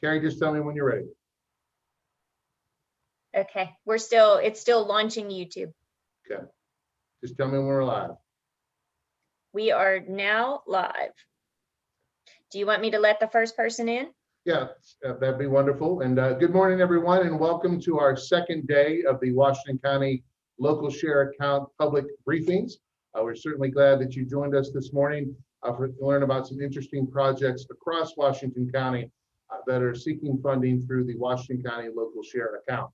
Carrie, just tell me when you're ready. Okay, it's still launching YouTube. Okay, just tell me when we're live. We are now live. Do you want me to let the first person in? Yeah, that'd be wonderful. And good morning, everyone, and welcome to our second day of the Washington County Local Share Account Public Briefings. We're certainly glad that you joined us this morning to learn about some interesting projects across Washington County that are seeking funding through the Washington County Local Share Account.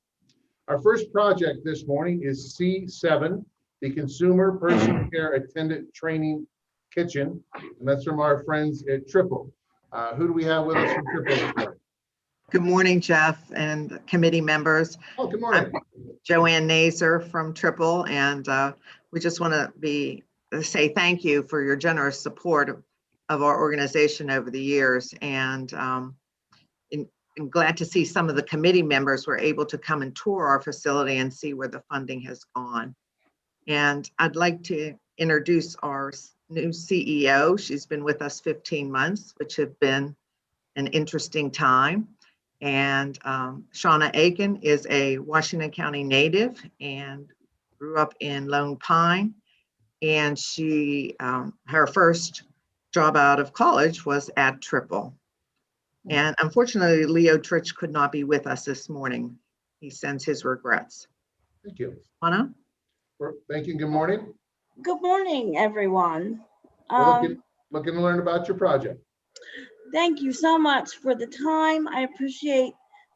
Our first project this morning is C7, the Consumer Personal Care Attendant Training Kitchen, and that's from our friends at Triple. Who do we have with us from Triple this morning? Good morning, Jeff and committee members. Oh, good morning. I'm Joanne Nazer from Triple, and we just want to say thank you for your generous support of our organization over the years. And I'm glad to see some of the committee members were able to come and tour our facility and see where the funding has gone. And I'd like to introduce our new CEO. She's been with us 15 months, which have been an interesting time. And Shauna Aiken is a Washington County native and grew up in Lone Pine. And she, her first job out of college was at Triple. And unfortunately, Leo Trich could not be with us this morning. He sends his regrets. Thank you. Shauna? Thank you. Good morning. Good morning, everyone. We're looking to learn about your project. Thank you so much for the time. I appreciate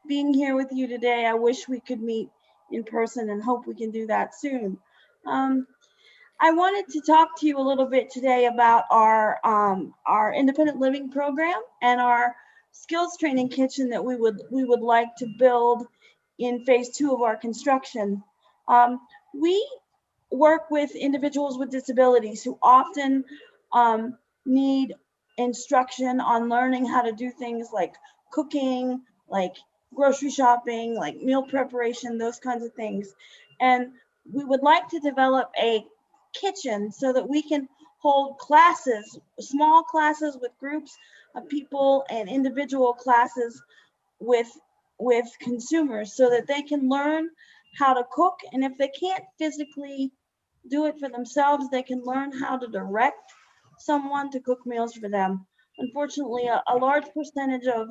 being here with you today. I wish we could meet in person and hope we can do that soon. I wanted to talk to you a little bit today about our independent living program and our skills training kitchen that we would like to build in phase 2 of our construction. We work with individuals with disabilities who often need instruction on learning how to do things like cooking, like grocery shopping, like meal preparation, those kinds of things. And we would like to develop a kitchen so that we can hold classes, small classes with groups of people and individual classes with consumers so that they can learn how to cook. And if they can't physically do it for themselves, they can learn how to direct someone to cook meals for them. Unfortunately, a large percentage of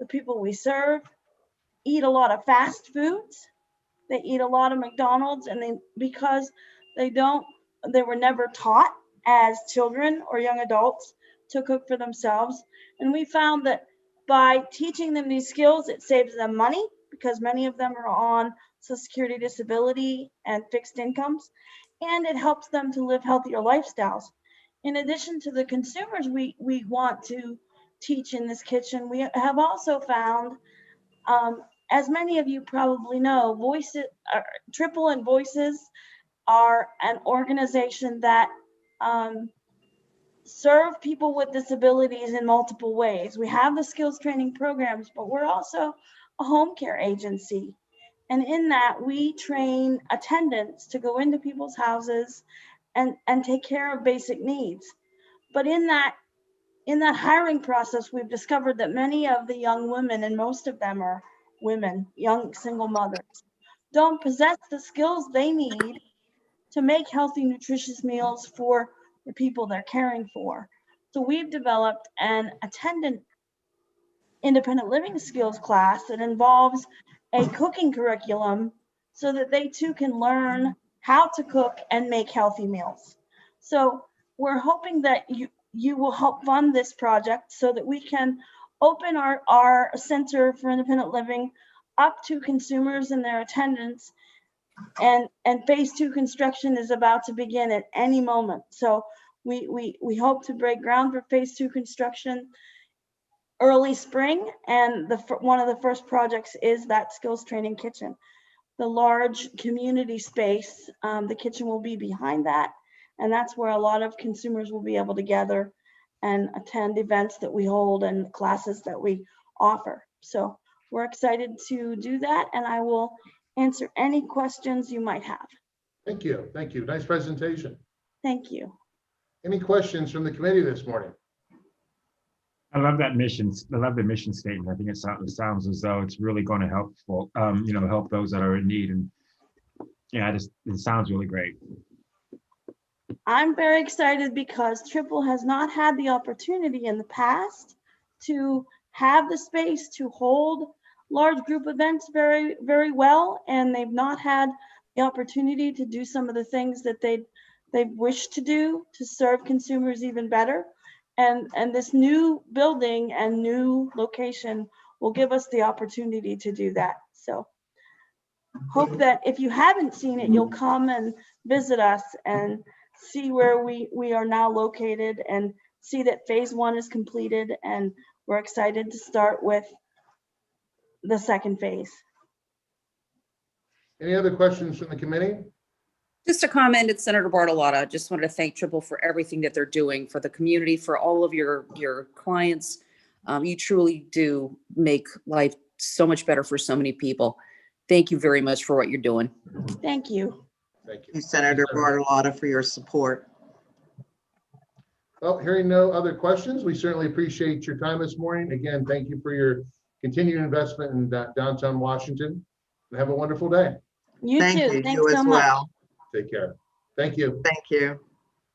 the people we serve eat a lot of fast foods. They eat a lot of McDonald's, and because they were never taught as children or young adults to cook for themselves. And we found that by teaching them these skills, it saves them money because many of them are on Social Security disability and fixed incomes, and it helps them to live healthier lifestyles. In addition to the consumers we want to teach in this kitchen, we have also found, as many of you probably know, Triple and Voices are an organization that serve people with disabilities in multiple ways. We have the skills training programs, but we're also a home care agency. And in that, we train attendants to go into people's houses and take care of basic needs. But in that hiring process, we've discovered that many of the young women, and most of them are women, young single mothers, don't possess the skills they need to make healthy, nutritious meals for the people they're caring for. So we've developed an attendant independent living skills class that involves a cooking curriculum so that they too can learn how to cook and make healthy meals. So we're hoping that you will help fund this project so that we can open our Center for Independent Living up to consumers and their attendants. And phase 2 construction is about to begin at any moment. So we hope to break ground for phase 2 construction early spring, and one of the first projects is that skills training kitchen. The large community space, the kitchen will be behind that, and that's where a lot of consumers will be able to gather and attend events that we hold and classes that we offer. So we're excited to do that, and I will answer any questions you might have. Thank you. Thank you. Nice presentation. Thank you. Any questions from the committee this morning? I love that mission. I love the mission statement. I think it sounds as though it's really going to help help those that are in need. And yeah, it sounds really great. I'm very excited because Triple has not had the opportunity in the past to have the space to hold large group events very, very well. And they've not had the opportunity to do some of the things that they've wished to do to serve consumers even better. And this new building and new location will give us the opportunity to do that. So hope that if you haven't seen it, you'll come and visit us and see where we are now located and see that phase 1 is completed, and we're excited to start with the second phase. Any other questions from the committee? Just a comment, it's Senator Bartolotta. Just wanted to thank Triple for everything that they're doing for the community, for all of your clients. You truly do make life so much better for so many people. Thank you very much for what you're doing. Thank you. Thank you. Thank you, Senator Bartolotta, for your support. Well, hearing no other questions, we certainly appreciate your time this morning. Again, thank you for your continued investment in downtown Washington. And have a wonderful day. You Thank too. you. Thanks You so as much. well. Take care. Thank you. Thank you.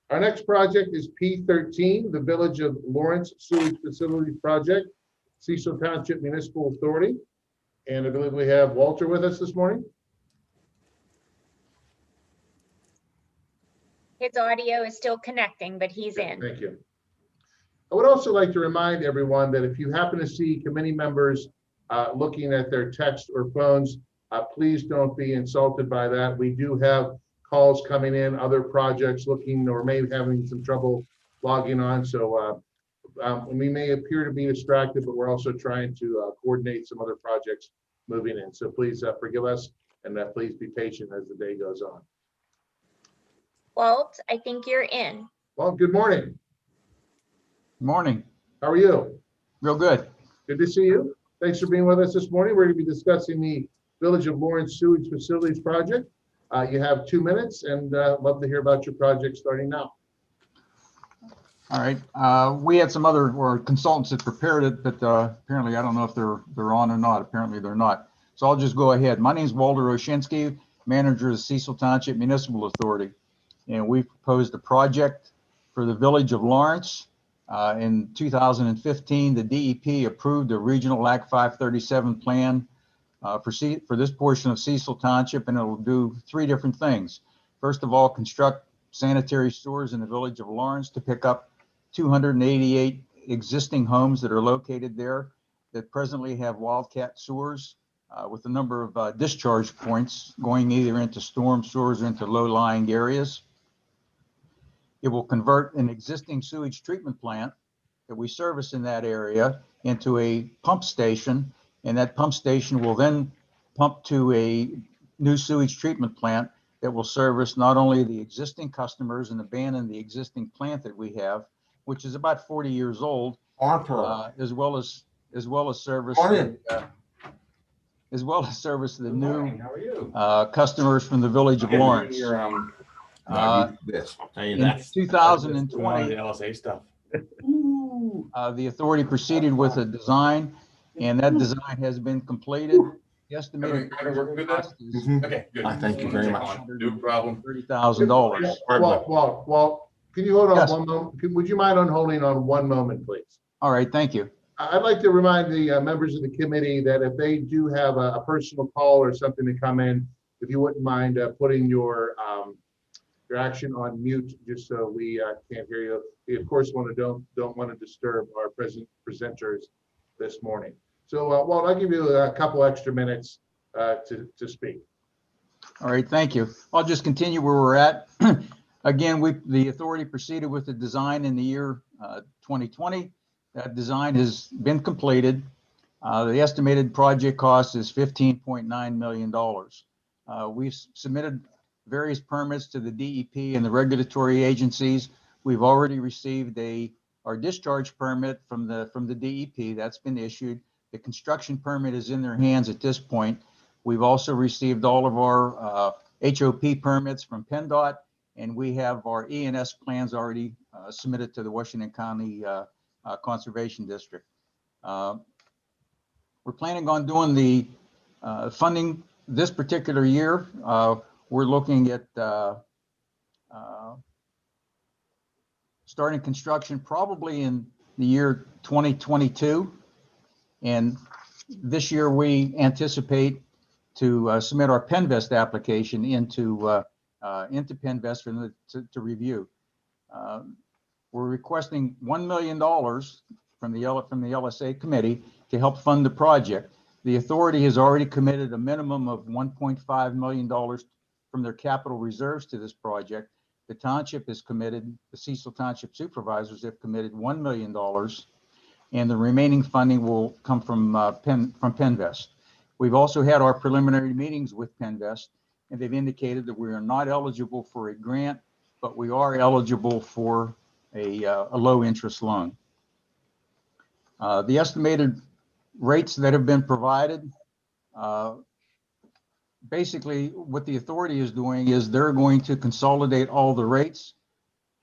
Our next project is P13, the Village of Lawrence Sewage Facilities Project, Cecil Township Municipal Authority. And I believe we have Walter with us this morning. His audio is still connecting, but he's in. Thank you. I would also like to remind everyone that if you happen to see committee members looking at their text or phones, please don't be insulted by that. We do have calls coming in, other projects looking or maybe having some trouble logging on. So we may appear to be distracted, but we're also trying to coordinate some other projects moving in. So please forgive us, and please be patient as the day goes on. Walt, I think you're in. Well, good morning. Morning. How are you? Real good. Good to see you. Thanks for being with us this morning. We're going to be discussing the Village of Lawrence Sewage Facilities Project. You have 2 minutes, and love to hear about your project starting now. All right. We had some other consultants that prepared it, but apparently I don't know if they're on or not. Apparently they're not. So I'll just go ahead. My name is Walter Oshinsky, manager of the Cecil Township Municipal Authority, and we proposed a project for the Village of Lawrence. In 2015, the DEP approved a regional Act 537 plan for this portion of Cecil Township, and it will do 3 different things. First of all, construct sanitary sewers in the Village of Lawrence to pick up 288 existing homes that are located there that presently have wildcat sewers with a number of discharge points going either into storm sewers or into low-lying areas. It will convert an existing sewage treatment plant that we service in that area into a pump station, and that pump station will then pump to a new sewage treatment plant that will service not only the existing customers and abandon the existing plant that we have, which is about 40 years old, as well as service the new customers from the Village of Lawrence. In 2020, the LSA stuff. the authority proceeded with a design, and that design has been completed. The estimated cost is Okay, good. Thank you very much. No problem. $30,000. Walt, can you hold on Yes. one moment? Would you mind on holding on one moment, please? All right, thank you. I'd like to remind the members of the committee that if they do have a personal call or something to come in, if you wouldn't mind putting your action on mute, just so we can't hear you. We of course don't want to disturb our presenters this morning. So Walt, I'll give you a couple extra minutes to speak. All right, thank you. I'll just continue where we're at. Again, the authority proceeded with the design in the year 2020. That design has been completed. The estimated project cost is $15.9 million. We've submitted various permits to the DEP and the regulatory agencies. We've already received our discharge permit from the DEP. That's been issued. The construction permit is in their hands at this point. We've also received all of our HOP permits from PennDOT, and we have our E&S plans already submitted to the Washington County Conservation District. We're planning on doing the funding this particular year. We're looking at starting construction probably in the year 2022. And this year we anticipate to submit our Penvest application into Penvest for them to review. We're requesting $1 million from the LSA committee to help fund the project. The authority has already committed a minimum of $1.5 million from their capital reserves to this project. The township is committed, the Cecil Township supervisors have committed $1 million, and the remaining funding will come from Penvest. We've also had our preliminary meetings with Penvest, and they've indicated that we are not eligible for a grant, but we are eligible for a low interest loan. The estimated rates that have been provided, basically what the authority is doing is they're going to consolidate all the rates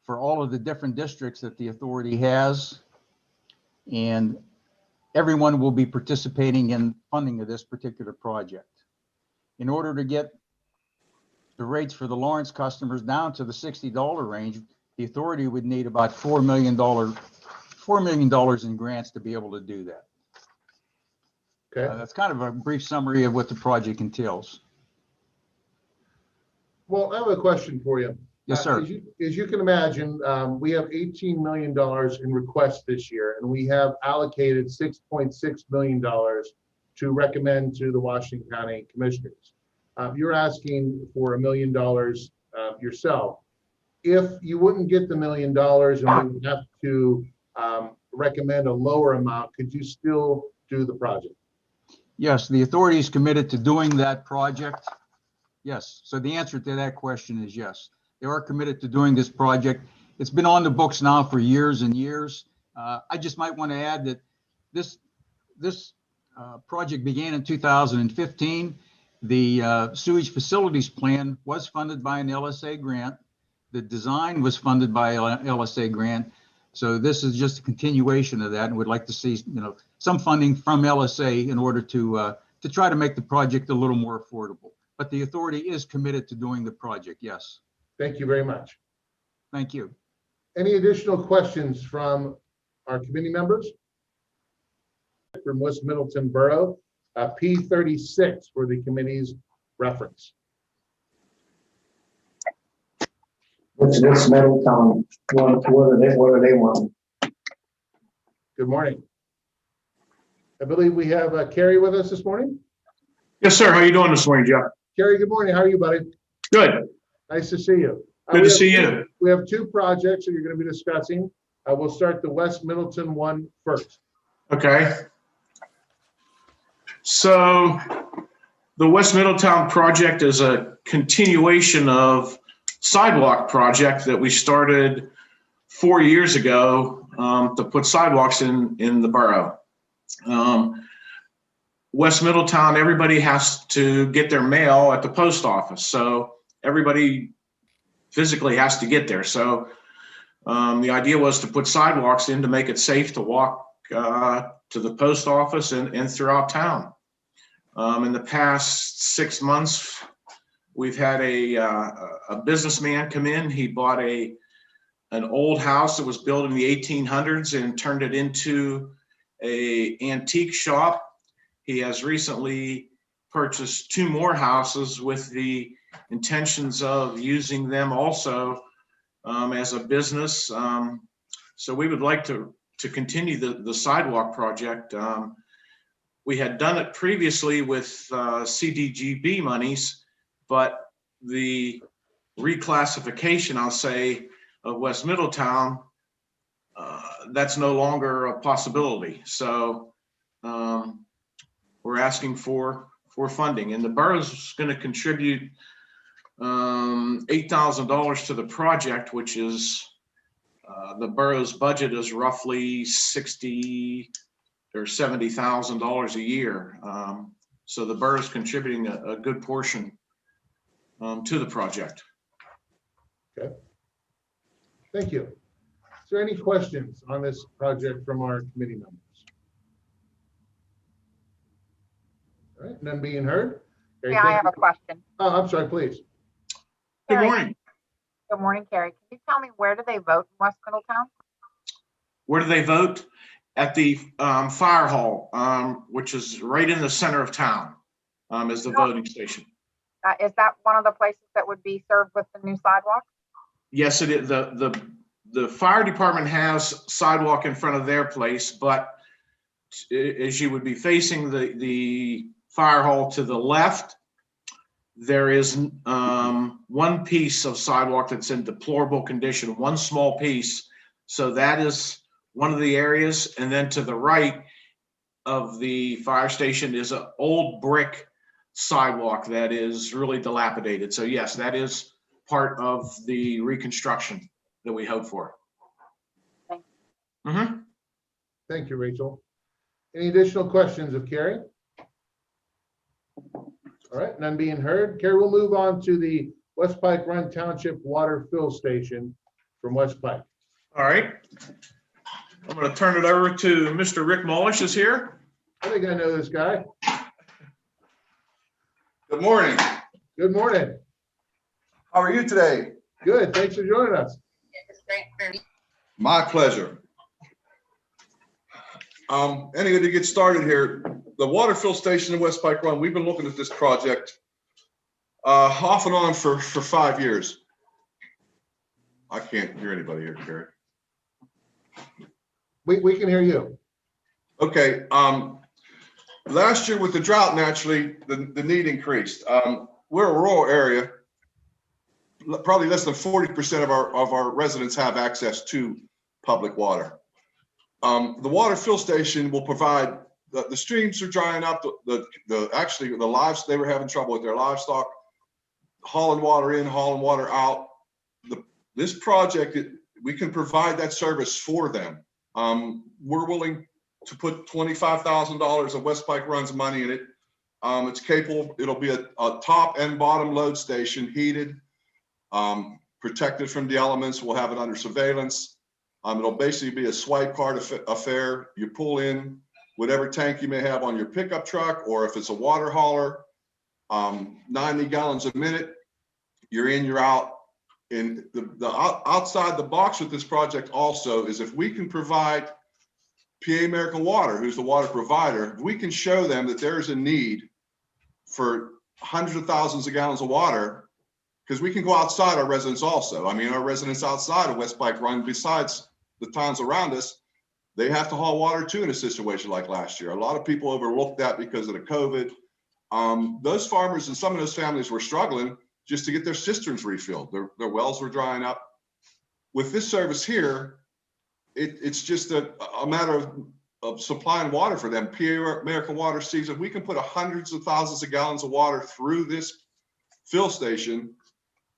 for all of the different districts that the authority has, and everyone will be participating in funding of this particular project. In order to get the rates for the Lawrence customers down to the $60 range, the authority would need about $4 million in grants to be able to do that. Okay. That's kind of a brief summary of what the project entails. Well, I have a question for you. Yes, sir. As you can imagine, we have $18 million in requests this year, and we have allocated $6.6 million to recommend to the Washington County Commissioners. You're asking for $1 million yourself. If you wouldn't get the $1 million and we would have to recommend a lower amount, could you still do the project? Yes, the authority is committed to doing that project. Yes, so the answer to that question is yes. They are committed to doing this project. It's been on the books now for years and years. I just might want to add that this project began in 2015. The sewage facilities plan was funded by an LSA grant. The design was funded by an LSA grant. So this is just a continuation of that, and would like to see, some funding from LSA in order to try to make the project a little more affordable. But the authority is committed to doing the project. Yes. Thank you very much. Thank you. Any additional questions from our committee members? From West Middleton Borough, P36 for the committee's reference. What's Middletown? What do they want? Good morning. I believe we have Kerry with us this morning. Yes, sir. How you doing this morning, Jeff? Kerry, good morning. How are you, buddy? Good. Nice to see you. Good to see you. We have two projects that you're going to be discussing. We'll start the West Middleton one first. Okay. So the West Middletown project is a continuation of sidewalk project that we started 4 years ago to put sidewalks in the borough. West Middletown, everybody has to get their mail at the post office. So everybody physically has to get there. So the idea was to put sidewalks in to make it safe to walk to the post office and throughout town. In the past 6 months, we've had a businessman come in. He bought an old house that was built in the 1800s and turned it into an antique shop. He has recently purchased 2 more houses with the intentions of using them also as a business. So we would like to continue the sidewalk project. We had done it previously with CDGB monies, but the reclassification, I'll say, of West Middletown, that's no longer a possibility. So we're asking for funding, and the borough's going to contribute $8,000 to the project, which is the borough's budget is roughly $60,000 or $70,000 a year. So the borough's contributing a good portion to the project. Okay. Thank you. Is there any questions on this project from our committee members? All right, none being heard. Carrie, Yeah, I thank have you. a question. Oh, I'm sorry, please. Good Carrie, morning. Good morning, Carrie. Can you tell me where do they vote in West Middletown? Where do they vote? At the fire hall, which is right in the center of town, is the voting station. Is that one of the places that would be served with the new sidewalk? Yes, it is. The fire department has sidewalk in front of their place, but as you would be facing the fire hall to the left, there is one piece of sidewalk that's in deplorable condition, one small piece. So that is one of the areas. And then to the right of the fire station is an old brick sidewalk that is really dilapidated. So yes, that is part of the reconstruction that we hope for. Thank Mhm. Thank you, Rachel. Any additional questions of Carrie? All right, none being heard. Carrie, we'll move on to the West Pike Run Township Water Fill Station from West Pike. All right. I'm going to turn it over to Mr. Rick Mullish is here. I think I know this guy. Good morning. Good morning. How are you today? Good, thanks for joining us. My pleasure. Anyway, to get started here, the water fill station in West Pike Run, we've been looking at this project off and on for 5 years. I can't hear anybody here, Carrie. We can hear you. Okay. Last year with the drought, naturally, the need increased. We're a rural area. Probably less than 40% of our residents have access to public water. The water fill station will provide, the streams are drying up, actually the lives, they were having trouble with their livestock, hauling water in, hauling water out. This project, we can provide that service for them. We're willing to put $25,000 of West Pike Run's money in it. It's capable, it'll be a top and bottom load station, heated, protected from the elements. We'll have it under surveillance. It'll basically be a swipe card affair. You pull in whatever tank you may have on your pickup truck, or if it's a water hauler, 90 gallons a minute, you're in, you're out. And the outside the box with this project also is if we can provide PA American Water, who's the water provider, if we can show them that there's a need for hundreds of thousands of gallons of water, because we can go outside our residents also. I mean, our residents outside of West Pike Run, besides the towns around us, they have to haul water too in a situation like last year. A lot of people overlooked that because of the COVID. Those farmers and some of those families were struggling just to get their cisterns refilled. Their wells were drying up. With this service here, it's just a matter of supplying water for them. PA American Water sees that we can put hundreds of thousands of gallons of water through this fill station.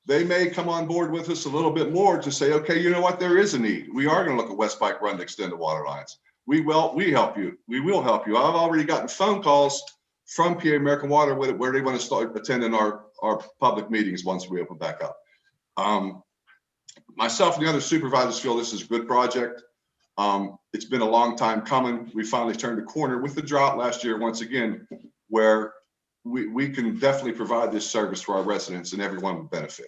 They may come on board with us a little bit more to say, okay, you know what, there is a need. We are going to look at West Pike Run to extend the water lines. We help you. We will help you. I've already gotten phone calls from PA American Water where they want to start attending our public meetings once we open back up. Myself and the other supervisors feel this is a good project. It's been a long time coming. We finally turned a corner with the drought last year once again, where we can definitely provide this service for our residents and everyone will benefit.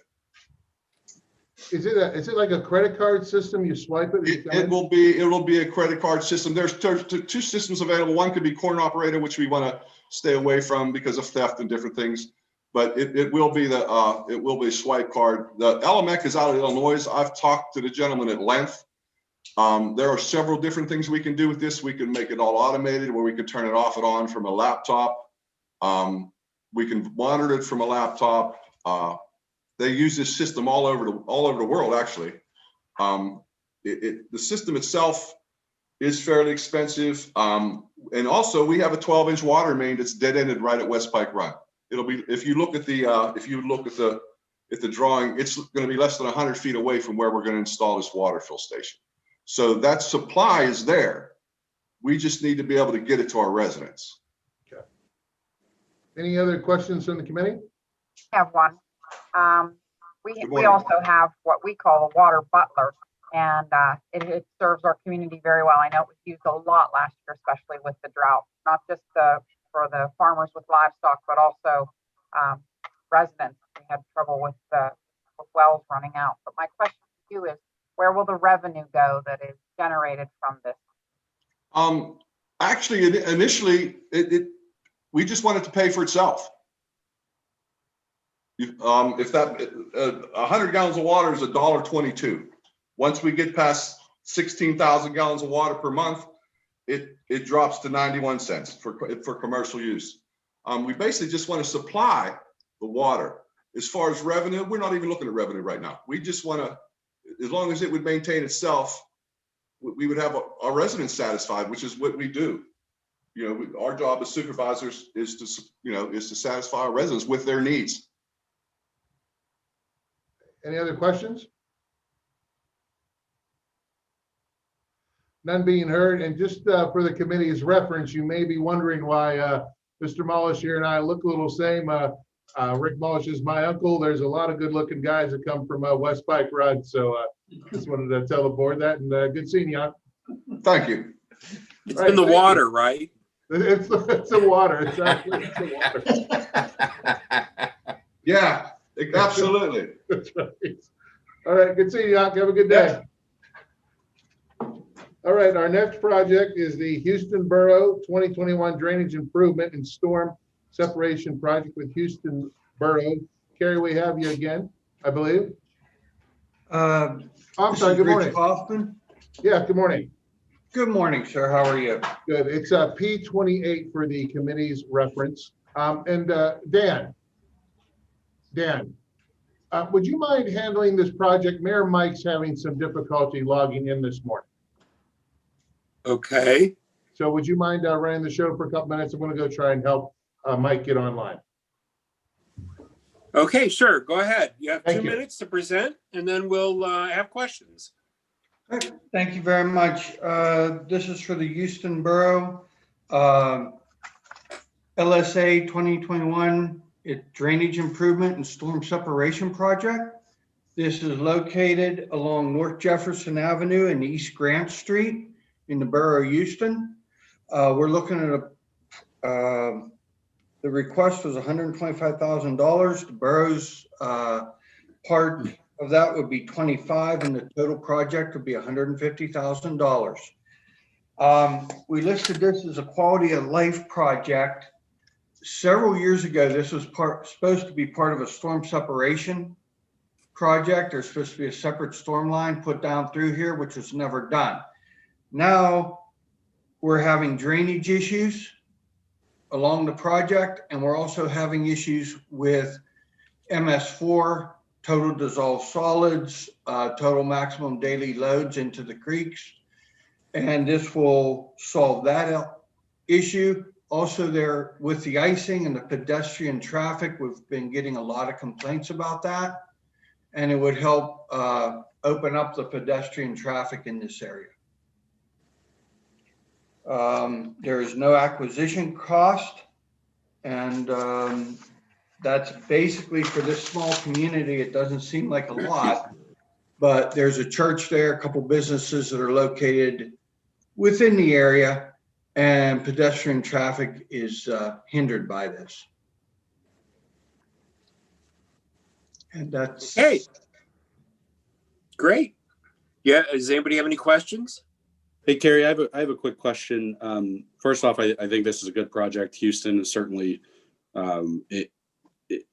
Is it like a credit card system? You swipe it? It will be a credit card system. There's two systems available. One could be coin operated, which we want to stay away from because of theft and different things. But it will be a swipe card. The LMEC is out of Illinois. I've talked to the gentleman at length. There are several different things we can do with this. We can make it all automated, where we can turn it off and on from a laptop. We can monitor it from a laptop. They use this system all over the world, actually. The system itself is fairly expensive. And also we have a 12-inch water main that's dead-ended right at West Pike Run. It'll be, if you look at the drawing, it's going to be less than 100 feet away from where we're going to install this water fill station. So that supply is there. We just need to be able to get it to our residents. Okay. Any other questions from the committee? I have one. We also have what we call a water butler. And it serves our community very well. I know it was used a lot last year, especially with the drought, not just for the farmers with livestock, but also residents. We had trouble with wells running out. But my question to you is, where will the revenue go that is generated from this? Actually, initially, we just want it to pay for itself. If that 100 gallons of water is $1.22. Once we get past 16,000 gallons of water per month, it drops to 91 cents for commercial use. We basically just want to supply the water. As far as revenue, we're not even looking at revenue right now. We just want to, as long as it would maintain itself, we would have our residents satisfied, which is what we do. You know, our job as supervisors is to satisfy our residents with their needs. Any other questions? None being heard. And just for the committee's reference, you may be wondering why Mr. Mullish here and I look a little same. Rick Mullish is my uncle. There's a lot of good looking guys that come from West Pike Rod. So just wanted to tell the board that, and good seeing you. Thank you. It's in the water, right? It's the water. It's actually it's the water. Yeah, absolutely. That's right. All right. Good seeing you, Doc. Have a good day. All right. Our next project is the Houston Borough 2021 Drainage Improvement and Storm Separation Project with Houston Borough. Carrie, we have you again, I believe. I'm sorry. Good morning. Hoffman. Yeah. Good morning. Good morning, sir. How are you? Good. It's P28 for the committee's reference. And Dan, would you mind handling this project? Mayor Mike's having some difficulty logging in this morning. Okay. So would you mind running the show for a couple minutes? I'm going to go try and help Mike get online. Okay, sure. Go ahead. You have Thank 2 you. minutes to present, and then we'll have questions. Thank you very much. This is for the Houston Borough LSA 2021 Drainage Improvement and Storm Separation Project. This is located along North Jefferson Avenue and East Grant Street in the borough of Houston. We're looking at the request was $125,000. The borough's part of that would be 25, and the total project would be $150,000. We listed this as a quality of life project. Several years ago, this was supposed to be part of a storm separation project. There's supposed to be a separate storm line put down through here, which was never done. Now we're having drainage issues along the project, and we're also having issues with MS4, total dissolved solids, total maximum daily loads into the creeks. And this will solve that issue. Also there with the icing and the pedestrian traffic, we've been getting a lot of complaints about that. And it would help open up the pedestrian traffic in this area. There is no acquisition cost. And that's basically for this small community. It doesn't seem like a lot, but there's a church there, a couple businesses that are located within the area, and pedestrian traffic is hindered by this. And that's Hey, great. Yeah. Does anybody have any questions? Hey, Carrie, I have a quick question. First off, I think this is a good project. Houston is certainly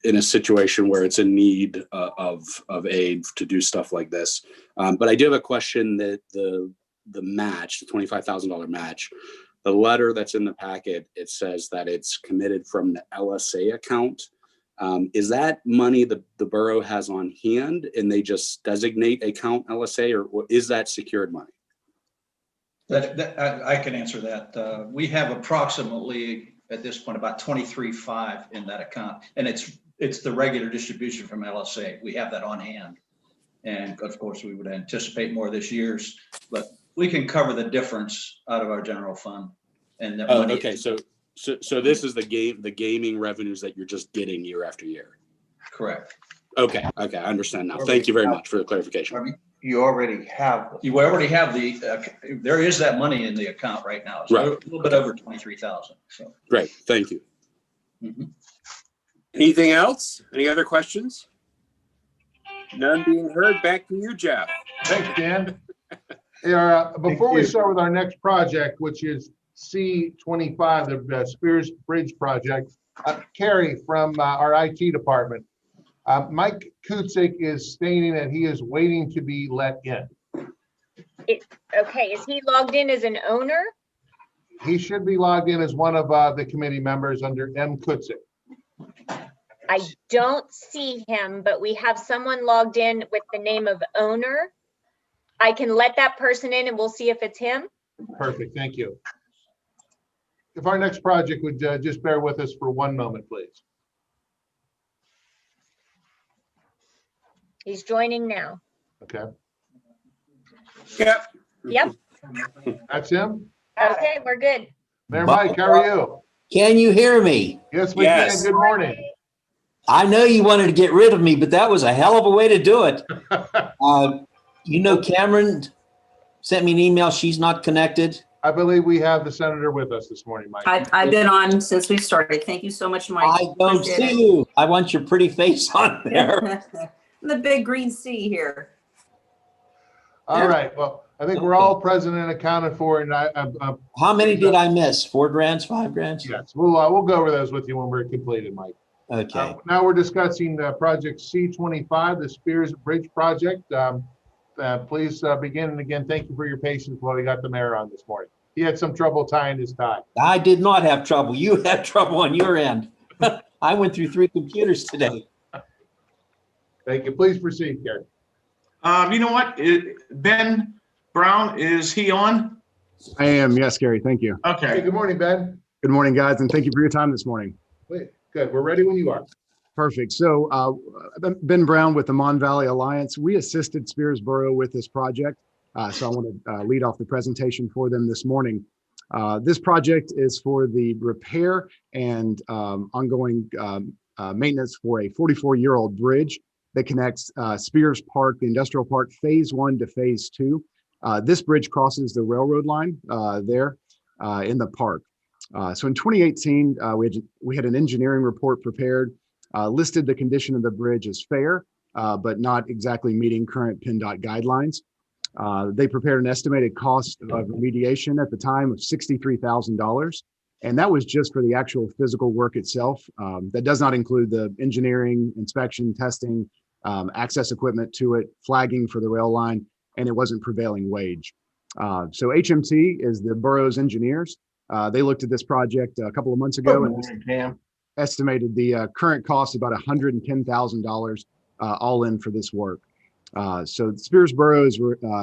in a situation where it's in need of aid to do stuff like this. But I do have a question that the match, the $25,000 match, the letter that's in the packet, it says that it's committed from the LSA account. Is that money the borough has on hand and they just designate account LSA, or is that secured money? I can answer that. We have approximately at this point about 23.5 in that account, and it's the regular distribution from LSA. We have that on hand, and of course we would anticipate more this year's, but we can cover the difference out of our general fund. And that money. Okay, so this is the gaming revenues that you're just getting year after year. Correct. Okay, I understand now. Thank you very much for the clarification. You already have. You already have there is that money in the account right now. It's Right. a little bit over 23,000, so. Great, thank you. Mhm. Anything else? Any other questions? None being heard. Back to you, Jeff. Thanks, Dan. Before we start with our next project, which is C25, the Spears Bridge project, Carrie from our IT department, Mike Kutzik is stating that he is waiting to be let in. Okay, is he logged in as an owner? He should be logged in as one of the committee members under M. Kutzik. I don't see him, but we have someone logged in with the name of owner. I can let that person in and we'll see if it's him. Perfect, thank you. If our next project would just bear with us for one moment, please. He's joining now. Okay. Yep. Yep. That's him? Okay, we're good. Mayor Mike, how are you? Can you hear me? Yes, we can. Good morning. I know you wanted to get rid of me, but that was a hell of a way to do it. Cameron sent me an email. She's not connected. I believe we have the senator with us this morning, Mike. I've been on since we started. Thank you so much, Mike. I don't Appreciate see it. you. I want your pretty face on there. The big green C here. All right. Well, I think we're all present and accounted for. And How many did I miss? 4 grands, 5 grands? Yes, we'll go over those with you when we're completed, Mike. Okay. Now we're discussing project C25, the Spears Bridge project. Please begin. And again, thank you for your patience while we got the mayor on this morning. He had some trouble tying his tie. I did not have trouble. You had trouble on your end. I went through 3 computers today. Thank you. Please proceed, Gary. You know what? Ben Brown, is he on? I am. Yes, Gary. Thank you. Hey, Okay. good morning, Ben. Good morning, guys, and thank you for your time this morning. Wait, good. We're ready when you are. Perfect. So Ben Brown with the Mon Valley Alliance. We assisted Spears Borough with this project. So I want to lead off the presentation for them this morning. This project is for the repair and ongoing maintenance for a 44-year-old bridge that connects Spears Park, the industrial park, phase 1 to phase 2. This bridge crosses the railroad line there in the park. So in 2018, we had an engineering report prepared, listed the condition of the bridge as fair, but not exactly meeting current PennDOT guidelines. They prepared an estimated cost of remediation at the time of $63,000. And that was just for the actual physical work itself. That does not include the engineering, inspection, testing, access equipment to it, flagging for the rail line, and it wasn't prevailing wage. So HMT is the borough's engineers. They looked at this project a couple of months ago and estimated the current cost about $110,000 all in for this work. So Spears Borough is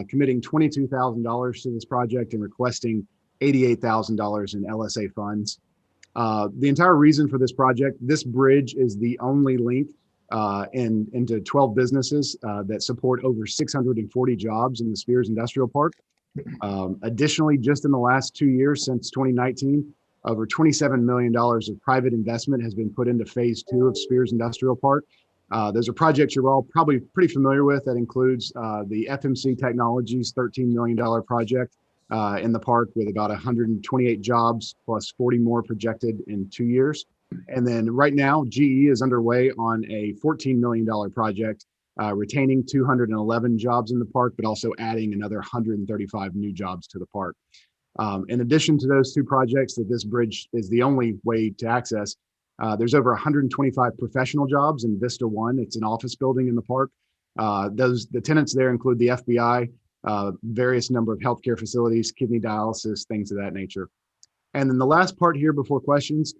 committing $22,000 to this project and requesting $88,000 in LSA funds. The entire reason for this project, this bridge is the only link into 12 businesses that support over 640 jobs in the Spears Industrial Park. Additionally, just in the last 2 years since 2019, over $27 million of private investment has been put into phase 2 of Spears Industrial Park. Those are projects you're all probably pretty familiar with. That includes the FMC Technologies $13 million project in the park with about 128 jobs plus 40 more projected in 2 years. And then right now, GE is underway on a $14 million project, retaining 211 jobs in the park, but also adding another 135 new jobs to the park. In addition to those 2 projects that this bridge is the only way to access, there's over 125 professional jobs in Vista One. It's an office building in the park. The tenants there include the FBI, various number of healthcare facilities, kidney dialysis, things of that nature. And then the last part here before questions,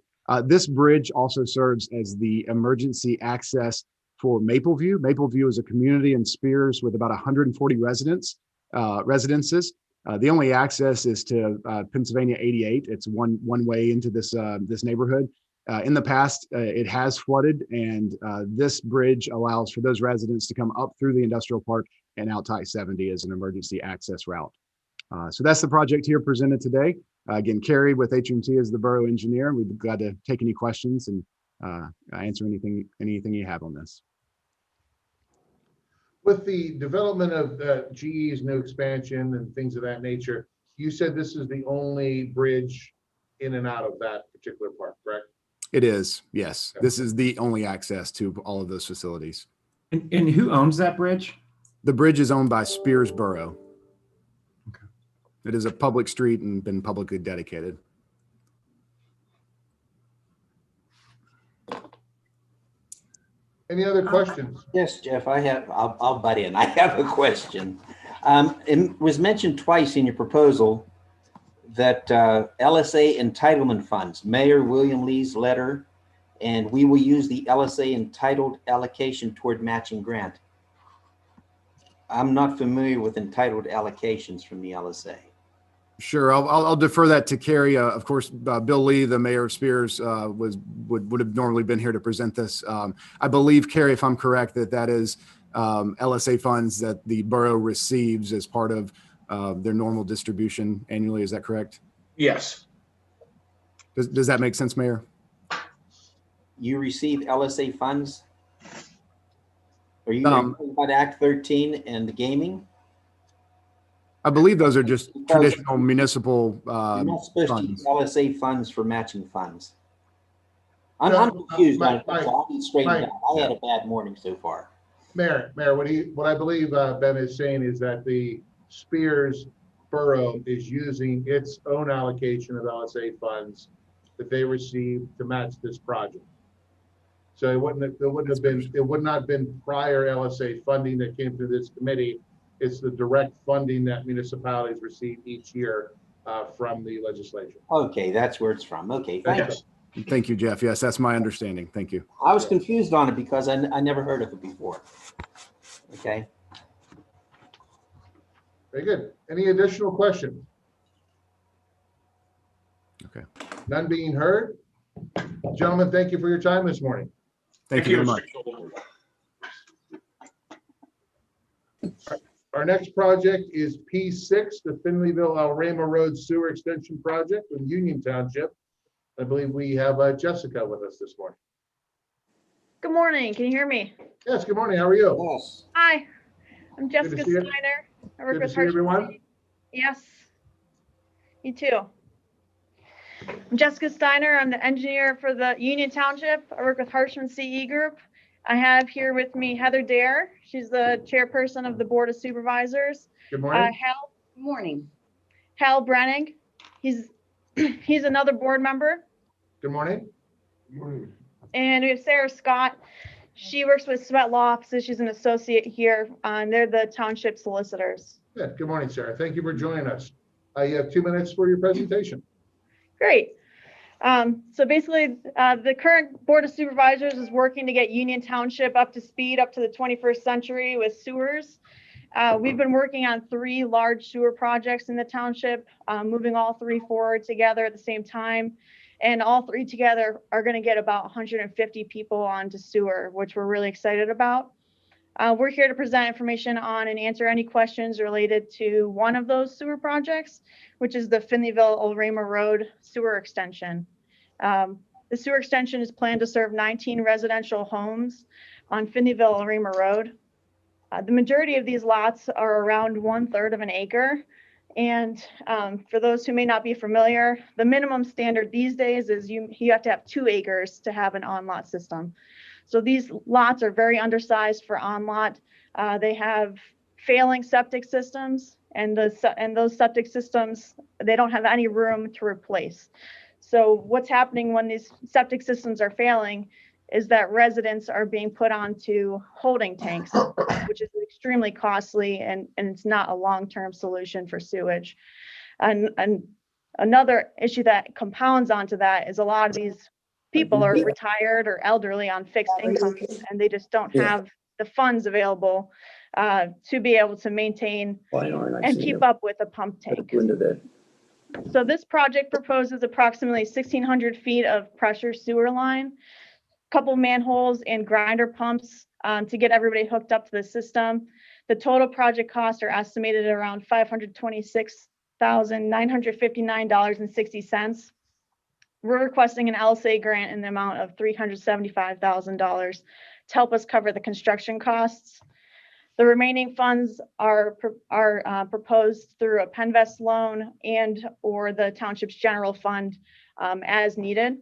this bridge also serves as the emergency access for Mapleview. Mapleview is a community in Spears with about 140 residences. The only access is to Pennsylvania 88. It's one way into this neighborhood. In the past, it has flooded, and this bridge allows for those residents to come up through the industrial park and out to I-70 as an emergency access route. So that's the project here presented today. Again, Carrie with HMT is the borough engineer. We'd be glad to take any questions and answer anything you have on this. With the development of GE's new expansion and things of that nature, you said this is the only bridge in and out of that particular park, correct? It is, yes. This is the only access to all of those facilities. And who owns that bridge? The bridge is owned by Spears Borough. It is a public street and been publicly dedicated. Any other questions? Yes, Jeff, I'll butt in. I have a question. It was mentioned twice in your proposal that LSA entitlement funds, Mayor William Lee's letter, and we will use the LSA entitled allocation toward matching grant. I'm not familiar with entitled allocations from the LSA. Sure, I'll defer that to Carrie. Of course, Bill Lee, the mayor of Spears, would have normally been here to present this. I believe, Carrie, if I'm correct, that is LSA funds that the borough receives as part of their normal distribution annually. Is that correct? Yes. Does that make sense, Mayor? You receive LSA funds? Are you talking about Act 13 and the gaming? I believe those are just traditional municipal You're not supposed funds. to use LSA funds for matching funds. I'm confused on it. I'll be straightened out. I had a bad morning so far. Mayor, what I believe Ben is saying is that the Spears Borough is using its own allocation of LSA funds that they received to match this project. So it would not have been prior LSA funding that came through this committee. It's the direct funding that municipalities receive each year from the legislature. Okay, that's where it's from. Okay, thank you. Thank you, Jeff. Yes, that's my understanding. Thank you. I was confused on it because I never heard of it before. Okay. Very good. Any additional questions? Okay. None being heard. Gentlemen, thank you for your time this morning. Thank you very much. Our next project is P6, the Finleyville El Rama Road Sewer Extension Project in Union Township. I believe we have Jessica with us this morning. Good morning. Can you hear me? Yes, good morning. How are you? Yes. Hi, I'm Jessica see you. Steiner. I work Good to with see everyone. City. Yes. You too. I'm Jessica Steiner. I'm the engineer for the Union Township. I work with Harshman CE Group. I have here with me Heather Dare. She's the chairperson of the Board of Supervisors. Good morning. Good morning. Hal Brennig. He's another board member. Good morning. Good morning. And we have Sarah Scott. She works with Sweat Law Offices. She's an associate here. They're the township solicitors. Good morning, Sarah. Thank you for joining us. You have 2 minutes for your presentation. Great. So basically, the current Board of Supervisors is working to get Union Township up to speed, up to the 21st century with sewers. We've been working on 3 large sewer projects in the township, moving all 3 forward together at the same time. And all 3 together are going to get about 150 people onto sewer, which we're really excited about. We're here to present information on and answer any questions related to one of those sewer projects, which is the Finleyville El Rama Road sewer extension. The sewer extension is planned to serve 19 residential homes on Finleyville El Rama Road. The majority of these lots are around 1/3 of an acre. And for those who may not be familiar, the minimum standard these days is you have to have 2 acres to have an on-lot system. So these lots are very undersized for on-lot. They have failing septic systems, and those septic systems, they don't have any room to replace. So what's happening when these septic systems are failing is that residents are being put onto holding tanks, which is extremely costly, and it's not a long-term solution for sewage. And another issue that compounds onto that is a lot of these people are retired or elderly on fixed incomes, and they just don't have the funds available to be able to maintain and keep up with a pump tank. So this project proposes approximately 1,600 feet of pressure sewer line, couple manholes and grinder pumps to get everybody hooked up to the system. The total project costs are estimated at around $526,959.60. We're requesting an LSA grant in the amount of $375,000 to help us cover the construction costs. The remaining funds are proposed through a Penvest loan and or the township's general fund as needed.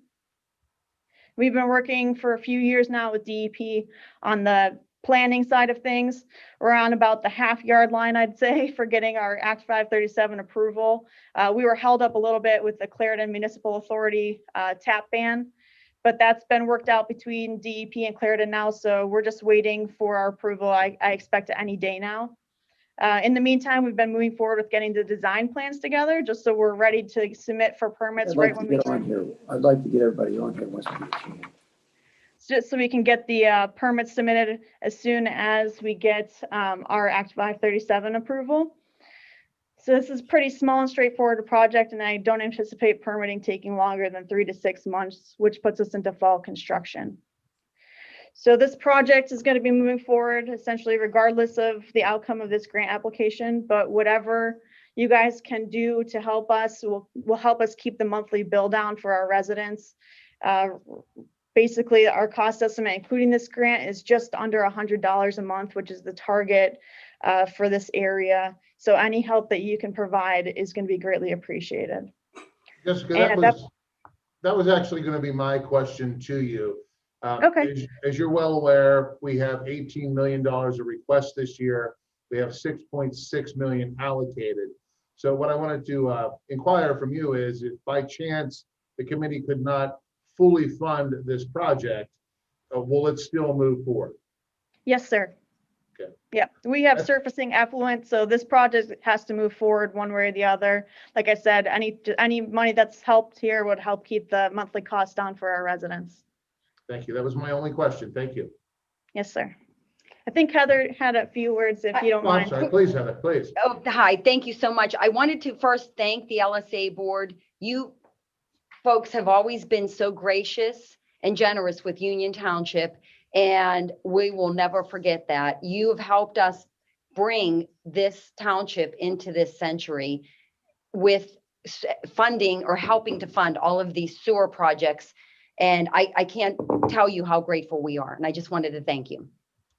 We've been working for a few years now with DEP on the planning side of things. We're on about the half-yard line, I'd say, for getting our Act 537 approval. We were held up a little bit with the Clarendon Municipal Authority tap ban, but that's been worked out between DEP and Clarendon now, so we're just waiting for our approval. I expect it any day now. In the meantime, we've been moving forward with getting the design plans together, just so we're ready to submit for permits I'd right like to when we get on here. I'd like to get everybody on here once we get a chance. just so we can get the permits submitted as soon as we get our Act 537 approval. So this is pretty small and straightforward project, and I don't anticipate permitting taking longer than 3 to 6 months, which puts us into fall construction. So this project is going to be moving forward essentially regardless of the outcome of this grant application, but whatever you guys can do to help us will help us keep the monthly bill down for our residents. Basically, our cost estimate, including this grant, is just under $100 a month, which is the target for this area. So any help that you can provide is going to be greatly appreciated. Jessica, that was actually going to be my question to you. Okay. As you're well aware, we have $18 million of requests this year. We have 6.6 million allocated. So what I wanted to inquire from you is if by chance the committee could not fully fund this project, will it still move forward? Yes, sir. Okay. Yeah, we have surfacing effluent, so this project has to move forward one way or the other. Like I said, any money that's helped here would help keep the monthly costs down for our residents. Thank you. That was my only question. Thank you. Yes, sir. I think Heather had a few words, if you don't Oh, I'm mind. sorry. Please, Heather, please. Oh, hi. Thank you so much. I wanted to first thank the LSA board. You folks have always been so gracious and generous with Union Township, and we will never forget that. You have helped us bring this township into this century with funding or helping to fund all of these sewer projects. And I can't tell you how grateful we are. And I just wanted to thank you.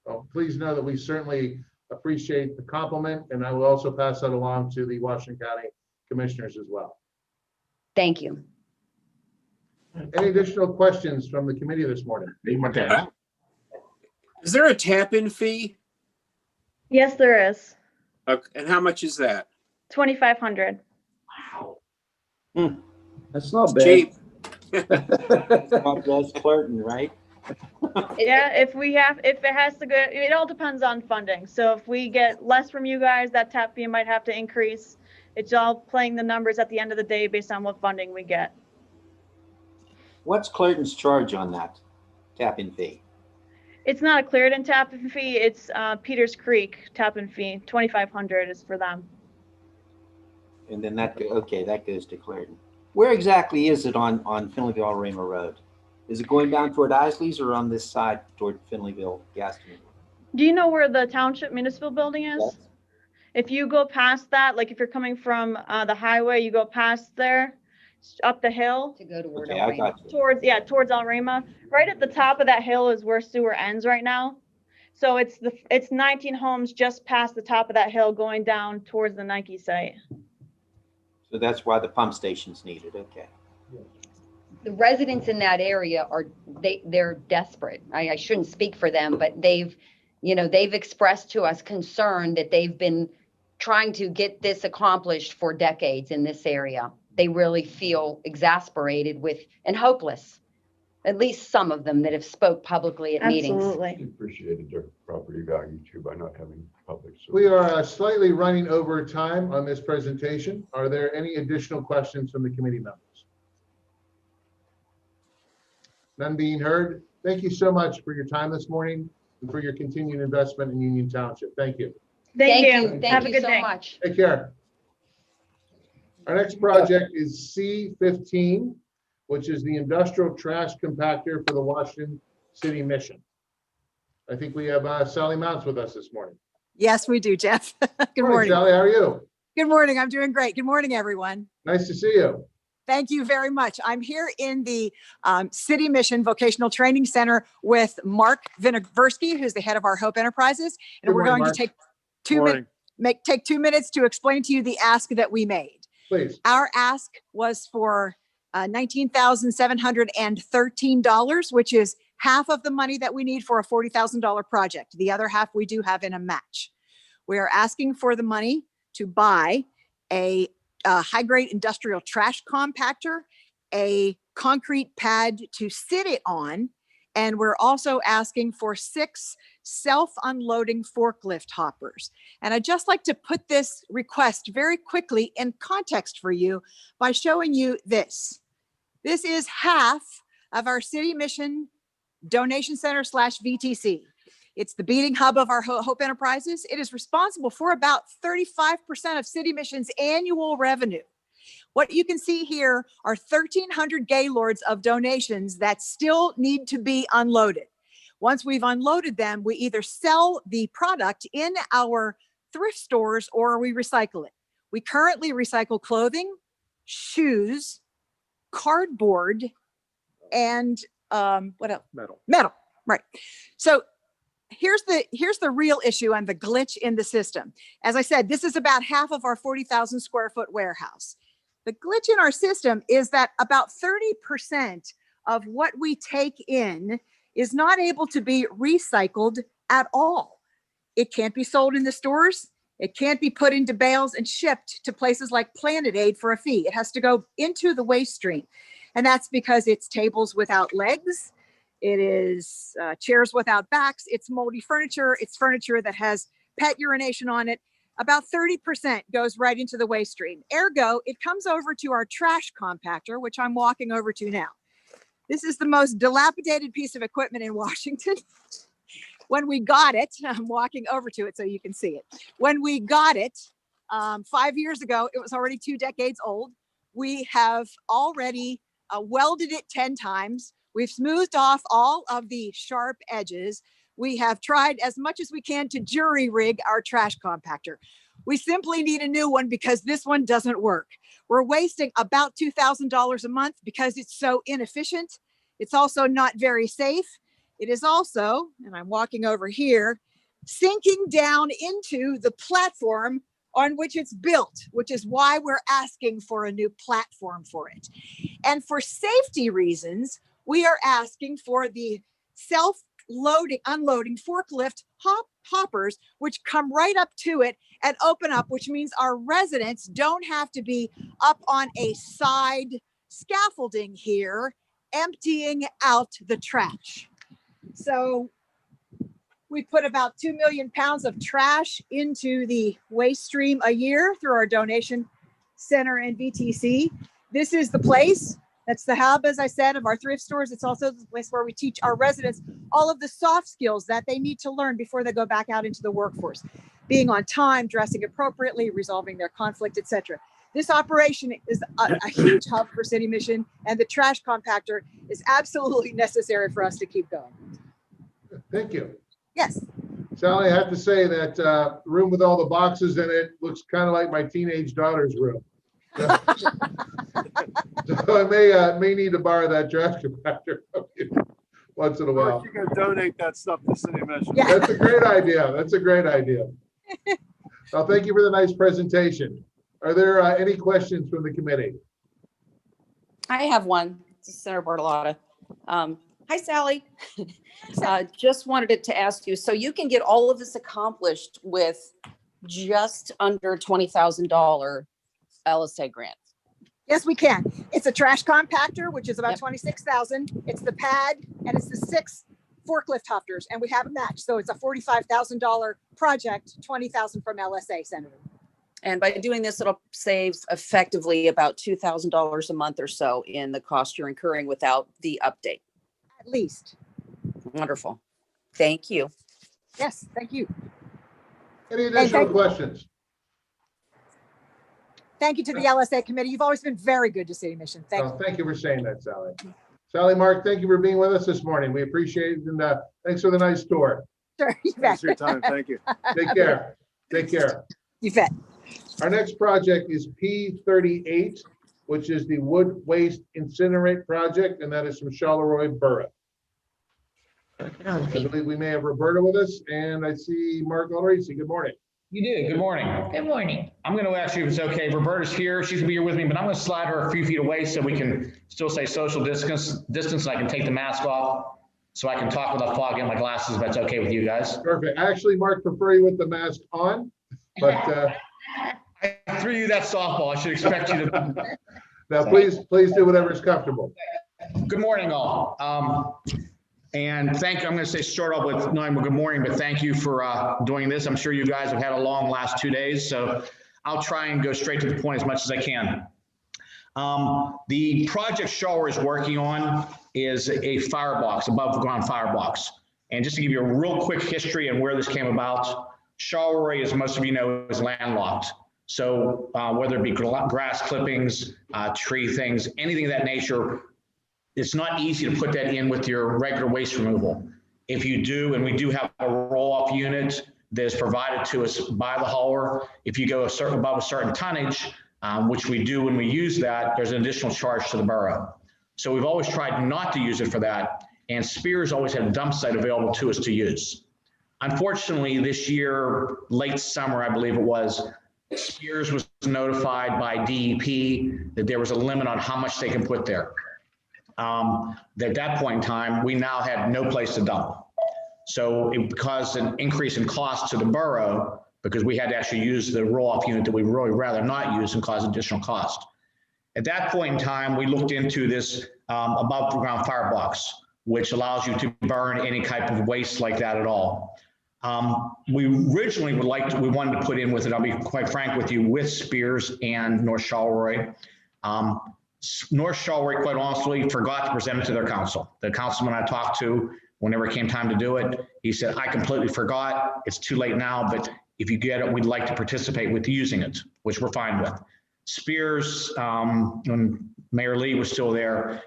Well, please know that we certainly appreciate the compliment, and I will also pass that along to the Washington County Commissioners as well. Thank you. Any additional questions from the committee this morning? Is there a tap-in fee? Yes, there is. Okay, and how much is that? $2,500. That's not bad. Cheap. That's Clerton, right? Yeah, if it has to go, it all depends on funding. So if we get less from you guys, that tap fee might have to increase. It's all playing the numbers at the end of the day based on what funding we get. What's Clerton's charge on that tap-in fee? It's not a Clarendon tap-in fee. It's Peters Creek tap-in fee. $2,500 is for them. And then that goes to Clarendon. Where exactly is it on Finleyville Raymer Road? Is it going down toward Isley's or on this side toward Finleyville Gaston? Do you know where the township municipal building is? Yes. If you go past that, like if you're coming from the highway, you go past there, up the hill. To go toward Okay, I got you. Towards Alrema. Right at the top of that hill is where sewer ends right now. So it's 19 homes just past the top of that hill going down towards the Nike site. So that's why the pump station's needed. Okay. The residents in that area they're desperate. I shouldn't speak for them, but they've expressed to us concern that they've been trying to get this accomplished for decades in this area. They really feel exasperated with and hopeless. At least some of them that have spoke publicly at meetings. Absolutely. Appreciated their property value too by not having public. We are slightly running over time on this presentation. Are there any additional questions from the committee members? None being heard. Thank you so much for your time this morning and for your continued investment in Union Township. Thank you. Thank you. Thank you so much. Take care. Our next project is C15, which is the industrial trash compactor for the Washington City Mission. I think we have Sally Mounts with us this morning. Yes, we do, Jeff. Good morning. Sally, how are you? Good morning. I'm doing great. Good morning, everyone. Nice to see you. Thank you very much. I'm here in the City Mission Vocational Training Center with Mark Vinoversky, who's the head of our Hope Enterprises. And Good we're morning, going to Mark. take 2 minutes to explain to you the ask that we made. Please. Our ask was for $19,713, which is half of the money that we need for a $40,000 project. The other half we do have in a match. We are asking for the money to buy a high-grade industrial trash compactor, a concrete pad to sit it on, and we're also asking for 6 self-unloading forklift hoppers. And I'd just like to put this request very quickly in context for you by showing you this. This is half of our City Mission Donation Center / VTC. It's the beating hub of our Hope Enterprises. It is responsible for about 35% of City Mission's annual revenue. What you can see here are 1,300 Gaylords of donations that still need to be unloaded. Once we've unloaded them, we either sell the product in our thrift stores or we recycle it. We currently recycle clothing, shoes, cardboard, and what else? Metal, right. So here's the real issue and the glitch in the system. As I said, this is about half of our 40,000 square foot warehouse. The glitch in our system is that about 30% of what we take in is not able to be recycled at all. It can't be sold in the stores. It can't be put into bales and shipped to places like Planet Aid for a fee. It has to go into the waste stream. And that's because it's tables without legs. It is chairs without backs. It's moldy furniture. It's furniture that has pet urination on it. About 30% goes right into the waste stream. Ergo, it comes over to our trash compactor, which I'm walking over to now. This is the most dilapidated piece of equipment in Washington. When we got it, I'm walking over to it so you can see it. When we got it 5 years ago, it was already 2 decades old. We have already welded it 10 times. We've smoothed off all of the sharp edges. We have tried as much as we can to jury rig our trash compactor. We simply need a new one because this one doesn't work. We're wasting about $2,000 a month because it's so inefficient. It's also not very safe. It is also, and I'm walking over here, sinking down into the platform on which it's built, which is why we're asking for a new platform for it. And for safety reasons, we are asking for the self-loading, unloading forklift hoppers, which come right up to it and open up, which means our residents don't have to be up on a side scaffolding here, emptying out the trash. So we put about 2 million pounds of trash into the waste stream a year through our donation center and VTC. This is the place. That's the hub, as I said, of our thrift stores. It's also the place where we teach our residents all of the soft skills that they need to learn before they go back out into the workforce. Being on time, dressing appropriately, resolving their conflict, etc. This operation is a huge hub for City Mission, and the trash compactor is absolutely necessary for us to keep going. Thank you. Yes. Sally, I have to say that room with all the boxes in it looks kind of like my teenage daughter's room. So I may need to borrow that trash compactor from you once in a while. You can donate that stuff to City Mission. Yeah. That's a great idea. That's a great idea. Well, thank you for the nice presentation. Are there any questions from the committee? I have one. This is Senator Bartolotta. Hi, Sally. Just wanted to ask you, so you can get all of this accomplished with just under $20,000 LSA grant? Yes, we can. It's a trash compactor, which is about 26,000. It's the pad and it's the 6 forklift hoppers, and we have a match. So it's a $45,000 project, 20,000 from LSA, Senator. And by doing this, it'll save effectively about $2,000 a month or so in the cost you're incurring without the update. At least. Wonderful. Thank you. Yes, thank you. Any additional questions? Thank you to the LSA committee. You've always been very good to City Mission. Thank you. Thank you for saying that, Sally. Sally, Mark, thank you for being with us this morning. We appreciate it, and thanks for the nice tour. Sure, you bet. Thanks for your time. Thank you. Take care. Take care. You bet. Our next project is P38. which is the wood waste incinerate project, and that is from Charleroi Borough. I believe we may have Roberta with us, and I see Mark Alrisi. Good morning. You did. Good morning. Good morning. I'm going to actually, if it's okay, Roberta's here. She's going to be here with me, but I'm going to slide her a few feet away so we can still say social distance, and I can take the mask off so I can talk without fogging my glasses, if that's okay with you guys. Perfect. Actually, Mark, prefer you with the mask on, but I threw you that softball. I should expect you to. Now, please do whatever is comfortable. Good morning, all. And thank you. I'm going to start off with knowing good morning, but thank you for doing this. I'm sure you guys have had a long last 2 days, so I'll try and go straight to the point as much as I can. The project Charleroi is working on is a firebox, above ground firebox. And just to give you a real quick history and where this came about, Charleroi, as most of you know, is landlocked. So whether it be grass clippings, tree things, anything of that nature, it's not easy to put that in with your regular waste removal. If you do, and we do have a roll-off unit that is provided to us by the hauler, if you go above a certain tonnage, which we do when we use that, there's an additional charge to the borough. So we've always tried not to use it for that, and Spears always had a dump site available to us to use. Unfortunately, this year, late summer, I believe it was, Spears was notified by DEP that there was a limit on how much they can put there. At that point in time, we now had no place to dump. So it caused an increase in cost to the borough because we had to actually use the roll-off unit that we really rather not use and cause additional cost. At that point in time, we looked into this above ground firebox, which allows you to burn any type of waste like that at all. We originally we wanted to put in with it, I'll be quite frank with you, with Spears and North Charleroi. North Charleroi, quite honestly, forgot to present it to their council. The councilman I talked to, whenever it came time to do it, he said, I completely forgot. It's too late now, but if you get it, we'd like to participate with using it, which we're fine with. Spears, when Mayor Lee was still there,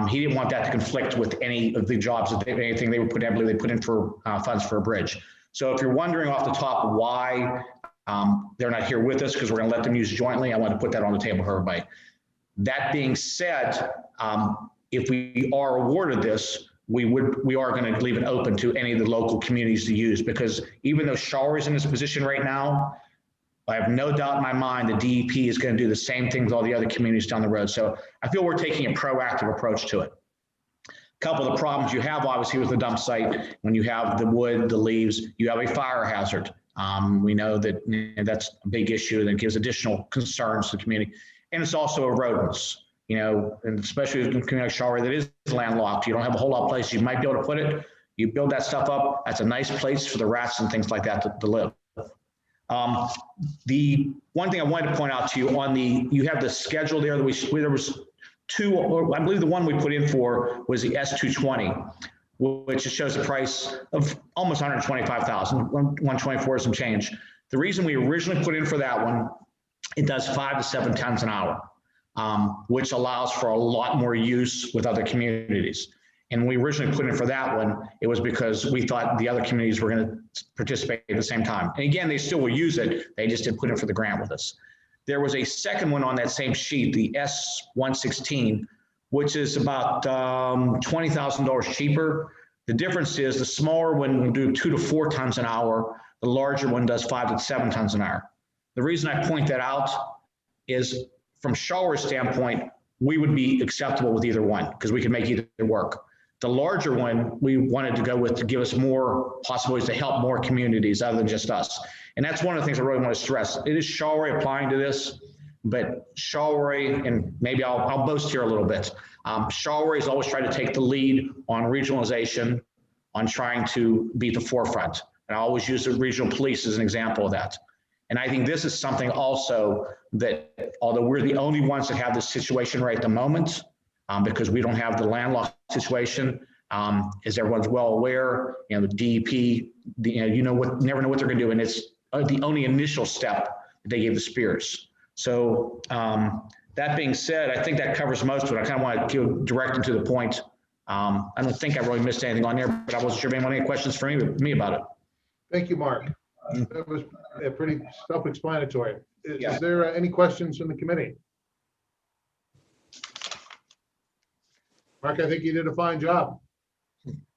he didn't want that to conflict with any of the jobs that anything they would put, I believe they put in for funds for a bridge. So if you're wondering off the top why they're not here with us, because we're going to let them use jointly, I want to put that on the table for everybody. That being said, if we are awarded this, we are going to leave it open to any of the local communities to use, because even though Charleroi is in this position right now, I have no doubt in my mind that DEP is going to do the same thing with all the other communities down the road. So I feel we're taking a proactive approach to it. A couple of the problems you have obviously with the dump site, when you have the wood, the leaves, you have a fire hazard. We know that that's a big issue that gives additional concerns to the community. And it's also rodents, and especially in a community like Charleroi that is landlocked. You don't have a whole lot of places you might be able to put it. You build that stuff up, that's a nice place for the rats and things like that to live. The one thing I wanted to point out to you you have the schedule there that there was two, I believe the one we put in for was the S220, which shows the price of almost 125,000, 124 some change. The reason we originally put in for that one, it does 5 to 7 tons an hour, which allows for a lot more use with other communities. And we originally put in for that one, it was because we thought the other communities were going to participate at the same time. And again, they still will use it. They just didn't put in for the grant with us. There was a second one on that same sheet, the S116, which is about $20,000 cheaper. The difference is the smaller one will do 2 to 4 tons an hour. The larger one does 5 to 7 tons an hour. The reason I point that out is from Charleroi's standpoint, we would be acceptable with either one because we could make either work. The larger one we wanted to go with to give us more possibilities to help more communities other than just us. And that's one of the things I really want to stress. It is Charleroi applying to this, but Charleroi, and maybe I'll boast here a little bit, Charleroi has always tried to take the lead on regionalization, on trying to be at the forefront. And I always use the regional police as an example of that. And I think this is something also that, although we're the only ones that have this situation right at the moment, because we don't have the landlocked situation, as everyone's well aware, the DEP, never know what they're going to do, and it's the only initial step that they gave the Spears. So that being said, I think that covers most of it. I kind of want to go direct into the point. I don't think I really missed anything on there, but I wasn't sure if anyone had any questions for me about it. Thank you, Mark. That was pretty self-explanatory. Is there any questions from the committee? Mark, I think you did a fine job.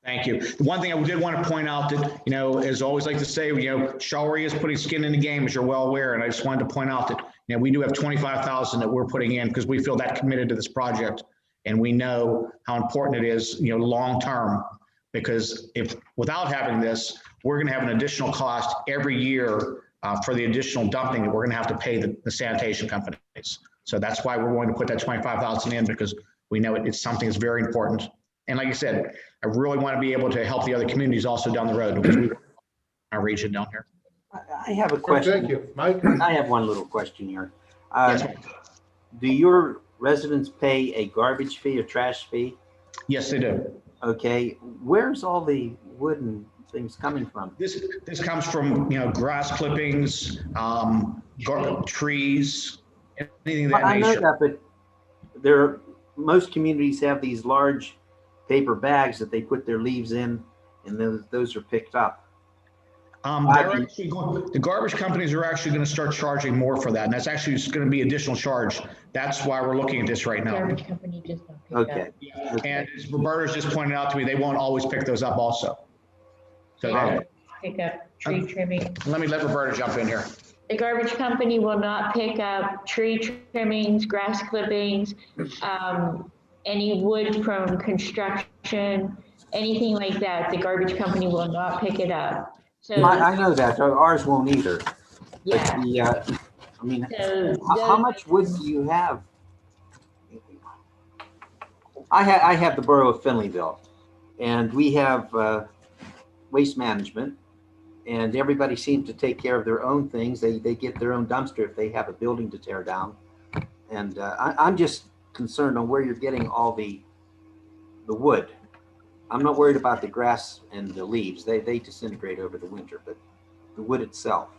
Thank you. The one thing I did want to point out that, as I always like to say, Shawry is putting skin in the game, as you're well aware. And I just wanted to point out that, we do have 25,000 that we're putting in because we feel that committed to this project. And we know how important it is, long-term, because without having this, we're going to have an additional cost every year for the additional dumping that we're going to have to pay the sanitation companies. So that's why we're going to put that 25,000 in, because we know it's something that's very important. And like I said, I really want to be able to help the other communities also down the road, because we our region down here. I have a question. Thank you, Mike. I have one little question here. Yes, do your residents pay a garbage fee or trash fee? Yes, they do. Okay, where's all the wooden things coming from? This comes from, grass clippings, trees, anything of that I know nature. that, but most communities have these large paper bags that they put their leaves in, and those are picked up. The garbage companies are actually going to start charging more for that, and that's actually going to be additional charge. That's why we're looking at this right now. Garbage company just don't pick Okay. up. And as Roberta's just pointed out to me, they won't always pick those up also. So Pick up tree trimming. let Roberta jump in here. The garbage company will not pick up tree trimmings, grass clippings, any wood from construction, anything like that. The garbage company will not pick it up. So I know that. Ours won't either. Yeah. But how much wood do you have? I have the borough of Finleyville, and we have waste management, and everybody seems to take care of their own things. They get their own dumpster if they have a building to tear down. And I'm just concerned on where you're getting all the wood. I'm not worried about the grass and the leaves. They disintegrate over the winter, but the wood itself.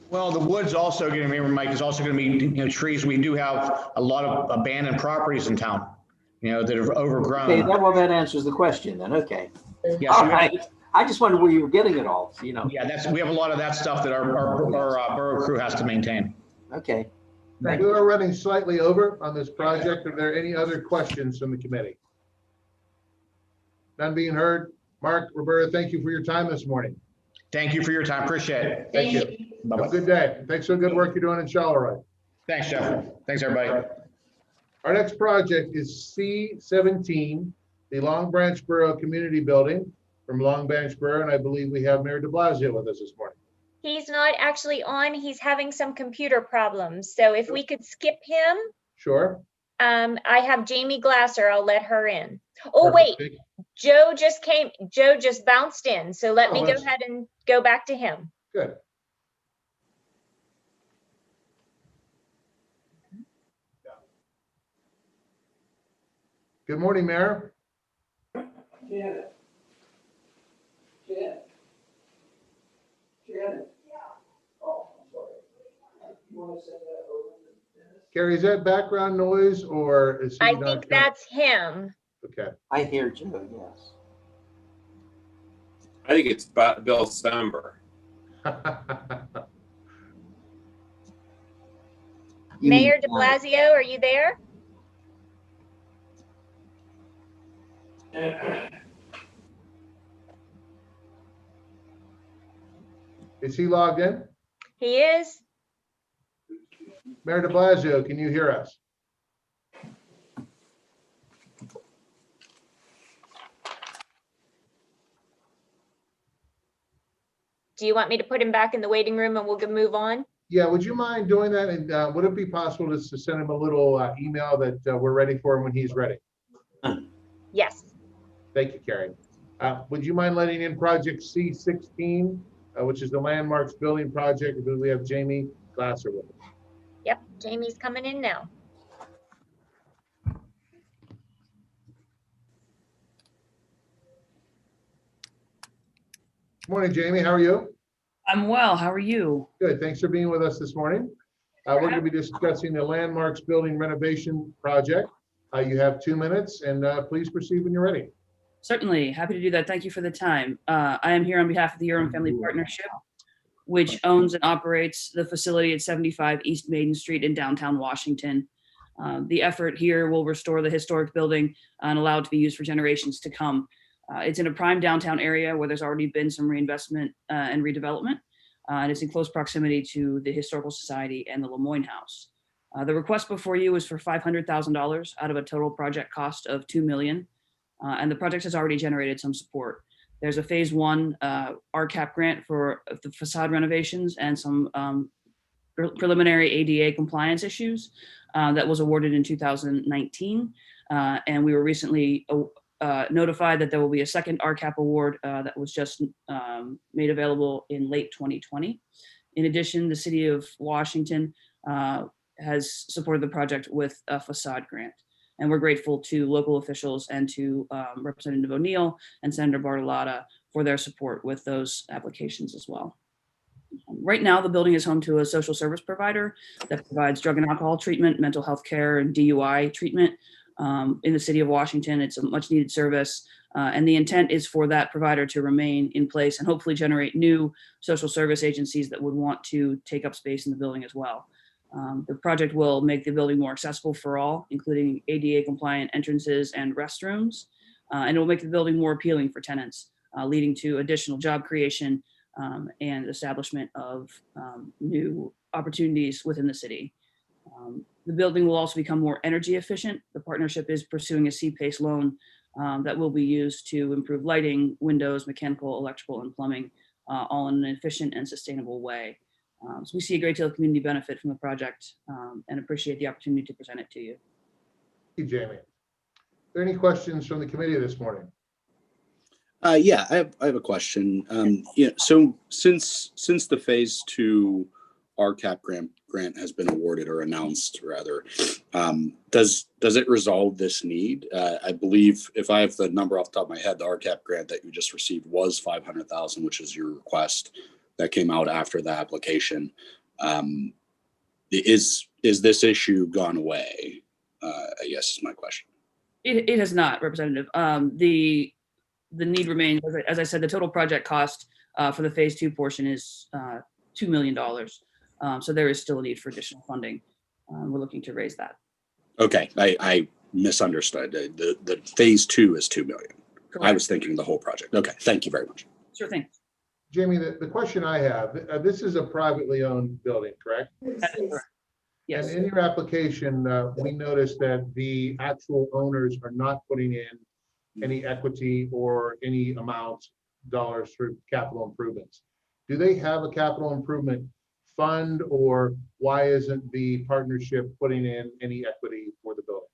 Well, the wood's also going to be, Mike, is also going to be, trees. We do have a lot of abandoned properties in town, that are overgrown. Okay, that answers the question then. Okay. Yes, all right. I just wondered where you were getting it all. Yeah, we have a lot of that stuff that our borough crew has to maintain. Okay. We are running slightly over on this project. Are there any other questions from the committee? None being heard. Mark, Roberta, thank you for your time this morning. Thank you for your time. Appreciate it. Thank you. Have a good day. Thanks for the good work you're doing in Charleroi. Thanks, Jeff. Thanks, everybody. Our next project is C17, the Long Branch Borough Community Building from Long Branch Borough, and I believe we have Mayor de Blasio with us this morning. He's not actually on. He's having some computer problems. So if we could skip him. Sure. I have Jamie Glasser. I'll let her in. Oh, wait. Joe just bounced in. So let me go ahead and go back to him. Good. Good morning, Mayor. Janet. Oh, I'm sorry. You want to send that over to Dennis? Carrie, is that background noise or is he I not think that's him. Okay. I hear Joe, yes. I think it's Bill Stumber. Mayor de Blasio, are you there? Is he logged in? He is. Mayor de Blasio, can you hear us? Do you want me to put him back in the waiting room and we'll move on? Yeah, would you mind doing that? And would it be possible just to send him a little email that we're ready for him when he's ready? Yes. Thank you, Carrie. Would you mind letting in project C16, which is the Landmarks Building Project? I believe we have Jamie Glasser with us. Yep, Jamie's coming in now. Morning, Jamie. How are you? I'm well. How are you? Good. Thanks for being with us this morning. We're going to be discussing the Landmarks Building Renovation Project. You have 2 minutes, and please proceed when you're ready. Certainly. Happy to do that. Thank you for the time. I am here on behalf of the Urban Family Partnership, which owns and operates the facility at 75 East Maiden Street in downtown Washington. The effort here will restore the historic building and allow it to be used for generations to come. It's in a prime downtown area where there's already been some reinvestment and redevelopment, and it's in close proximity to the Historical Society and the Lemoyne House. The request before you is for $500,000 out of a total project cost of $2 million, and the project has already generated some support. There's a phase one RCAP grant for the facade renovations and some preliminary ADA compliance issues that was awarded in 2019. And we were recently notified that there will be a second RCAP award that was just made available in late 2020. In addition, the City of Washington has supported the project with a facade grant. And we're grateful to local officials and to Representative O'Neill and Senator Bartolotta for their support with those applications as well. Right now, the building is home to a social service provider that provides drug and alcohol treatment, mental health care, and DUI treatment in the City of Washington. It's a much needed service. And the intent is for that provider to remain in place and hopefully generate new social service agencies that would want to take up space in the building as well. The project will make the building more accessible for all, including ADA compliant entrances and restrooms. And it will make the building more appealing for tenants, leading to additional job creation and establishment of new opportunities within the city. The building will also become more energy efficient. The partnership is pursuing a CPACE loan that will be used to improve lighting, windows, mechanical, electrical, and plumbing, all in an efficient and sustainable way. So we see a great deal of community benefit from the project and appreciate the opportunity to present it to you. Thank you, Jamie. Are there any questions from the committee this morning? Yeah, I have a question. Yeah, so since the phase 2 RCAP grant has been awarded or announced rather, does it resolve this need? I believe, if I have the number off the top of my head, the RCAP grant that you just received was $500,000, which is your request that came out after the application. Is this issue gone away? I guess is my question. It has not, Representative. The need remains, as I said, the total project cost for the phase 2 portion is $2 million. So there is still a need for additional funding. We're looking to raise that. Okay, I misunderstood. The phase 2 is $2 million. Correct. I was thinking the whole project. Okay, thank you very much. Sure thing. Jamie, the question I have, this is a privately owned building, correct? Yes. And in your application, we noticed that the actual owners are not putting in any equity or any amount dollars for capital improvements. Do they have a capital improvement fund, or why isn't the partnership putting in any equity for the building?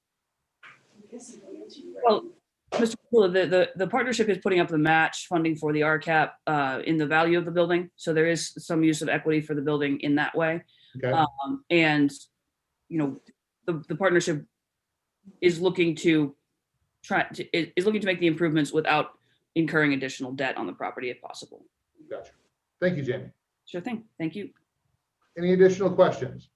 Well, Mr. Kula, the partnership is putting up the match funding for the RCAP in the value of the building. So there is some use of equity for the building in that way. Okay. And, you know, the partnership is looking to make the improvements without incurring additional debt on the property if possible. Gotcha. Thank you, Jamie. Sure thing. Thank you. Any additional questions?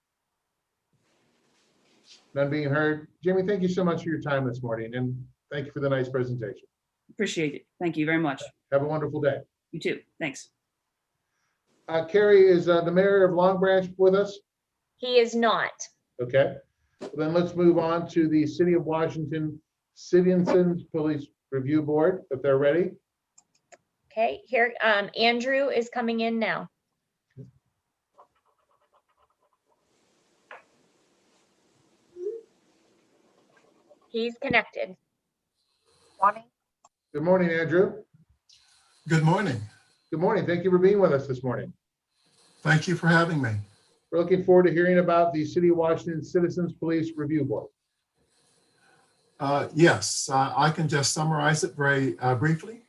None being heard. Jamie, thank you so much for your time this morning, and thank you for the nice presentation. Appreciate it. Thank you very much. Have a wonderful day. You too. Thanks. Carrie, is the mayor of Long Branch with us? He is not. Okay. Then let's move on to the City of Washington Citizens Police Review Board, if they're ready. Okay, here, Andrew is coming in now. He's connected. Morning. Good morning, Andrew. Good morning. Good morning. Thank you for being with us this morning. Thank you for having me. We're looking forward to hearing about the City of Washington Citizens Police Review Board. Yes, I can just summarize it very briefly.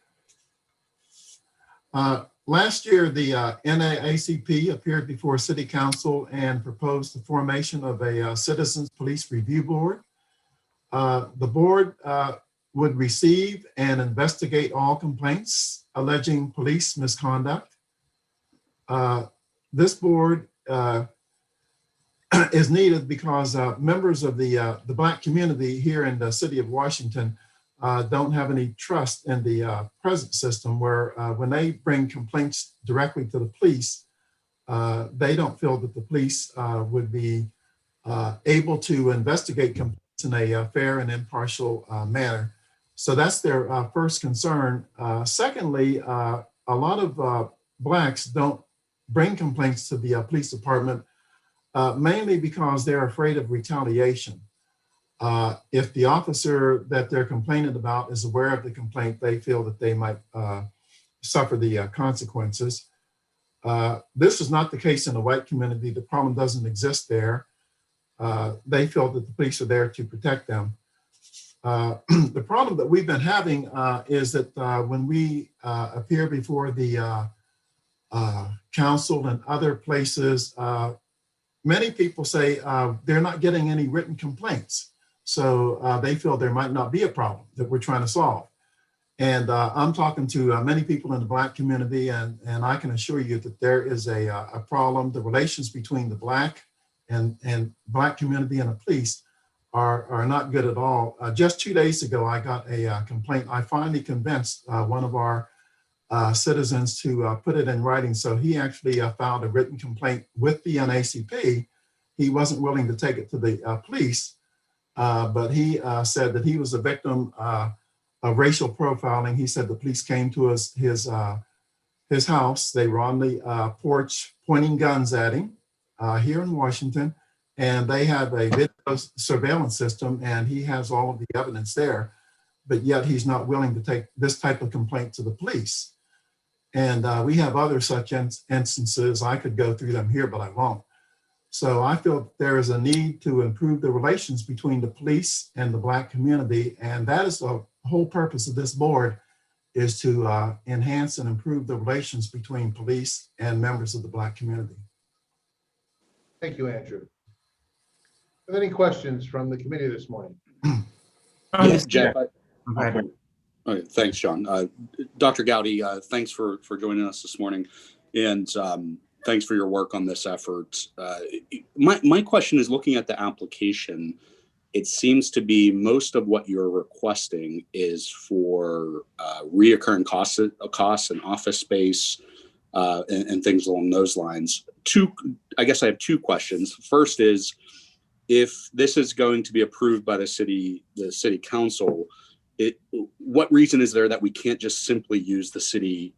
Last year, the NAACP appeared before City Council and proposed the formation of a Citizens Police Review Board. The board would receive and investigate all complaints alleging police misconduct. This board is needed because members of the Black community here in the city of Washington don't have any trust in the present system, where when they bring complaints directly to the police, they don't feel that the police would be able to investigate complaints in a fair and impartial manner. So that's their first concern. Secondly, a lot of Blacks don't bring complaints to the police department, mainly because they're afraid of retaliation. If the officer that they're complaining about is aware of the complaint, they feel that they might suffer the consequences. This is not the case in the white community. The problem doesn't exist there. They feel that the police are there to protect them. The problem that we've been having is that when we appear before the council and other places, many people say they're not getting any written complaints. So they feel there might not be a problem that we're trying to solve. And I'm talking to many people in the Black community, and I can assure you that there is a problem. The relations between the Black and Black community and the police are not good at all. Just 2 days ago, I got a complaint. I finally convinced one of our citizens to put it in writing. So he actually filed a written complaint with the NACP. He wasn't willing to take it to the police, but he said that he was a victim of racial profiling. He said the police came to his house. They were on the porch pointing guns at him here in Washington, and they have a video surveillance system, and he has all of the evidence there, but yet he's not willing to take this type of complaint to the police. And we have other such instances. I could go through them here, but I won't. So I feel there is a need to improve the relations between the police and the Black community, and that is the whole purpose of this board, is to enhance and improve the relations between police and members of the Black community. Thank you, Andrew. Are there any questions from the committee this morning? Yes, Jeff. Okay. All right, thanks, John. Dr. Gowdy, thanks for joining us this morning, and thanks for your work on this effort. My question is, looking at the application, it seems to be most of what you're requesting is for reoccurring costs and office space and things along those lines. I guess I have two questions. First is, if this is going to be approved by the city council, what reason is there that we can't just simply use the city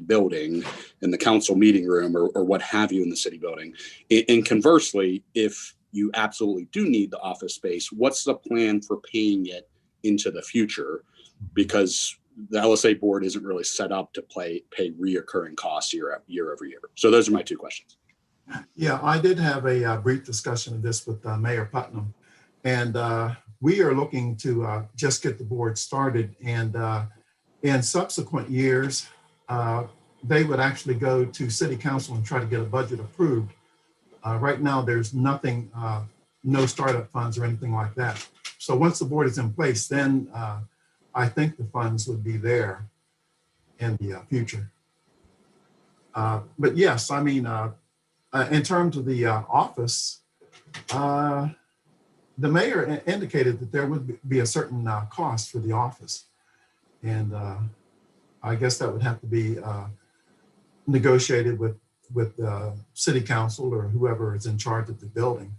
building in the council meeting room or what have you in the city building? And conversely, if you absolutely do need the office space, what's the plan for paying it into the future? Because the LSA board isn't really set up to pay reoccurring costs year over year. So those are my two questions. Yeah, I did have a brief discussion of this with Mayor Putnam, and we are looking to just get the board started. And in subsequent years, they would actually go to city council and try to get a budget approved. Right now, there's nothing, no startup funds or anything like that. So once the board is in place, then I think the funds would be there in the future. But yes, I mean, in terms of the office, the mayor indicated that there would be a certain cost for the office. And I guess that would have to be negotiated with city council or whoever is in charge of the building.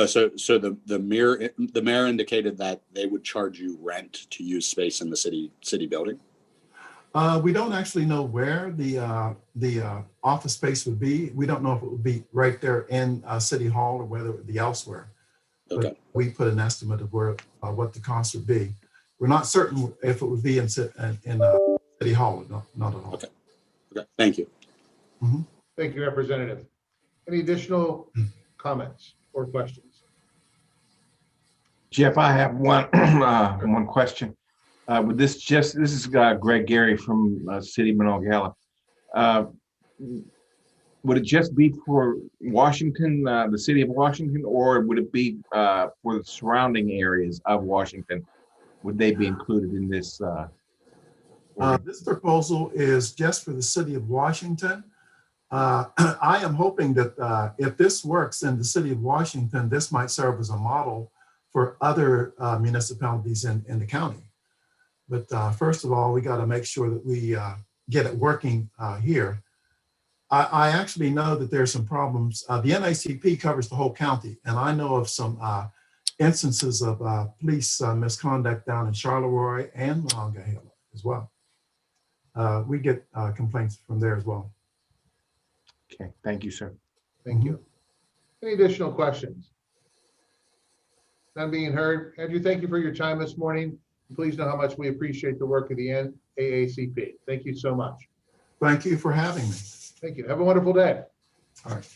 So the mayor indicated that they would charge you rent to use space in the city building? We don't actually know where the office space would be. We don't know if it would be right there in City Hall or whether it would be elsewhere. Okay. But we put an estimate of where what the cost would be. We're not certain if it would be in City Hall. Not at all. Okay. Thank you. Mm-hmm. Thank you, Representative. Any additional comments or questions? Jeff, I have one question. This is Greg Gary from City of Monongahela. Would it just be for Washington, the city of Washington, or would it be for the surrounding areas of Washington? Would they be included in this? This proposal is just for the city of Washington. I am hoping that if this works in the city of Washington, this might serve as a model for other municipalities in the county. But first of all, we got to make sure that we get it working here. I actually know that there's some problems. The NACP covers the whole county, and I know of some instances of police misconduct down in Charleroi and Monongahela as well. We get complaints from there as well. Okay, thank you, sir. Thank you. Any additional questions? None being heard. Andrew, thank you for your time this morning. Please know how much we appreciate the work of the NAACP. Thank you so much. Thank you for having me. Thank you. Have a wonderful day. All right.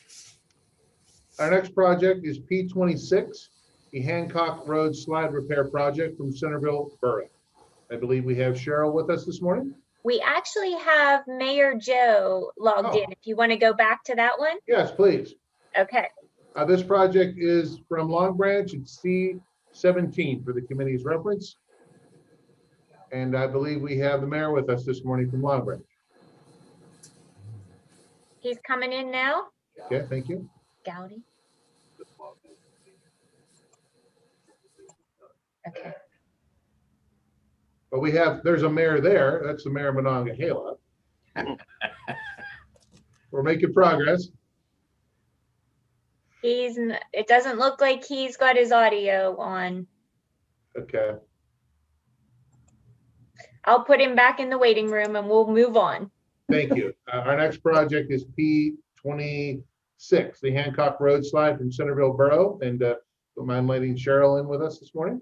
Our next project is P26, the Hancock Road Slide Repair Project from Centerville Borough. I believe we have Cheryl with us this morning. We actually have Mayor Joe logged in. If you want to go back to that one. Yes, please. Okay. This project is from Long Branch. It's C17 for the committee's reference. And I believe we have the mayor with us this morning from Long Branch. He's coming in now. Okay, thank you. Gowdy. Okay. But there's a mayor there. That's the mayor of Monongahela. We're making progress. It doesn't look like he's got his audio on. Okay. I'll put him back in the waiting room and we'll move on. Thank you. Our next project is P26, the Hancock Road Slide from Centerville Borough. And don't mind letting Cheryl in with us this morning.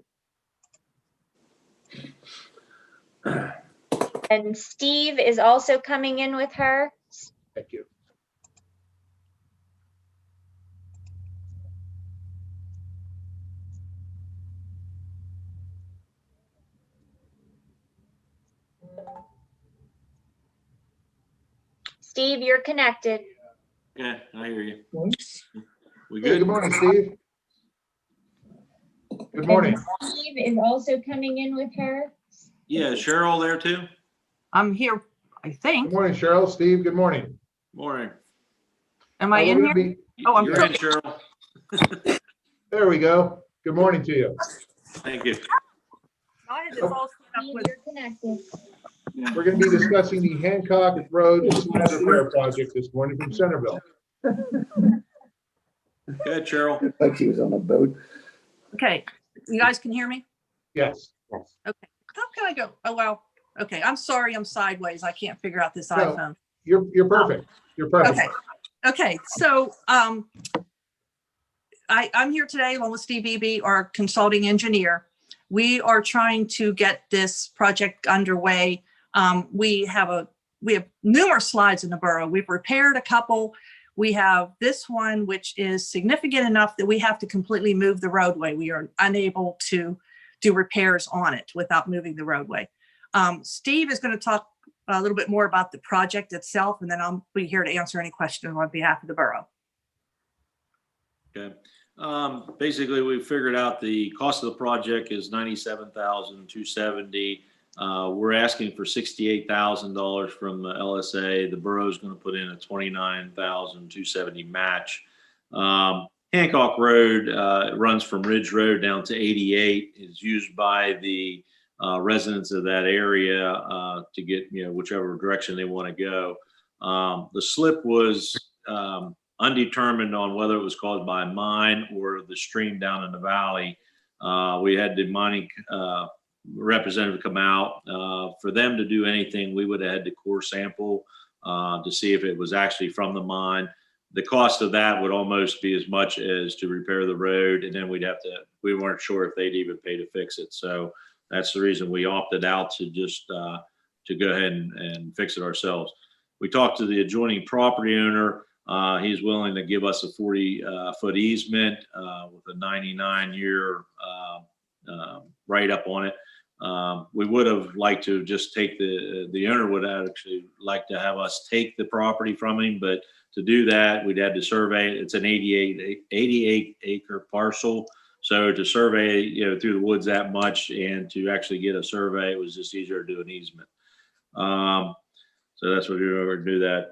And Steve is also coming in with her. Thank you. Steve, you're connected. Yeah, I hear you. We Hey, good? good morning, Steve. Good morning. And Steve is also coming in with her. Yeah, is Cheryl there too? I'm here, I think. Good morning, Cheryl. Steve, good morning. Morning. Am I in here? Oh, I'm You're in, Cheryl. There we go. Good morning to you. Thank you. I had this all set up with. You're connected. We're going to be discussing the Hancock Road Slide Repair Project this morning from Centerville. Go ahead, Cheryl. Like she was on a boat. Okay, you guys can hear me? Yes. Okay, how can I go? Oh, well, okay, I'm sorry, I'm sideways. I can't figure out this No, iPhone. You're perfect. You're perfect. Okay, so I'm here today along with Steve Eby, our consulting engineer. We are trying to get this project underway. We have numerous slides in the borough. We've repaired a couple. We have this one, which is significant enough that we have to completely move the roadway. We are unable to do repairs on it without moving the roadway. Steve is going to talk a little bit more about the project itself, and then I'll be here to answer any questions on behalf of the borough. Okay. Basically, we figured out the cost of the project is $97,270. We're asking for $68,000 from the LSA. The borough is going to put in a $29,270 match. Hancock Road runs from Ridge Road down to 88. It's used by the residents of that area to get whichever direction they want to go. The slip was undetermined on whether it was caused by a mine or the stream down in the valley. We had the mining representative come out. For them to do anything, we would have had to core sample to see if it was actually from the mine. The cost of that would almost be as much as to repair the road, and then we weren't sure if they'd even pay to fix it. So that's the reason we opted out to just to go ahead and fix it ourselves. We talked to the adjoining property owner. He's willing to give us a 40-foot easement with a 99-year write-up on it. We would have liked to just take the owner would actually like to have us take the property from him, but to do that, we'd had to survey. It's an 88 acre parcel. So to survey, through the woods that much and to actually get a survey, it was just easier to do an easement. So that's what we were going to do that.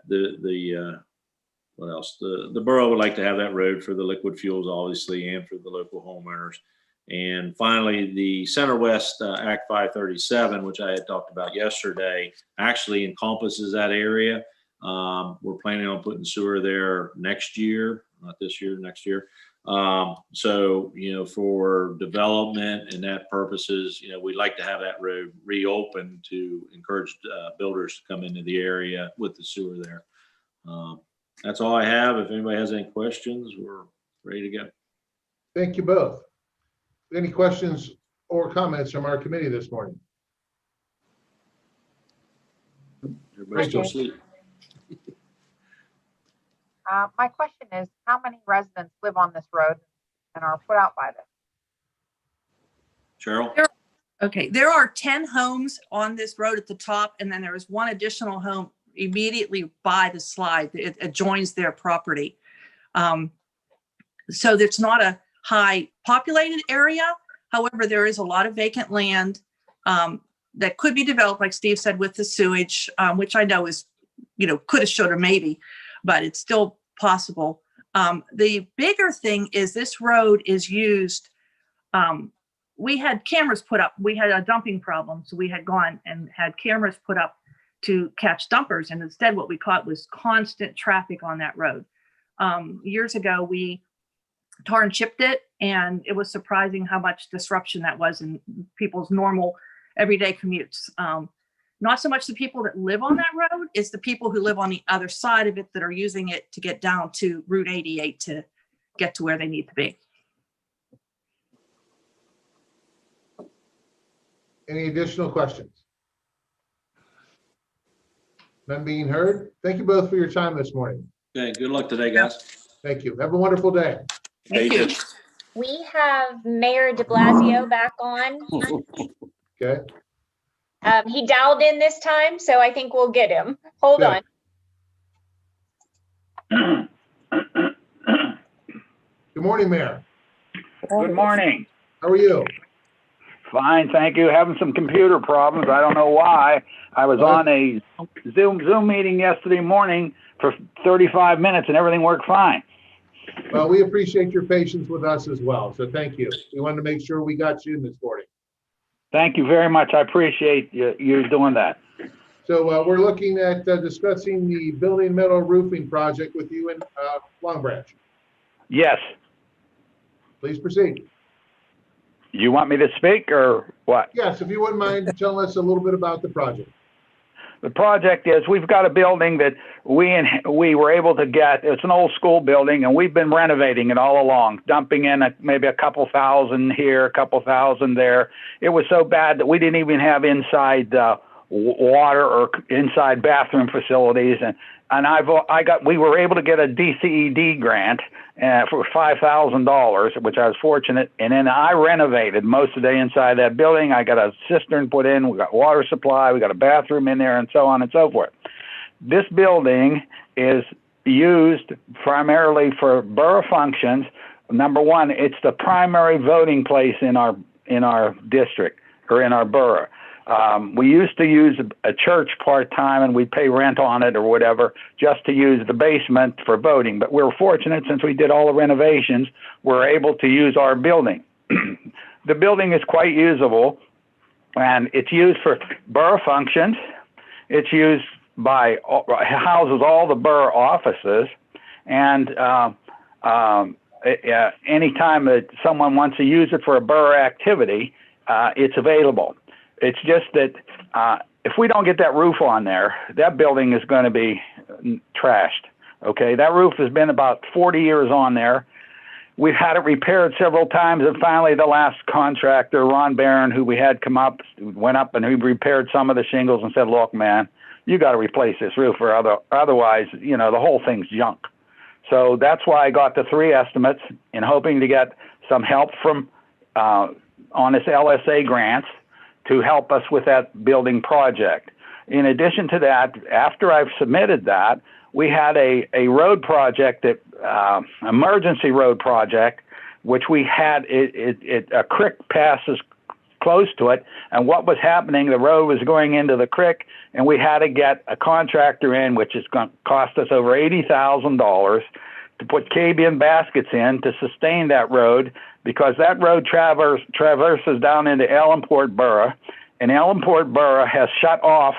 What else? The borough would like to have that road for the liquid fuels, obviously, and for the local homeowners. And finally, the Center West Act 537, which I had talked about yesterday, actually encompasses that area. We're planning on putting sewer there next year, not this year, next year. So, for development and that purposes, we'd like to have that road reopened to encourage builders to come into the area with the sewer there. That's all I have. If anybody has any questions, we're ready to go. Thank you both. Any questions or comments from our committee this morning? Everybody's still asleep. My question is, how many residents live on this road and are put out by this? Cheryl? Okay, there are 10 homes on this road at the top, and then there is one additional home immediately by the slide. It adjoins their property. So it's not a high populated area. However, there is a lot of vacant land that could be developed, like Steve said, with the sewage, which I know is, coulda, shoulda, maybe, but it's still possible. The bigger thing is this road is used. We had cameras put up. We had a dumping problem, so we had gone and had cameras put up to catch dumpers, and instead what we caught was constant traffic on that road. Years ago, we tar and chipped it, and it was surprising how much disruption that was in people's normal everyday commutes. Not so much the people that live on that road, it's the people who live on the other side of it that are using it to get down to Route 88 to get to where they need to be. Any additional questions? None being heard. Thank you both for your time this morning. Okay, good luck today, guys. Thank you. Have a wonderful day. Thank you. We have Mayor de Blasio back on. Okay. He dialed in this time, so I think we'll get him. Hold on. Good morning, Mayor. Good morning. How are you? Fine, thank you. Having some computer problems. I don't know why. I was on a Zoom meeting yesterday morning for 35 minutes and everything worked fine. Well, we appreciate your patience with us as well. So thank you. We wanted to make sure we got you in this morning. Thank you very much. I appreciate you doing that. So we're looking at discussing the building metal roofing project with you in Long Branch. Yes. Please proceed. You want me to speak or what? Yes, if you wouldn't mind telling us a little bit about the project. The project is, we've got a building that we were able to get. It's an old school building, and we've been renovating it all along, dumping in maybe a couple thousand here, a couple thousand there. It was so bad that we didn't even have inside water or inside bathroom facilities, and we were able to get a DCED grant for $5,000, which I was fortunate. And then I renovated most of the inside that building. I got a cistern put in, we got water supply, we got a bathroom in there, and so on and so forth. This building is used primarily for borough functions. Number one, it's the primary voting place in our district or in our borough. We used to use a church part-time, and we'd pay rent on it or whatever just to use the basement for voting. But we were fortunate, since we did all the renovations, we're able to use our building. The building is quite usable, and it's used for borough functions. It's used houses all the borough offices, and anytime that someone wants to use it for a borough activity, it's available. It's just that if we don't get that roof on there, that building is going to be trashed. Okay, that roof has been about 40 years on there. We've had it repaired several times, and finally the last contractor, Ron Barron, who we had come up, went up and he repaired some of the shingles and said, "Look, man, you got to replace this roof, or otherwise, the whole thing's junk." So that's why I got the 3 estimates, in hoping to get some help from on this LSA grants to help us with that building project. In addition to that, after I've submitted that, we had a road project, emergency road project, which we had, a creek passes close to it, and what was happening, the road was going into the creek, and we had to get a contractor in, which is going to cost us over $80,000 to put K-bin baskets in to sustain that road, because that road traverses down into Ellenport Borough, and Ellenport Borough has shut off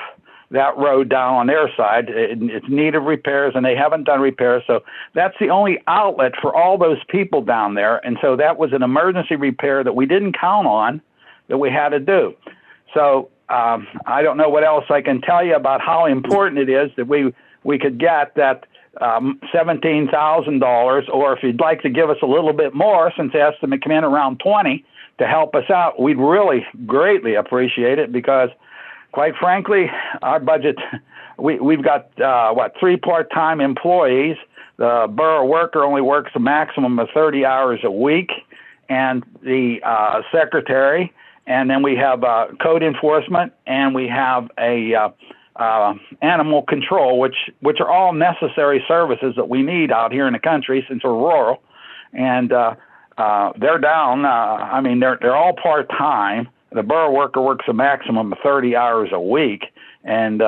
that road down on their side. It's in need of repairs, and they haven't done repairs. So that's the only outlet for all those people down there. And so that was an emergency repair that we didn't count on that we had to do. So I don't know what else I can tell you about how important it is that we could get that $17,000, or if you'd like to give us a little bit more, since the estimate came in around 20, to help us out, we'd really greatly appreciate it, because quite frankly, our budget, we've got 3 part-time employees. The borough worker only works a maximum of 30 hours a week, and the secretary, and then we have code enforcement, and we have a animal control, which are all necessary services that we need out here in the country since we're rural. And they're down. I mean, they're all part-time. The borough worker works a maximum of 30 hours a week. And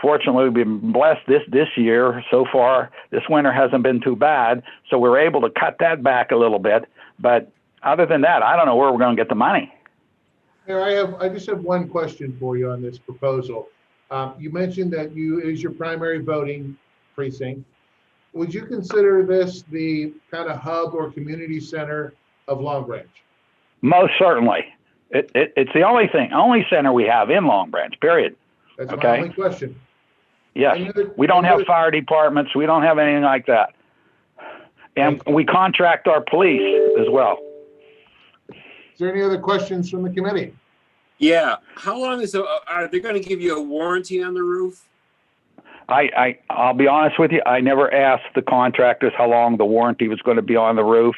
fortunately, we've been blessed this year so far. This winter hasn't been too bad, so we're able to cut that back a little bit. But other than that, I don't know where we're going to get the money. Mayor, I just have one question for you on this proposal. You mentioned that it is your primary voting precinct. Would you consider this the kind of hub or community center of Long Branch? Most certainly. It's the only center we have in Long Branch, period. That's Okay. my only question. Yes, we don't have fire departments. We don't have anything like that. And we contract our police as well. Is there any other questions from the committee? Yeah. How long are they going to give you a warranty on the roof? I'll be honest with you, I never asked the contractors how long the warranty was going to be on the roof.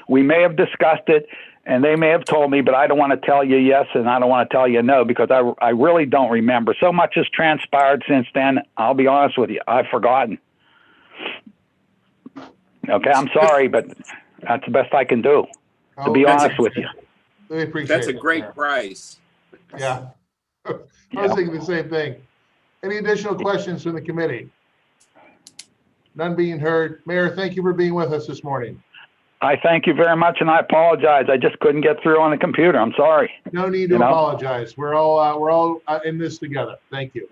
We may have discussed it, and they may have told me, but I don't want to tell you yes, and I don't want to tell you no, because I really don't remember. So much has transpired since then. I'll be honest with you, I've forgotten. Okay, I'm sorry, but that's the best I can do, to be honest with you. We appreciate That's a it, great Mayor. price. Yeah. I was thinking the same thing. Any additional questions from the committee? None being heard. Mayor, thank you for being with us this morning. I thank you very much, and I apologize. I just couldn't get through on the computer. I'm sorry. No need to apologize. We're all in this together. Thank you.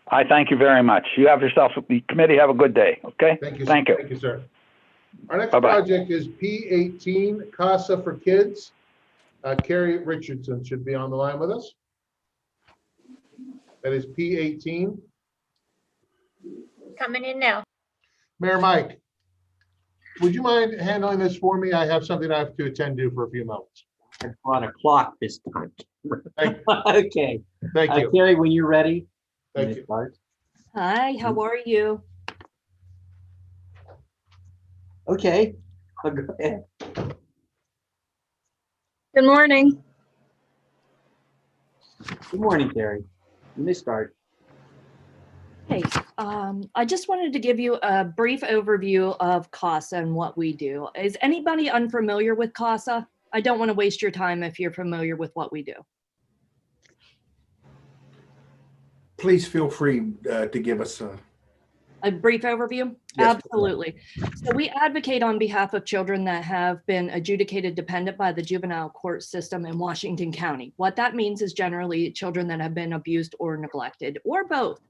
I thank you very much. You have yourself, the committee, have a good day, okay? Thank you. Thank you. Thank you, sir. Our next Bye-bye. project is P18 CASA for Kids. Carrie Richardson should be on the line with us. That is P18. Coming in now. Mayor Mike, would you mind handling this for me? I have something I have to attend to for a few moments. I brought a clock this time. Thank Okay. Thank you. Carrie, when you're ready. Thank you. Start. Hi, how are you? Okay. Go ahead. Good morning. Good morning, Carrie. You may start. Hey, I just wanted to give you a brief overview of CASA and what we do. Is anybody unfamiliar with CASA? I don't want to waste your time if you're familiar with what we do. Please feel free to give us A brief overview? Yes. Absolutely. So we advocate on behalf of children that have been adjudicated dependent by the juvenile court system in Washington County. What that means is generally children that have been abused or neglected, or both.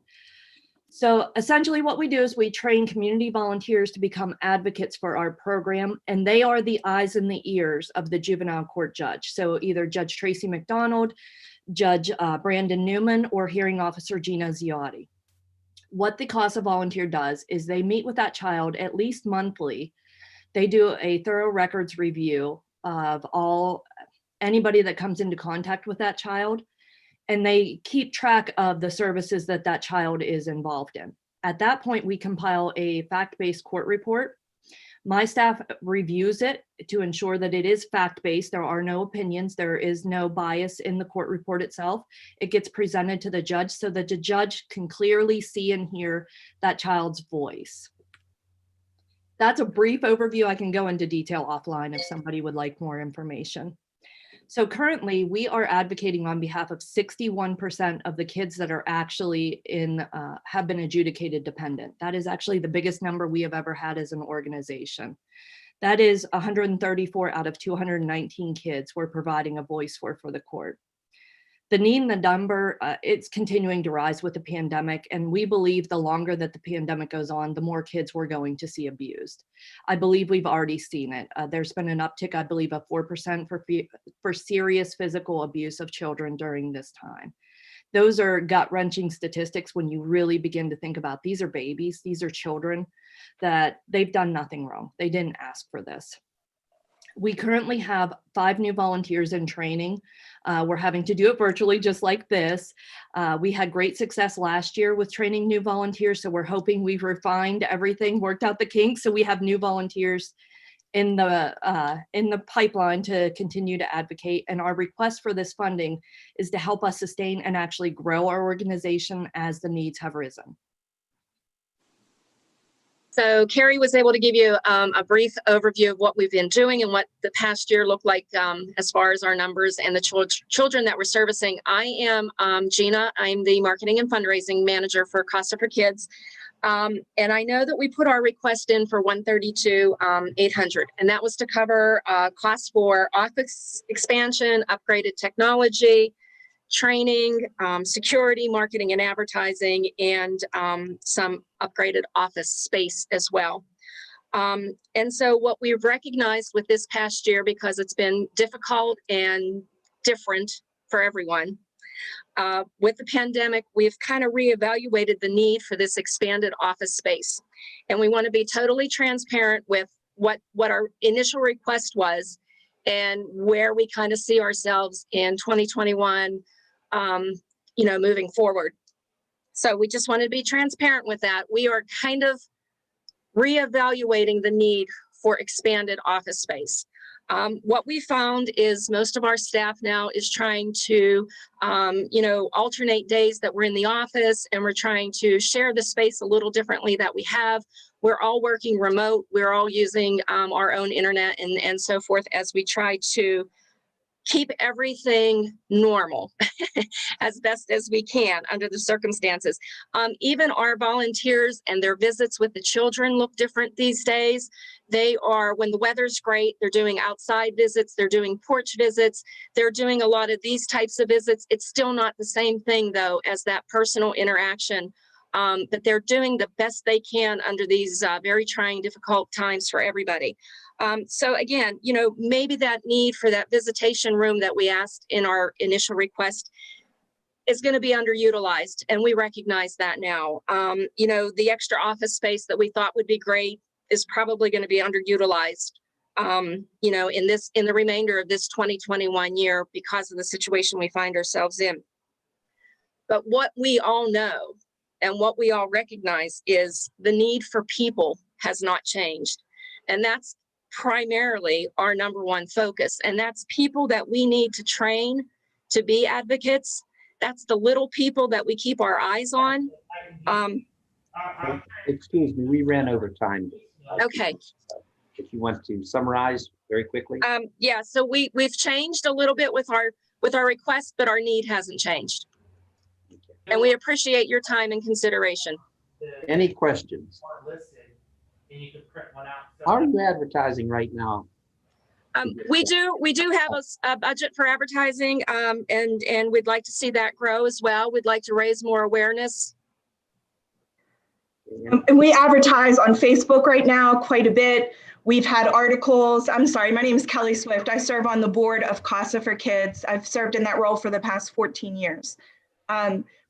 So essentially what we do is we train community volunteers to become advocates for our program, and they are the eyes and the ears of the juvenile court judge. So either Judge Tracy McDonald, Judge Brandon Newman, or Hearing Officer Gina Ziotti. What the CASA volunteer does is they meet with that child at least monthly. They do a thorough records review of anybody that comes into contact with that child, and they keep track of the services that that child is involved in. At that point, we compile a fact-based court report. My staff reviews it to ensure that it is fact-based. There are no opinions. There is no bias in the court report itself. It gets presented to the judge so that the judge can clearly see and hear that child's voice. That's a brief overview. I can go into detail offline if somebody would like more information. So currently we are advocating on behalf of 61% of the kids that are actually have been adjudicated dependent. That is actually the biggest number we have ever had as an organization. That is 134 out of 219 kids we're providing a voice for the court. The need and the number, it's continuing to rise with the pandemic. And we believe the longer that the pandemic goes on, the more kids we're going to see abused. I believe we've already seen it. There's been an uptick, I believe, of 4% for serious physical abuse of children during this time. Those are gut-wrenching statistics when you really begin to think about these are babies, these are children that they've done nothing wrong. They didn't ask for this. We currently have 5 new volunteers in training. We're having to do it virtually just like this. We had great success last year with training new volunteers, so we're hoping we've refined everything, worked out the kinks, so we have new volunteers in the pipeline to continue to advocate. And our request for this funding is to help us sustain and actually grow our organization as the needs have risen. So Carrie was able to give you a brief overview of what we've been doing and what the past year looked like as far as our numbers and the children that we're servicing. I am Gina. I'm the marketing and fundraising manager for CASA for Kids. And I know that we put our request in for $132,800, and that was to cover costs for office expansion, upgraded technology, training, security, marketing and advertising, and some upgraded office space as well. And so what we've recognized with this past year, because it's been difficult and different for everyone, with the pandemic, we've kind of reevaluated the need for this expanded office space. And we want to be totally transparent with what our initial request was and where we kind of see ourselves in 2021, moving forward. So we just wanted to be transparent with that. We are kind of reevaluating the need for expanded office space. What we found is most of our staff now is trying to, alternate days that we're in the office, and we're trying to share the space a little differently that we have. We're all working remote. We're all using our own internet and so forth as we try to keep everything normal as best as we can under the circumstances. Even our volunteers and their visits with the children look different these days. They are, when the weather's great, they're doing outside visits, they're doing porch visits, they're doing a lot of these types of visits. It's still not the same thing though as that personal interaction, but they're doing the best they can under these very trying, difficult times for everybody. So again, maybe that need for that visitation room that we asked in our initial request is going to be underutilized, and we recognize that now. The extra office space that we thought would be great is probably going to be underutilized, in the remainder of this 2021 year because of the situation we find ourselves in. But what we all know and what we all recognize is the need for people has not changed, and that's primarily our number one focus. And that's people that we need to train to be advocates. That's the little people that we keep our eyes on. Excuse me, we ran over time. Okay. If you want to summarize very quickly. Yeah, so we've changed a little bit with our request, but our need hasn't changed. And we appreciate your time and consideration. Any questions? How are you advertising right now? We do have a budget for advertising, and we'd like to see that grow as well. We'd like to raise more awareness. And we advertise on Facebook right now quite a bit. We've had articles. I'm sorry, my name is Kelly Swift. I serve on the board of CASA for Kids. I've served in that role for the past 14 years.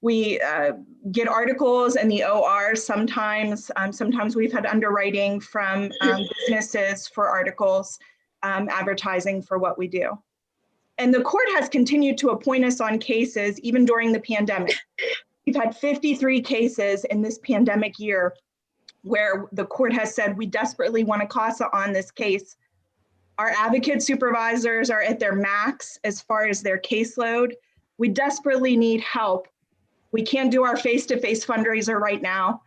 We get articles in the OR sometimes. Sometimes we've had underwriting from businesses for articles, advertising for what we do. And the court has continued to appoint us on cases even during the pandemic. We've had 53 cases in this pandemic year where the court has said we desperately want a CASA on this case. Our advocate supervisors are at their max as far as their caseload. We desperately need help. We can't do our face-to-face fundraiser right now.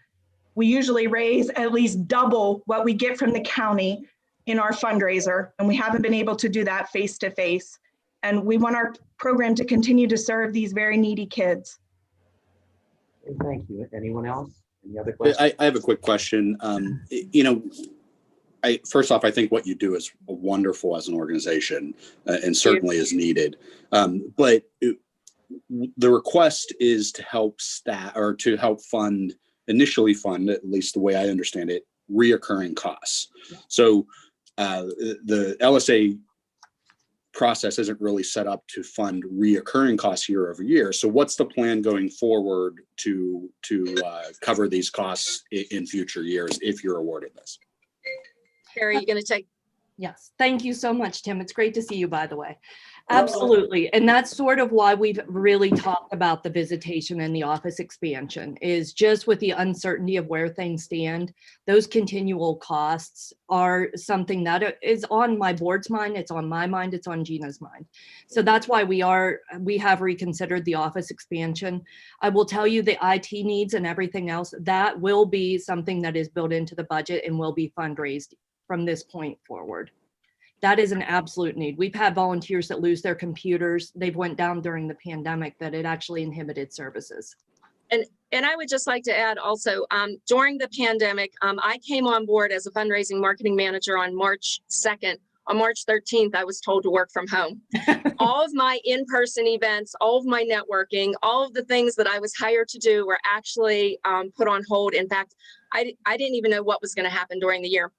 We usually raise at least double what we get from the county in our fundraiser, and we haven't been able to do that face-to-face. And we want our program to continue to serve these very needy kids. Thank you. Anyone else? Any other questions? I have a quick question. First off, I think what you do is wonderful as an organization, and certainly is needed. But the request is to help or to help initially fund, at least the way I understand it, reoccurring costs. So the LSA process isn't really set up to fund reoccurring costs year over year. So what's the plan going forward to cover these costs in future years if you're awarded this? Carrie, you going to take? Yes, thank you so much, Tim. It's great to see you, by the way. Absolutely. And that's sort of why we've really talked about the visitation and the office expansion, is just with the uncertainty of where things stand, those continual costs are something that is on my board's mind. It's on my mind. It's on Gina's mind. So that's why we have reconsidered the office expansion. I will tell you the IT needs and everything else, that will be something that is built into the budget and will be fundraised from this point forward. That is an absolute need. We've had volunteers that lose their computers. They've went down during the pandemic, that it actually inhibited services. And I would just like to add also, during the pandemic, I came on board as a fundraising marketing manager on March 2nd. On March 13th, I was told to work from home. All of my in-person events, all of my networking, all of the things that I was hired to do were actually put on hold. In fact, I didn't even know what was going to happen during the year.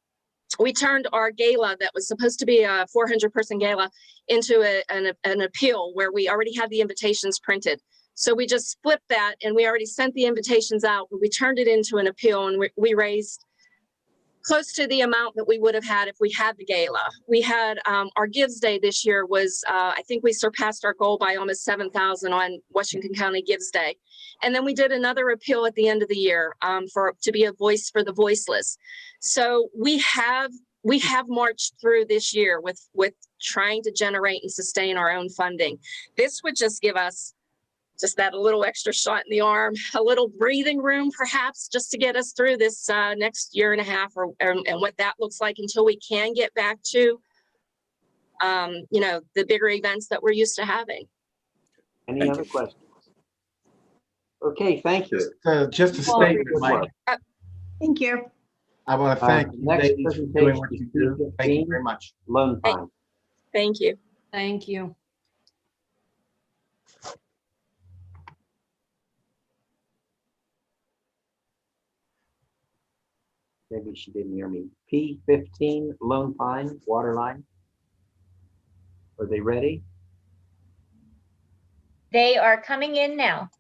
We turned our gala that was supposed to be a 400-person gala into an appeal where we already had the invitations printed. So we just flipped that, and we already sent the invitations out, but we turned it into an appeal, and we raised close to the amount that we would have had if we had the gala. We had our Gives Day this year was, I think we surpassed our goal by almost 7,000 on Washington County Gives Day. And then we did another appeal at the end of the year to be a voice for the voiceless. So we have marched through this year with trying to generate and sustain our own funding. This would just give us just that a little extra shot in the arm, a little breathing room, perhaps, just to get us through this next year and a half, and what that looks like until we can get back to, the bigger events that we're used to having. Any other questions? Okay, thank you. Just a statement, Mike. Thank you. I want to thank you, next ladies, for doing what you do. presentation Thank you very much. Lone Pine. Thank you. Thank you. Maybe she didn't hear me. P15 Lone Pine water line. Are they ready? They are coming in now.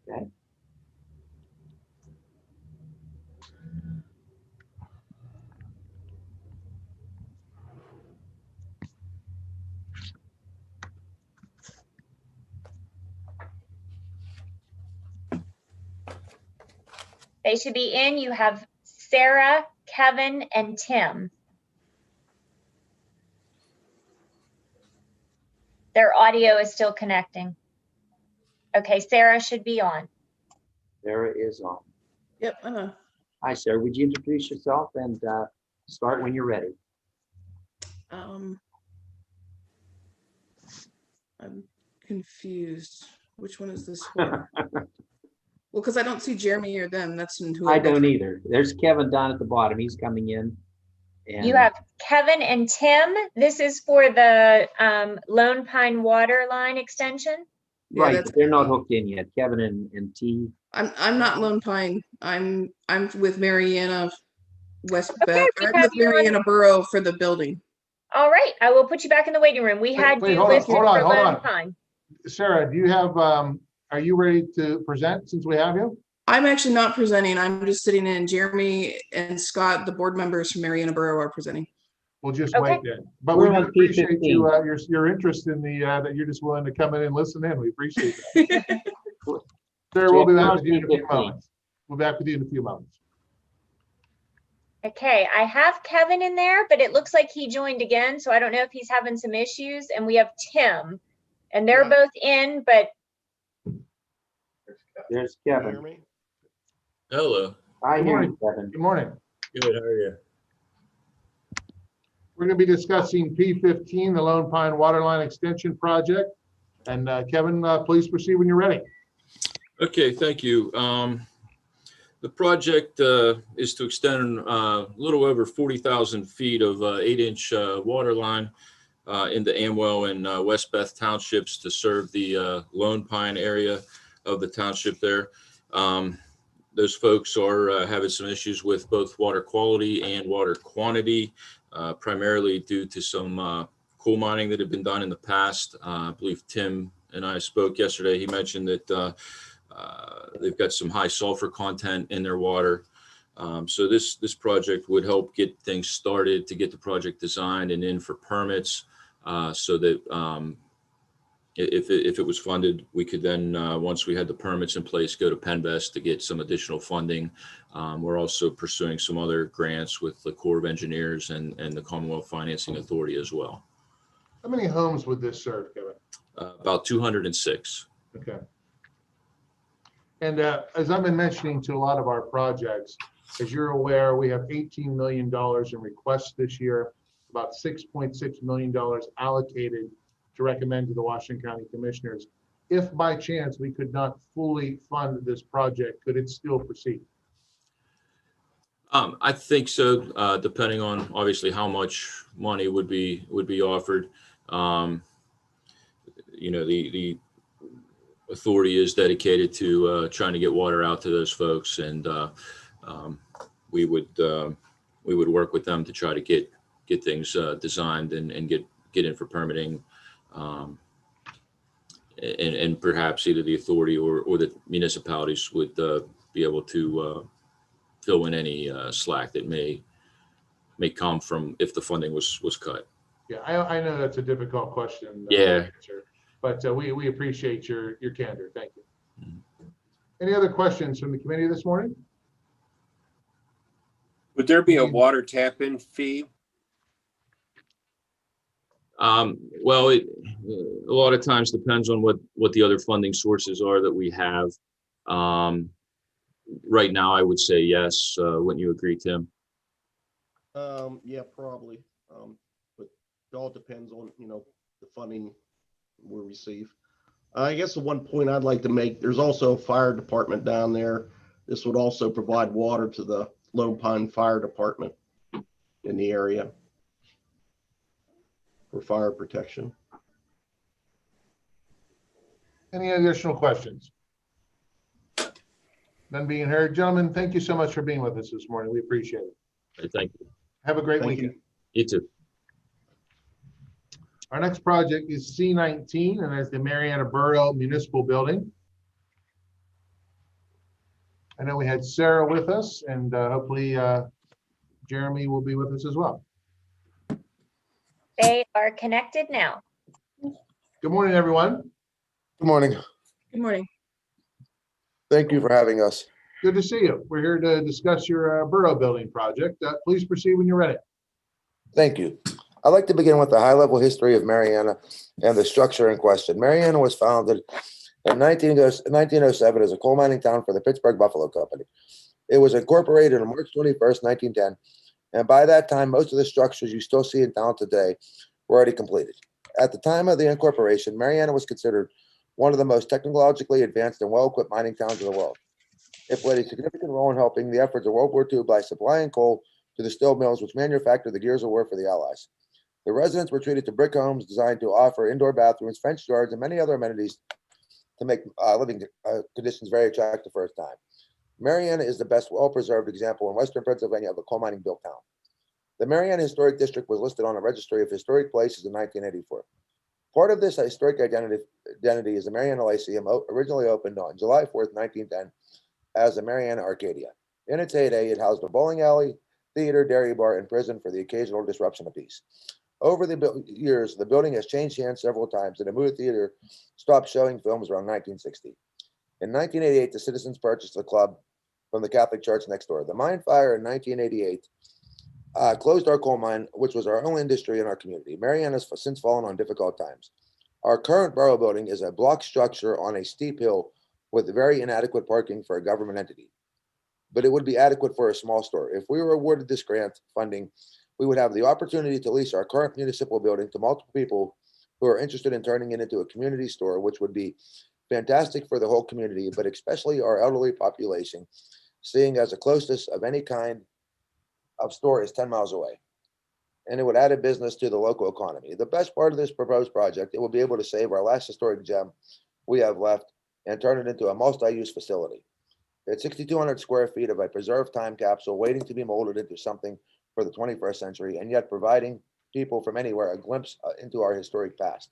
Okay. They should be in. You have Sarah, Kevin, and Tim. Their audio is still connecting. Okay, Sarah should be on. Sarah is on. Yep, I'm on. Hi, Sarah. Would you introduce yourself and start when you're ready? I'm confused. Which one is this for? Well, because I don't see Jeremy or them. That's who I don't either. There's Kevin down at the bottom. He's coming in. And You have Kevin and Tim. This is for the Lone Pine water line extension. right, but they're not hooked in yet. Kevin and T. I'm not Lone Pine. I'm with Mariana West Okay, we I'm have with you on- Mariana Borough for the building. All right, I will put you back in the waiting room. We had Wait, you hold on, listed hold on, for hold Lone on. Pine. Sarah, do you have, are you ready to present since we have you? I'm actually not presenting. I'm just sitting in. Jeremy and Scott, the board members from Mariana Borough, are presenting. We'll just Okay. wait then. But We're we on appreciate P15. you, your interest in the, that you're just willing to come in and listen in. We appreciate that. Sarah, we'll be back with you in a few P15. moments. We'll be back with you in a few moments. Okay, I have Kevin in there, but it looks like he joined again, so I don't know if he's having some issues. And we have Tim, and they're both in, but There's Kevin. Hello. I Good hear morning. you, Kevin. Good morning. Good. How are you? We're going to be discussing P15, the Lone Pine Waterline Extension Project. And Kevin, please proceed when you're ready. Okay. Thank you. The project is to extend a little over 40,000 feet of 8-inch water line into Amwell and West Beth townships to serve the Lone Pine area of the township there. Those folks are having some issues with both water quality and water quantity, primarily due to some coal mining that had been done in the past. I believe Tim and I spoke yesterday. He mentioned that they've got some high sulfur content in their water. So this project would help get things started, to get the project designed and in for permits, so that if it was funded, we could then, once we had the permits in place, go to Penvest to get some additional funding. We're also pursuing some other grants with the Corps of Engineers and the Commonwealth Financing Authority as well. How many homes would this serve, Kevin? About 206. Okay. And as I've been mentioning to a lot of our projects, as you're aware, we have $18 million in requests this year, about $6.6 million allocated to recommend to the Washington County Commissioners. If by chance we could not fully fund this project, could it still proceed? I think so, depending on obviously how much money would be offered. You know, the authority is dedicated to trying to get water out to those folks, and we would work with them to try to get things designed and get in for permitting, and perhaps either the authority or the municipalities would be able to fill in any slack that may come from if the funding was cut. Yeah, I know that's a difficult question. Yeah. To answer, but we appreciate your candor. Thank you. Any other questions from the committee this morning? Would there be a water tap-in fee? Well, a lot of times depends on what the other funding sources are that we have. Right now, I would say yes. Wouldn't you agree, Tim? Yeah, probably. But it all depends on, the funding we receive. I guess the one point I'd like to make, there's also a fire department down there. This would also provide water to the Lone Pine Fire Department in the area for fire protection. Any additional questions? None being heard. Gentlemen, thank you so much for being with us this morning. We appreciate it. Thank you. Have a great Thank weekend. You too. Our next project is C19, and that's the Mariana Borough Municipal Building. I know we had Sarah with us, and hopefully Jeremy will be with us as well. They are connected now. Good morning, everyone. Good morning. Good morning. Thank you for having us. Good to see you. We're here to discuss your borough building project. Please proceed when you're ready. Thank you. I'd like to begin with the high-level history of Mariana and the structure in question. Mariana was founded in 1907 as a coal mining town for the Pittsburgh Buffalo Company. It was incorporated on March 21st, 1910, and by that time, most of the structures you still see in town today were already completed. At the time of the incorporation, Mariana was considered one of the most technologically advanced and well-equipped mining towns in the world. It played a significant role in helping the efforts of World War II by supplying coal to the steel mills which manufactured the gears of war for the Allies. The residents were treated to brick homes designed to offer indoor bathrooms, fenced yards, and many other amenities to make living conditions very attractive for its time. Mariana is the best well-preserved example in Western Pennsylvania of a coal mining built town. The Mariana Historic District was listed on a registry of historic places in 1984. Part of this historic identity is the Mariana Lyceum, originally opened on July 4th, 1910, as the Mariana Arcadia. In its heyday, it housed a bowling alley, theater, dairy bar, and prison for the occasional disruption of peace. Over the years, the building has changed hands several times, and the movie theater stopped showing films around 1960. In 1988, the citizens purchased the club from the Catholic Church next door. The mine fire in 1988 closed our coal mine, which was our only industry in our community. Mariana has since fallen on difficult times. Our current borough building is a block structure on a steep hill with very inadequate parking for a government entity, but it would be adequate for a small store. If we were awarded this grant funding, we would have the opportunity to lease our current municipal building to multiple people who are interested in turning it into a community store, which would be fantastic for the whole community, but especially our elderly population, seeing as the closest of any kind of store is 10 miles away. and it would add a business to the local economy. The best part of this proposed project, it will be able to save our last historic gem we have left and turn it into a multi-use facility. It's 6,200 square feet of a preserved time capsule waiting to be molded into something for the 21st century, and yet providing people from anywhere a glimpse into our historic past.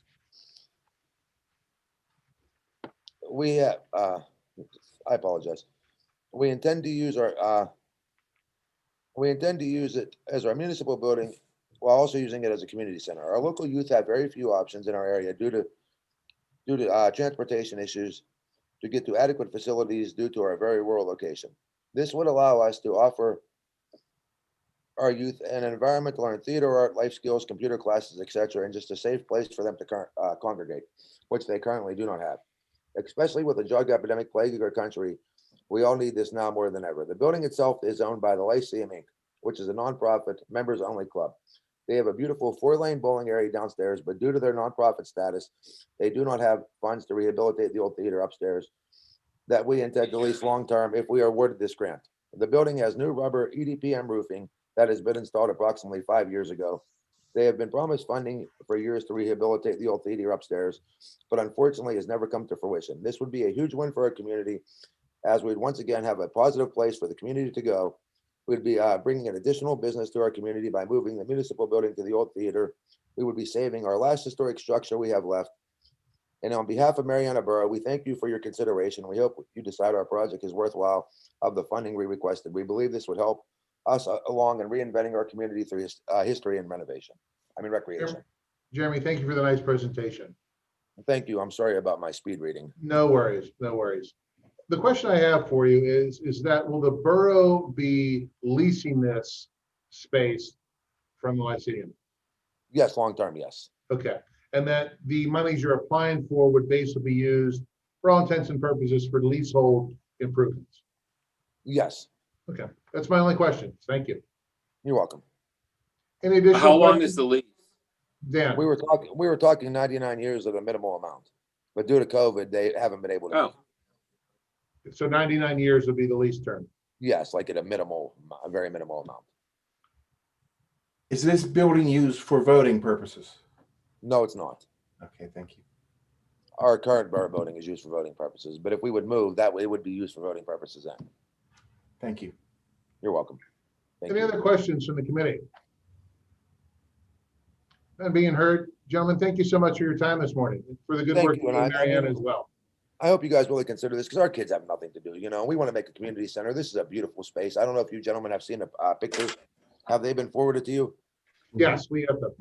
I apologize. We intend to use it as our municipal building while also using it as a community center. Our local youth have very few options in our area due to transportation issues to get to adequate facilities due to our very rural location. This would allow us to offer our youth an environment to learn theater, art, life skills, computer classes, etc., and just a safe place for them to congregate, which they currently do not have. Especially with the drug epidemic plaguing our country, we all need this now more than ever. The building itself is owned by the LSA Inc., which is a nonprofit, members-only club. They have a beautiful 4-lane bowling area downstairs, but due to their nonprofit status, they do not have funds to rehabilitate the old theater upstairs that we intend to lease long-term if we are awarded this grant. The building has new rubber EDPM roofing that has been installed approximately 5 years ago. They have been promised funding for years to rehabilitate the old theater upstairs, but unfortunately has never come to fruition. This would be a huge win for our community, as we'd once again have a positive place for the community to go. We'd be bringing an additional business to our community by moving the municipal building to the old theater. We would be saving our last historic structure we have left. And on behalf of Mariana Borough, we thank you for your consideration. We hope you decide our project is worthwhile of the funding we requested. We believe this would help us along in reinventing our community through history and recreation. Jeremy, thank you for the nice presentation. Thank you. I'm sorry about my speed reading. No worries, no worries. The question I have for you is that will the borough be leasing this space from the Lyceum? Yes, long-term, yes. Okay, and that the monies you're applying for would basically be used for all intents and purposes for leasehold improvements? Yes. Okay, that's my only question. Thank you. You're welcome. Any additional How long questions? is the lease? Dan, We were talking 99 years at a minimal amount, but due to COVID, they haven't been able to. Oh, so 99 years would be the lease term. Yes, like at a very minimal amount. Is this building used for voting purposes? No, it's not. Okay, thank you. Our current borough building is used for voting purposes, but if we would move, that way it would be used for voting purposes then. Thank you. You're welcome. Any other questions from the committee? None being heard. Gentlemen, thank you so much for your time this morning, for the good work you and Mariana as well. I hope you guys really consider this because our kids have nothing to do. You know, we want to make a community center. This is a beautiful space. I don't know if you gentlemen have seen the pictures. Have they been forwarded to you? Yes, we have them.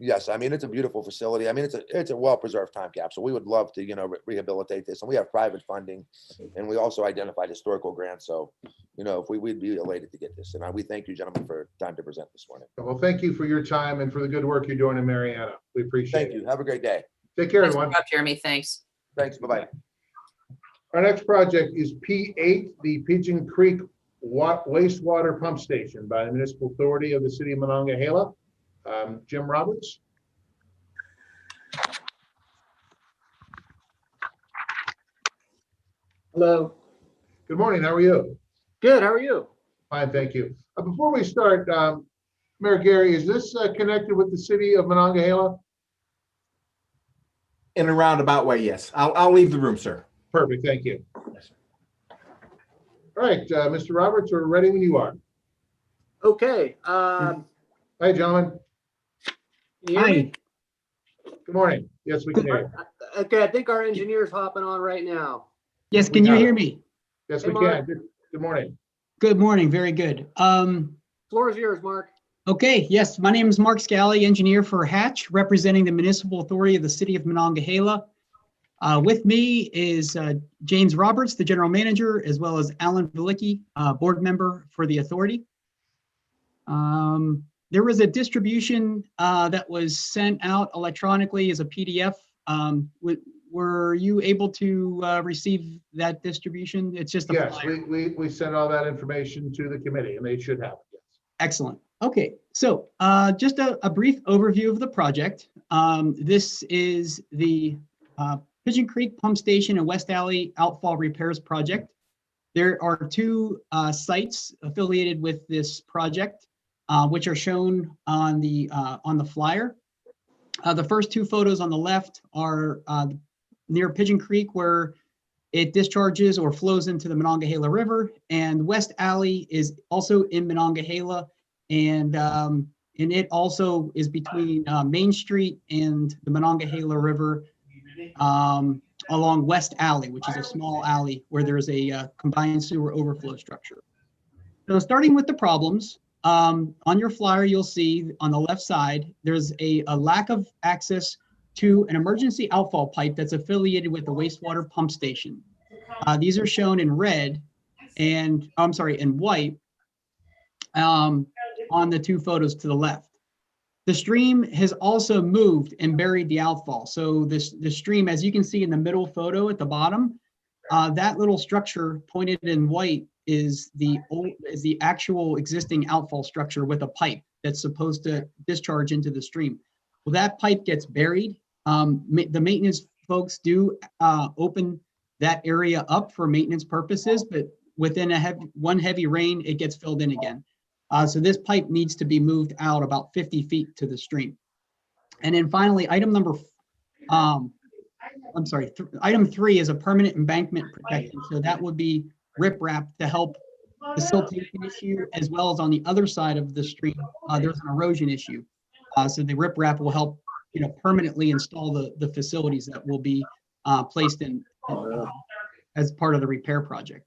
Yes, I mean, it's a beautiful facility. I mean, it's a well-preserved time capsule. We would love to, rehabilitate this, and we have private funding, and we also identified historical grants. So, if we'd be elated to get this. And we thank you, gentlemen, for time to present this morning. Well, thank you for your time and for the good work you're doing in Mariana. We appreciate it. Thank you. Have a great day. Take care, Nice everyone. job, Jeremy, thanks. Thanks. Bye-bye. Our next project is P8, the Pigeon Creek Wastewater Pump Station by the Municipal Authority of the City of Monongahela. Jim Roberts. Hello. Good morning. How are you? Good. How are you? Fine, thank you. Before we start, Mayor Gary, is this connected with the City of Monongahela? In a roundabout way, yes. I'll leave the room, sir. Perfect. Thank you. All right, Mr. Roberts, we're ready when you are. Okay. Hi, gentlemen. You hear me? Good morning. Yes, we can hear you. Okay, I think our engineer's hopping on right now. Yes, can you hear me? Yes, Hey, we Mark. can. Good morning. Good morning, very good. Floor is yours, Mark. Okay, yes, my name is Mark Scally, engineer for Hatch, representing the Municipal Authority of the City of Monongahela. With me is James Roberts, the general manager, as well as Alan Velicki, board member for the authority. There was a distribution that was sent out electronically as a PDF. Were you able to receive that distribution? It's just a Yes, flyer. we sent all that information to the committee and they should have it. Yes. Excellent. Okay, so just a brief overview of the project. This is the Pigeon Creek Pump Station and West Alley Outfall Repairs Project. There are two sites affiliated with this project. which are shown on the flyer. The first two photos on the left are near Pigeon Creek, where it discharges or flows into the Monongahela River, and West Alley is also in Monongahela, and it also is between Main Street and the Monongahela River, along West Alley, which is a small alley where there's a combined sewer overflow structure. So starting with the problems, on your flyer, you'll see on the left side, there's a lack of access to an emergency outfall pipe that's affiliated with the wastewater pump station. These are shown in red and, I'm sorry, in white on the two photos to the left. The stream has also moved and buried the outfall. So the stream, as you can see in the middle photo at the bottom, that little structure pointed in white is the actual existing outfall structure with a pipe that's supposed to discharge into the stream. Well, that pipe gets buried. The maintenance folks do open that area up for maintenance purposes, but within one heavy rain, it gets filled in again. So this pipe needs to be moved out about 50 feet to the stream. And then finally, item 3 is a permanent embankment protection. So that would be riprap to help the siltation issue, as well as on the other side of the stream, there's an erosion issue. So the riprap will help, permanently install the facilities that will be placed in as part of the repair project.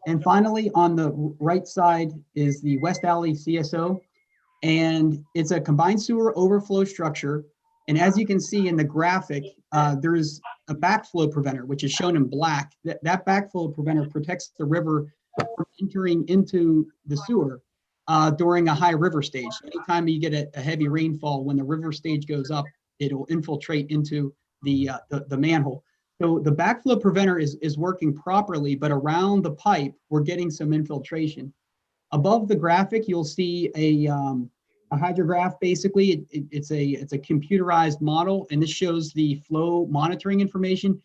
And finally, on the right side is the West Alley CSO, and it's a combined sewer overflow structure. And as you can see in the graphic, there's a backflow preventer, which is shown in black. That backflow preventer protects the river from entering into the sewer during a high river stage. Anytime you get a heavy rainfall, when the river stage goes up, it'll infiltrate into the manhole. So the backflow preventer is working properly, but around the pipe, we're getting some infiltration. Above the graphic, you'll see a hydrograph. Basically, it's a computerized model, and this shows the flow monitoring information.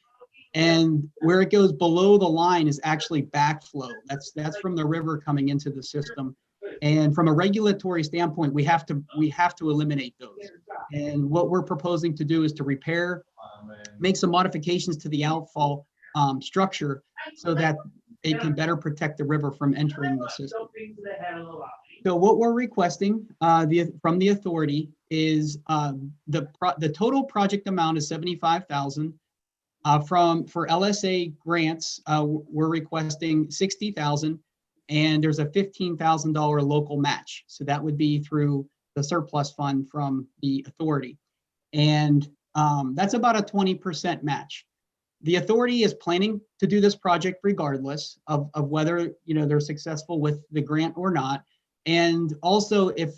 And where it goes below the line is actually backflow. That's from the river coming into the system. And from a regulatory standpoint, we have to eliminate those. And what we're proposing to do is to repair, make some modifications to the outfall structure so that it can better protect the river from entering the system. So what we're requesting from the authority is the total project amount is $75,000. For LSA grants, we're requesting $60,000, and there's a $15,000 local match. So that would be through the surplus fund from the authority. And that's about a 20% match. The authority is planning to do this project regardless of whether they're successful with the grant or not. And also, if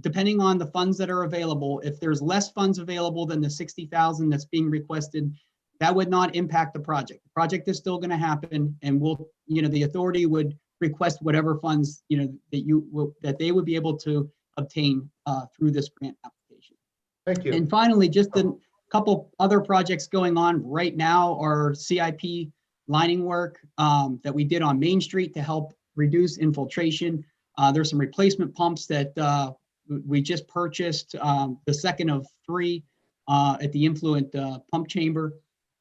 depending on the funds that are available, if there's less funds available than the $60,000 that's being requested, that would not impact the project. The project is still going to happen, and the authority would request whatever funds that they would be able to obtain through this grant application. Thank you. And finally, just a couple other projects going on right now are CIP lining work that we did on Main Street to help reduce infiltration. There's some replacement pumps that we just purchased, the second of 3 at the influent pump chamber.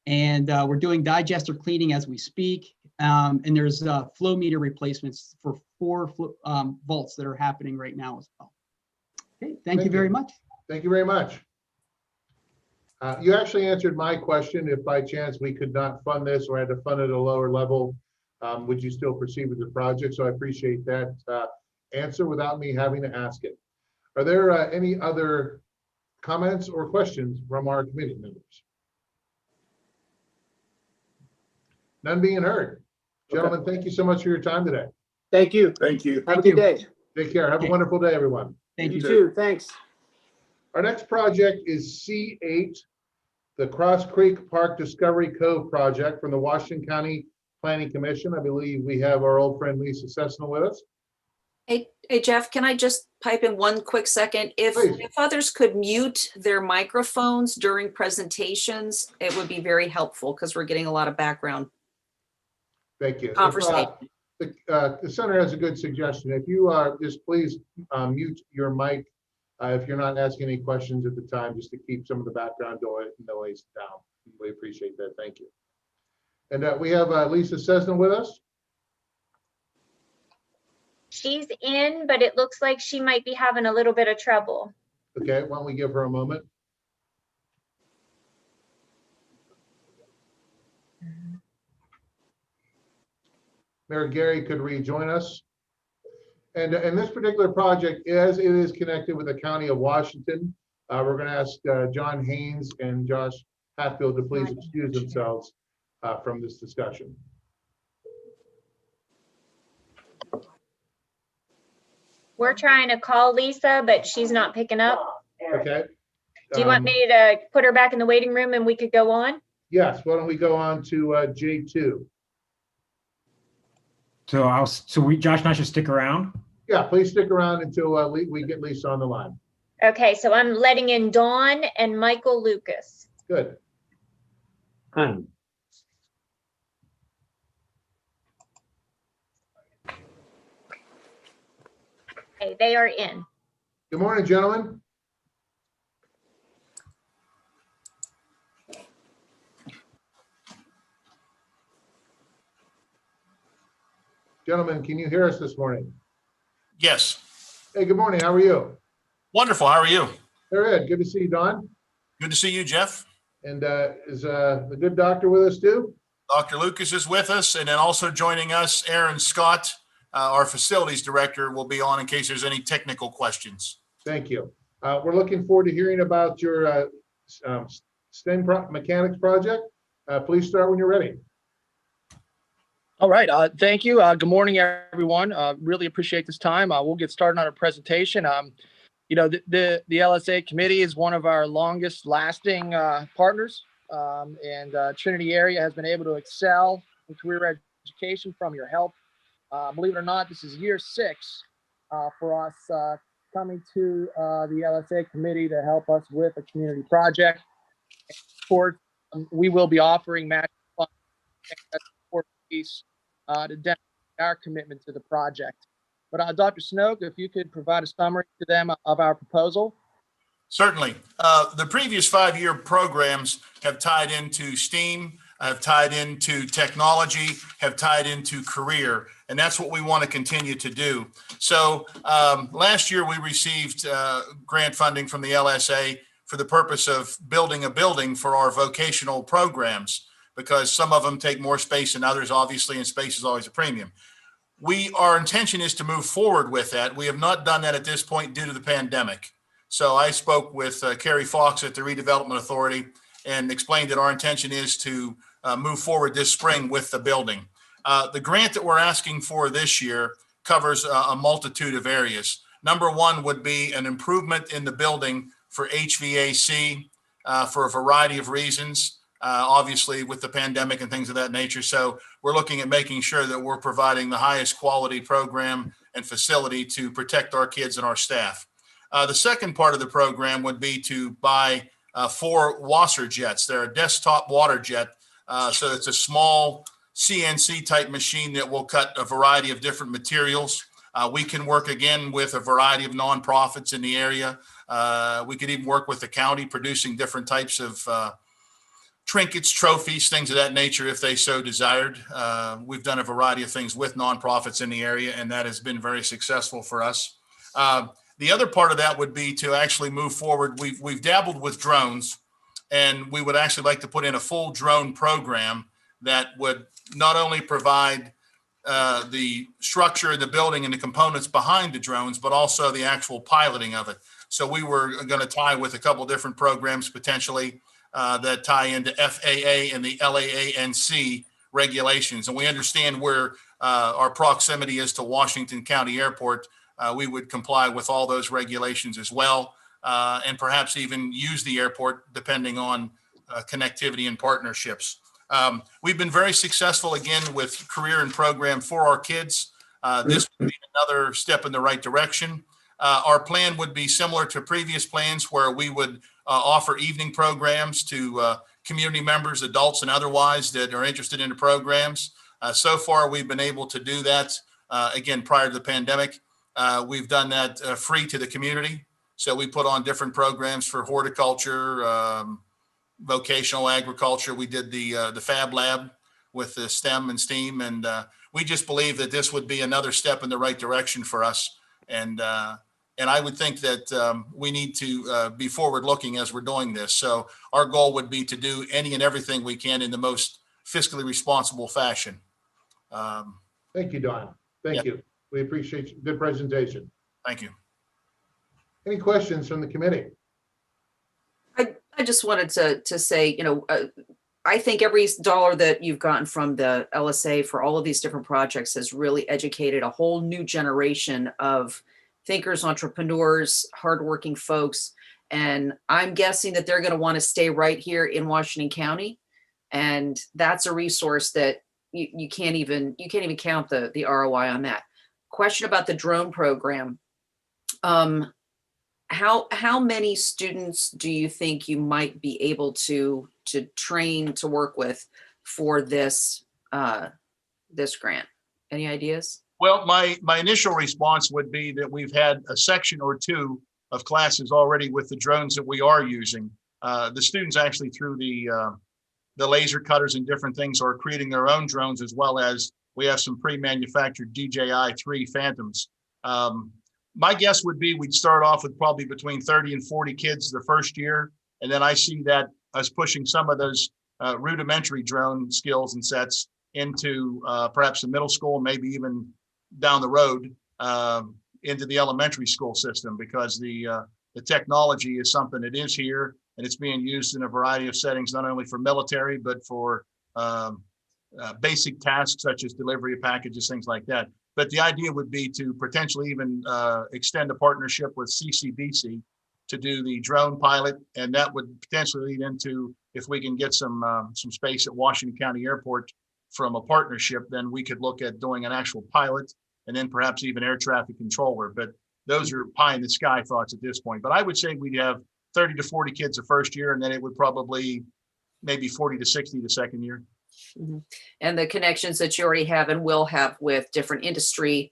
And we're doing digester cleaning as we speak. And there's flow meter replacements for 4 vaults that are happening right now as well. Okay, thank you very much. Thank you very much. You actually answered my question. If by chance we could not fund this or had to fund it at a lower level, would you still proceed with the project? So I appreciate that answer without me having to ask it. Are there any other comments or questions from our committee members? None being heard. Gentlemen, thank you so much for your time today. Thank you. Thank you. Have a good day. Take care. Have a wonderful day, everyone. Thank you. You too. Thanks. Our next project is C8, the Cross Creek Park Discovery Cove project from the Washington County Planning Commission. I believe we have our old friend Lisa Cessna with us. Hey, Jeff, can I just pipe in one quick second? If others could mute their microphones during presentations, it would be very helpful because we're getting a lot of background Thank you. conversation. The center has a good suggestion. If you just please mute your mic if you're not asking any questions at the time, just to keep some of the background noise down. We appreciate that. Thank you. And we have Lisa Cessna with us. She's in, but it looks like she might be having a little bit of trouble. Okay, why don't we give her a moment? Mayor Gary could rejoin us. And this particular project, as it is connected with the County of Washington, we're going to ask John Haynes and Josh Hatfield to please excuse themselves from this discussion. We're trying to call Lisa, but she's not picking up. Okay. Do you want me to put her back in the waiting room and we could go on? Yes, why don't we go on to J2? So Josh and I should stick around? Yeah, please stick around until we get Lisa on the line. Okay, so I'm letting in Dawn and Michael Lucas. Good. Hi. Okay, they are in. Good morning, gentlemen. Gentlemen, can you hear us this morning? Yes. Hey, good morning. How are you? Wonderful. How are you? Very good. Good to see you, Don. Good to see you, Jeff. And is the good doctor with us too? Dr. Lucas is with us, and then also joining us, Aaron Scott, our facilities director, will be on in case there's any technical questions. Thank you. We're looking forward to hearing about your STEM mechanics project. Please start when you're ready. All right. Thank you. Good morning, everyone. Really appreciate this time. We'll get started on our presentation. You know, the LSA committee is one of our longest lasting partners, and Trinity area has been able to excel in career education from your help. Believe it or not, this is year 6 for us coming to the LSA committee to help us with a community project. Of course, we will be offering matching funds to demonstrate our commitment to the project. But Dr. Snoke, if you could provide a summary to them of our proposal. Certainly. The previous 5-year programs have tied into STEAM, have tied into technology, have tied into career, and that's what we want to continue to do. So last year we received grant funding from the LSA for the purpose of building a building for our vocational programs, because some of them take more space than others, obviously, and space is always a premium. Our intention is to move forward with that. We have not done that at this point due to the pandemic. So I spoke with Carrie Fox at the Redevelopment Authority and explained that our intention is to move forward this spring with the building. The grant that we're asking for this year covers a multitude of areas. Number one would be an improvement in the building for HVAC for a variety of reasons. Obviously with the pandemic and things of that nature. So we're looking at making sure that we're providing the highest quality program and facility to protect our kids and our staff. The second part of the program would be to buy 4 washer jets. They're a desktop water jet. So it's a small CNC type machine that will cut a variety of different materials. We can work again with a variety of nonprofits in the area. We could even work with the county producing different types of trinkets, trophies, things of that nature, if they so desired. We've done a variety of things with nonprofits in the area, and that has been very successful for us. The other part of that would be to actually move forward. We've dabbled with drones, and we would actually like to put in a full drone program that would not only provide the structure of the building and the components behind the drones, but also the actual piloting of it. So we were going to tie with a couple different programs potentially that tie into FAA and the LAANC regulations. And we understand where our proximity is to Washington County Airport. We would comply with all those regulations as well, and perhaps even use the airport depending on connectivity and partnerships. We've been very successful again with career and program for our kids. This would be another step in the right direction. Our plan would be similar to previous plans where we would offer evening programs to community members, adults and otherwise that are interested in the programs. So far, we've been able to do that, again, prior to the pandemic. We've done that free to the community. So we put on different programs for horticulture, vocational agriculture. We did the Fab Lab with the STEM and STEAM, and we just believe that this would be another step in the right direction for us. And I would think that we need to be forward-looking as we're doing this. So our goal would be to do any and everything we can in the most fiscally responsible fashion. Thank you, Don. Thank you. We appreciate you. Good presentation. Thank you. Any questions from the committee? I just wanted to say, I think every dollar that you've gotten from the LSA for all of these different projects has really educated a whole new generation of thinkers, entrepreneurs, hardworking folks. And I'm guessing that they're going to want to stay right here in Washington County. And that's a resource that you can't even count the ROI on that. Question about the drone program. How many students do you think you might be able to train to work with for this this grant? Any ideas? Well, my initial response would be that we've had a section or two of classes already with the drones that we are using. The students actually through the laser cutters and different things are creating their own drones, as well as we have some pre-manufactured DJI-3 Phantoms. My guess would be we'd start off with probably between 30 and 40 kids the first year. And then I see that us pushing some of those rudimentary drone skills and sets into perhaps the middle school, maybe even down the road into the elementary school system, because the technology is something that is here and it's being used in a variety of settings, not only for military, but for basic tasks such as delivery of packages, things like that. But the idea would be to potentially even extend a partnership with CCBC to do the drone pilot. And that would potentially lead into, if we can get some space at Washington County Airport from a partnership, then we could look at doing an actual pilot and then perhaps even air traffic controller. But those are pie in the sky thoughts at this point. But I would say we'd have 30 to 40 kids the first year, and then it would probably maybe 40 to 60 the second year. Mm-hmm. And the connections that you already have and will have with different industry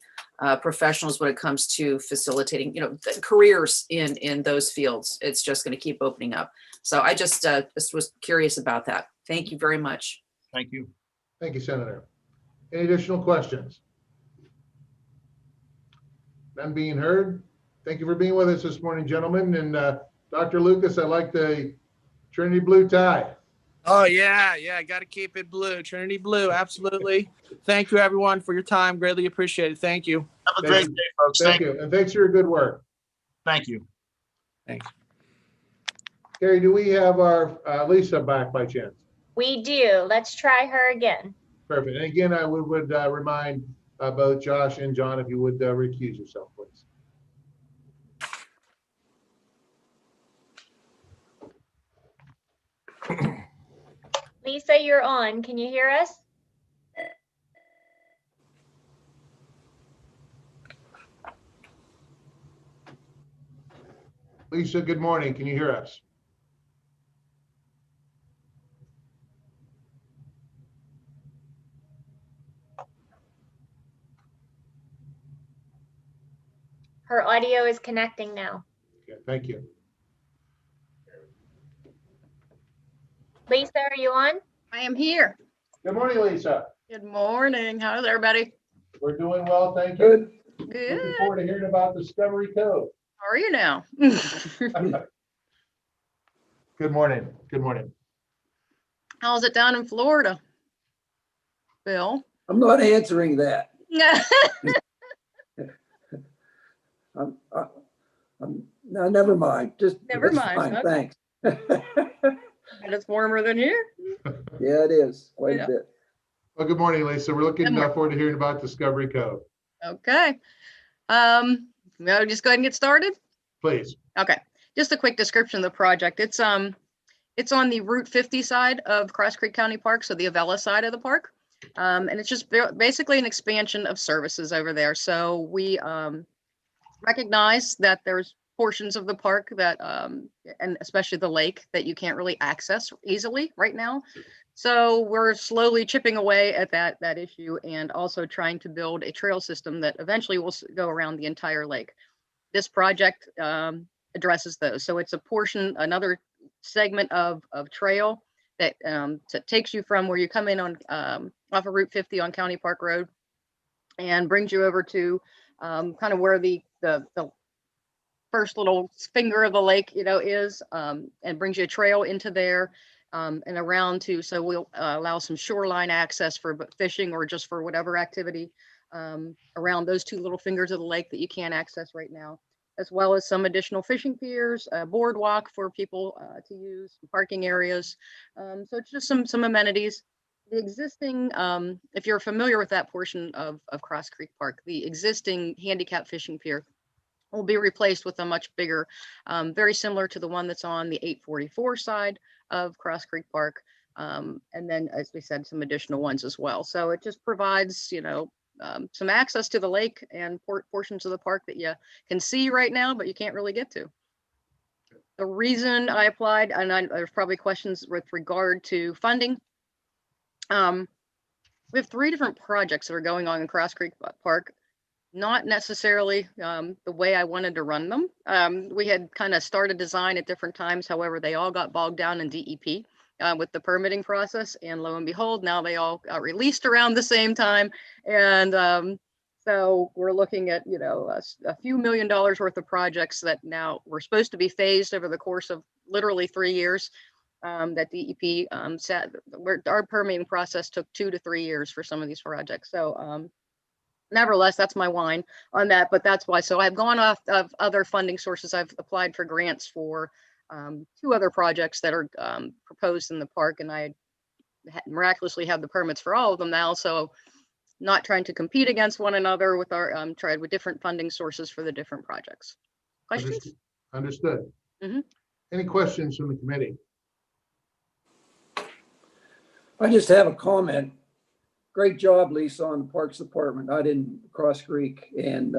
professionals when it comes to facilitating, careers in those fields, it's just going to keep opening up. So I just was curious about that. Thank you very much. Thank you. Thank you, Senator. Any additional questions? None being heard. Thank you for being with us this morning, gentlemen. And Dr. Lucas, I like the Trinity blue tie. Oh, yeah. I got to keep it blue. Trinity blue. Absolutely. Thank you, everyone, for your time. Greatly appreciated. Thank you. Have a great day, folks. Thank you. And thanks for your good work. Thank you. Thanks. Carrie, do we have our Lisa back by chance? We do. Let's try her again. Perfect. And again, I would remind both Josh and John, if you would recuse yourself, please. Lisa, you're on. Can you hear us? Lisa, good morning. Can you hear us? Her audio is connecting now. Okay, thank you. Lisa, are you on? I am here. Good morning, Lisa. Good morning. How's everybody? We're doing well, thank you. Good. Looking forward to hearing about Discovery Cove. How are you now? Good morning. Good morning. How's it down in Florida? Bill? I'm not answering that. No, never mind. Just Never it's mind. fine, Okay. thanks. And it's warmer than here? Yeah, it is quite Yeah. a bit. Well, good morning, Lisa. We're looking Good morning. forward to hearing about Discovery Cove. Okay. I'll just go ahead and get started. Please. Okay. Just a quick description of the project. It's on the Route 50 side of Cross Creek County Park, so the Avella side of the park. And it's just basically an expansion of services over there. So we recognize that there's portions of the park that, and especially the lake, that you can't really access easily right now. So we're slowly chipping away at that issue and also trying to build a trail system that eventually will go around the entire lake. This project addresses those. So it's a portion, another segment of trail that takes you from where you come in on off of Route 50 on County Park Road and brings you over to kind of where the first little finger of the lake, is, and brings you a trail into there. And around too, so we'll allow some shoreline access for fishing or just for whatever activity around those two little fingers of the lake that you can't access right now, as well as some additional fishing piers, a boardwalk for people to use, parking areas. So it's just some amenities. The existing, if you're familiar with that portion of Cross Creek Park, the existing handicap fishing pier will be replaced with a much bigger, very similar to the one that's on the 844 side of Cross Creek Park. And then, as we said, some additional ones as well. So it just provides, some access to the lake and portions of the park that you can see right now, but you can't really get to. The reason I applied, and there's probably questions with regard to funding. We have 3 different projects that are going on in Cross Creek Park. Not necessarily the way I wanted to run them. We had kind of started design at different times. However, they all got bogged down in DEP with the permitting process. And lo and behold, now they all got released around the same time. And so we're looking at, a few $1 million worth of projects that now were supposed to be phased over the course of literally 3 years. That DEP said our permitting process took 2 to 3 years for some of these projects. So nevertheless, that's my whine on that, but that's why. So I've gone off of other funding sources. I've applied for grants for 2 other projects that are proposed in the park, and I miraculously have the permits for all of them now. So not trying to compete against one another with our tried with different funding sources for the different projects. Questions? Understood. Any questions from the committee? I just have a comment. Great job, Lisa, on the Parks Department. I didn't Cross Creek and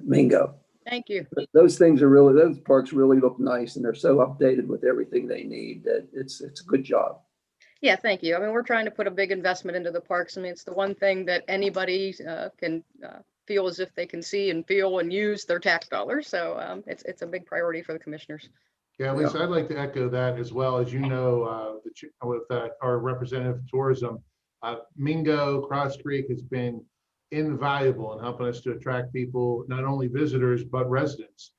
Mingo. Thank you. Those parks really look nice, and they're so updated with everything they need that it's a good job. Yeah, thank you. I mean, we're trying to put a big investment into the parks. I mean, it's the one thing that anybody can feel as if they can see and feel and use their tax dollars. So it's a big priority for the commissioners. Yeah, Lisa, I'd like to echo that as well. As you know, with our representative of tourism, Mingo, Cross Creek has been invaluable in helping us to attract people, not only visitors, but residents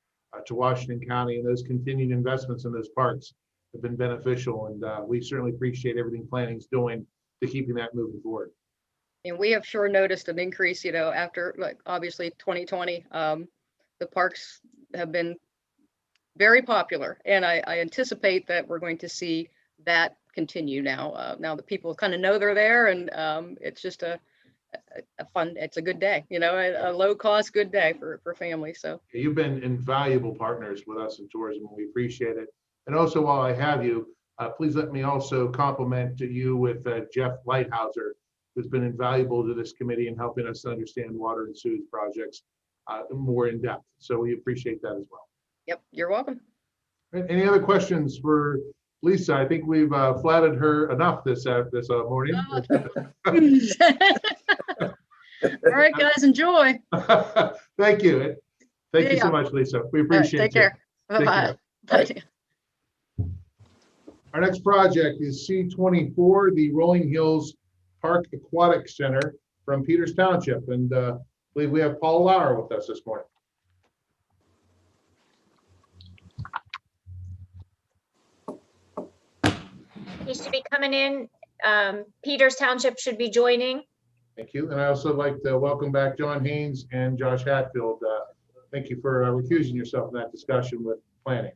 to Washington County. And those continued investments in those parks have been beneficial. And we certainly appreciate everything planning's doing to keeping that moving forward. And we have sure noticed an increase, after obviously 2020, the parks have been very popular, and I anticipate that we're going to see that continue now. Now that people kind of know they're there, and it's just a fun, it's a good day, a low cost, good day for families. So you've been invaluable partners with us in tourism, and we appreciate it. And also, while I have you, please let me also compliment you with Jeff Lighthouser, who's been invaluable to this committee in helping us understand water and sewage projects more in depth. So we appreciate that as well. Yep, you're welcome. Any other questions for Lisa? I think we've flattered her enough this morning. All right, guys, enjoy. Thank you. Thank you so much, Lisa. We appreciate it. Take care. Bye-bye. Bye. Our next project is C24, the Rolling Hills Park Aquatic Center from Peters Township. And I believe we have Paul Lauer with us this morning. He should be coming in. Peters Township should be joining. Thank you. And I also like to welcome back John Haynes and Josh Hatfield. Thank you for recusing yourself in that discussion with planning.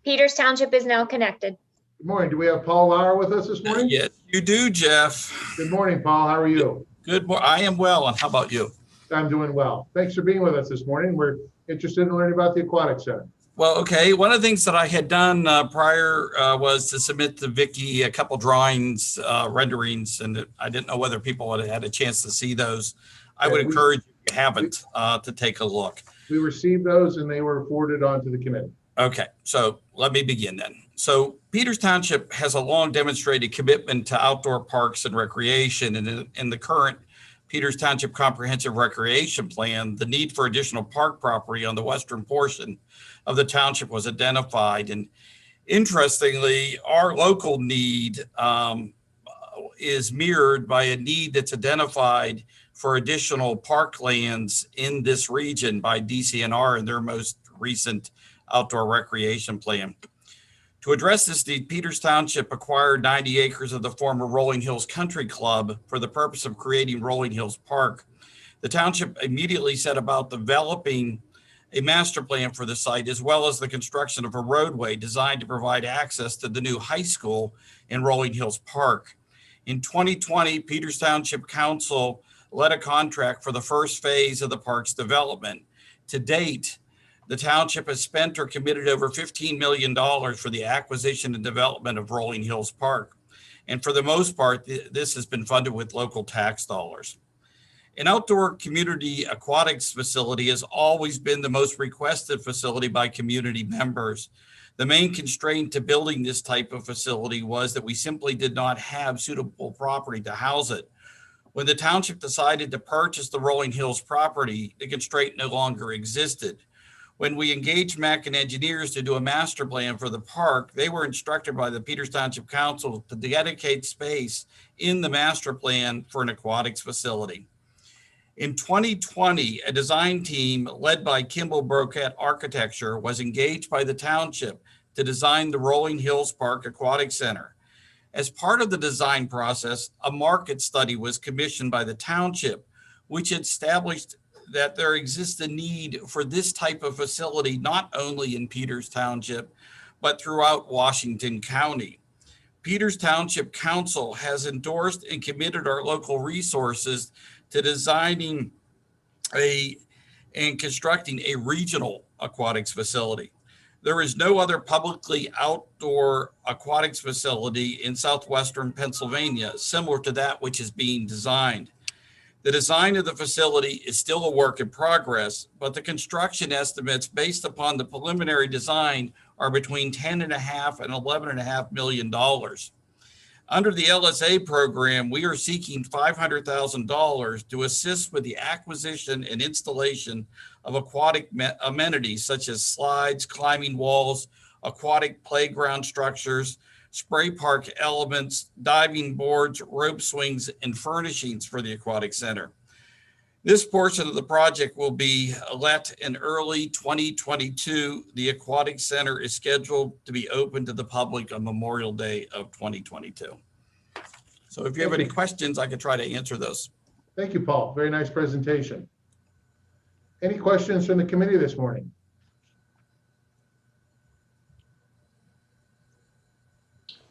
Peters Township is now connected. Good morning. Do we have Paul Lauer with us this morning? Yes, you do, Jeff. Good morning, Paul. How are you? Good morning. I am well. And how about you? I'm doing well. Thanks for being with us this morning. We're interested in learning about the Aquatic Center. Well, okay. One of the things that I had done prior was to submit to Vicki a couple drawings, renderings, and I didn't know whether people had a chance to see those. I would encourage you, if you haven't, to take a look. We received those and they were forwarded on to the committee. Okay. So let me begin then. So Peters Township has a long demonstrated commitment to outdoor parks and recreation, and in the current Peters Township Comprehensive Recreation Plan, the need for additional park property on the western portion of the township was identified. And interestingly, our local need is mirrored by a need that's identified for additional parklands in this region by DCNR in their most recent outdoor recreation plan. To address this need, Peters Township acquired 90 acres of the former Rolling Hills Country Club for the purpose of creating Rolling Hills Park. The township immediately set about developing a master plan for the site, as well as the construction of a roadway designed to provide access to the new high school in Rolling Hills Park. In 2020, Peters Township Council led a contract for the first phase of the park's development. To date, the township has spent or committed over $15 million for the acquisition and development of Rolling Hills Park. And for the most part, this has been funded with local tax dollars. An outdoor community aquatics facility has always been the most requested facility by community members. The main constraint to building this type of facility was that we simply did not have suitable property to house it. When the township decided to purchase the Rolling Hills property, the constraint no longer existed. When we engaged Mackin Engineers to do a master plan for the park, they were instructed by the Peters Township Council to dedicate space in the master plan for an aquatics facility. In 2020, a design team led by Kimball Broquette Architecture was engaged by the township to design the Rolling Hills Park Aquatic Center. As part of the design process, a market study was commissioned by the township, which established that there exists a need for this type of facility not only in Peters Township, but throughout Washington County. Peters Township Council has endorsed and committed our local resources to designing and constructing a regional aquatics facility. There is no other publicly outdoor aquatics facility in southwestern Pennsylvania similar to that which is being designed. The design of the facility is still a work in progress, but the construction estimates based upon the preliminary design are between $10.5 and $11.5 million. Under the LSA program, we are seeking $500,000 to assist with the acquisition and installation of aquatic amenities such as slides, climbing walls, aquatic playground structures, spray park elements, diving boards, rope swings, and furnishings for the aquatic center. This portion of the project will be let in early 2022. The aquatic center is scheduled to be open to the public on Memorial Day of 2022. So if you have any questions, I could try to answer those. Thank you, Paul. Very nice presentation. Any questions from the committee this morning?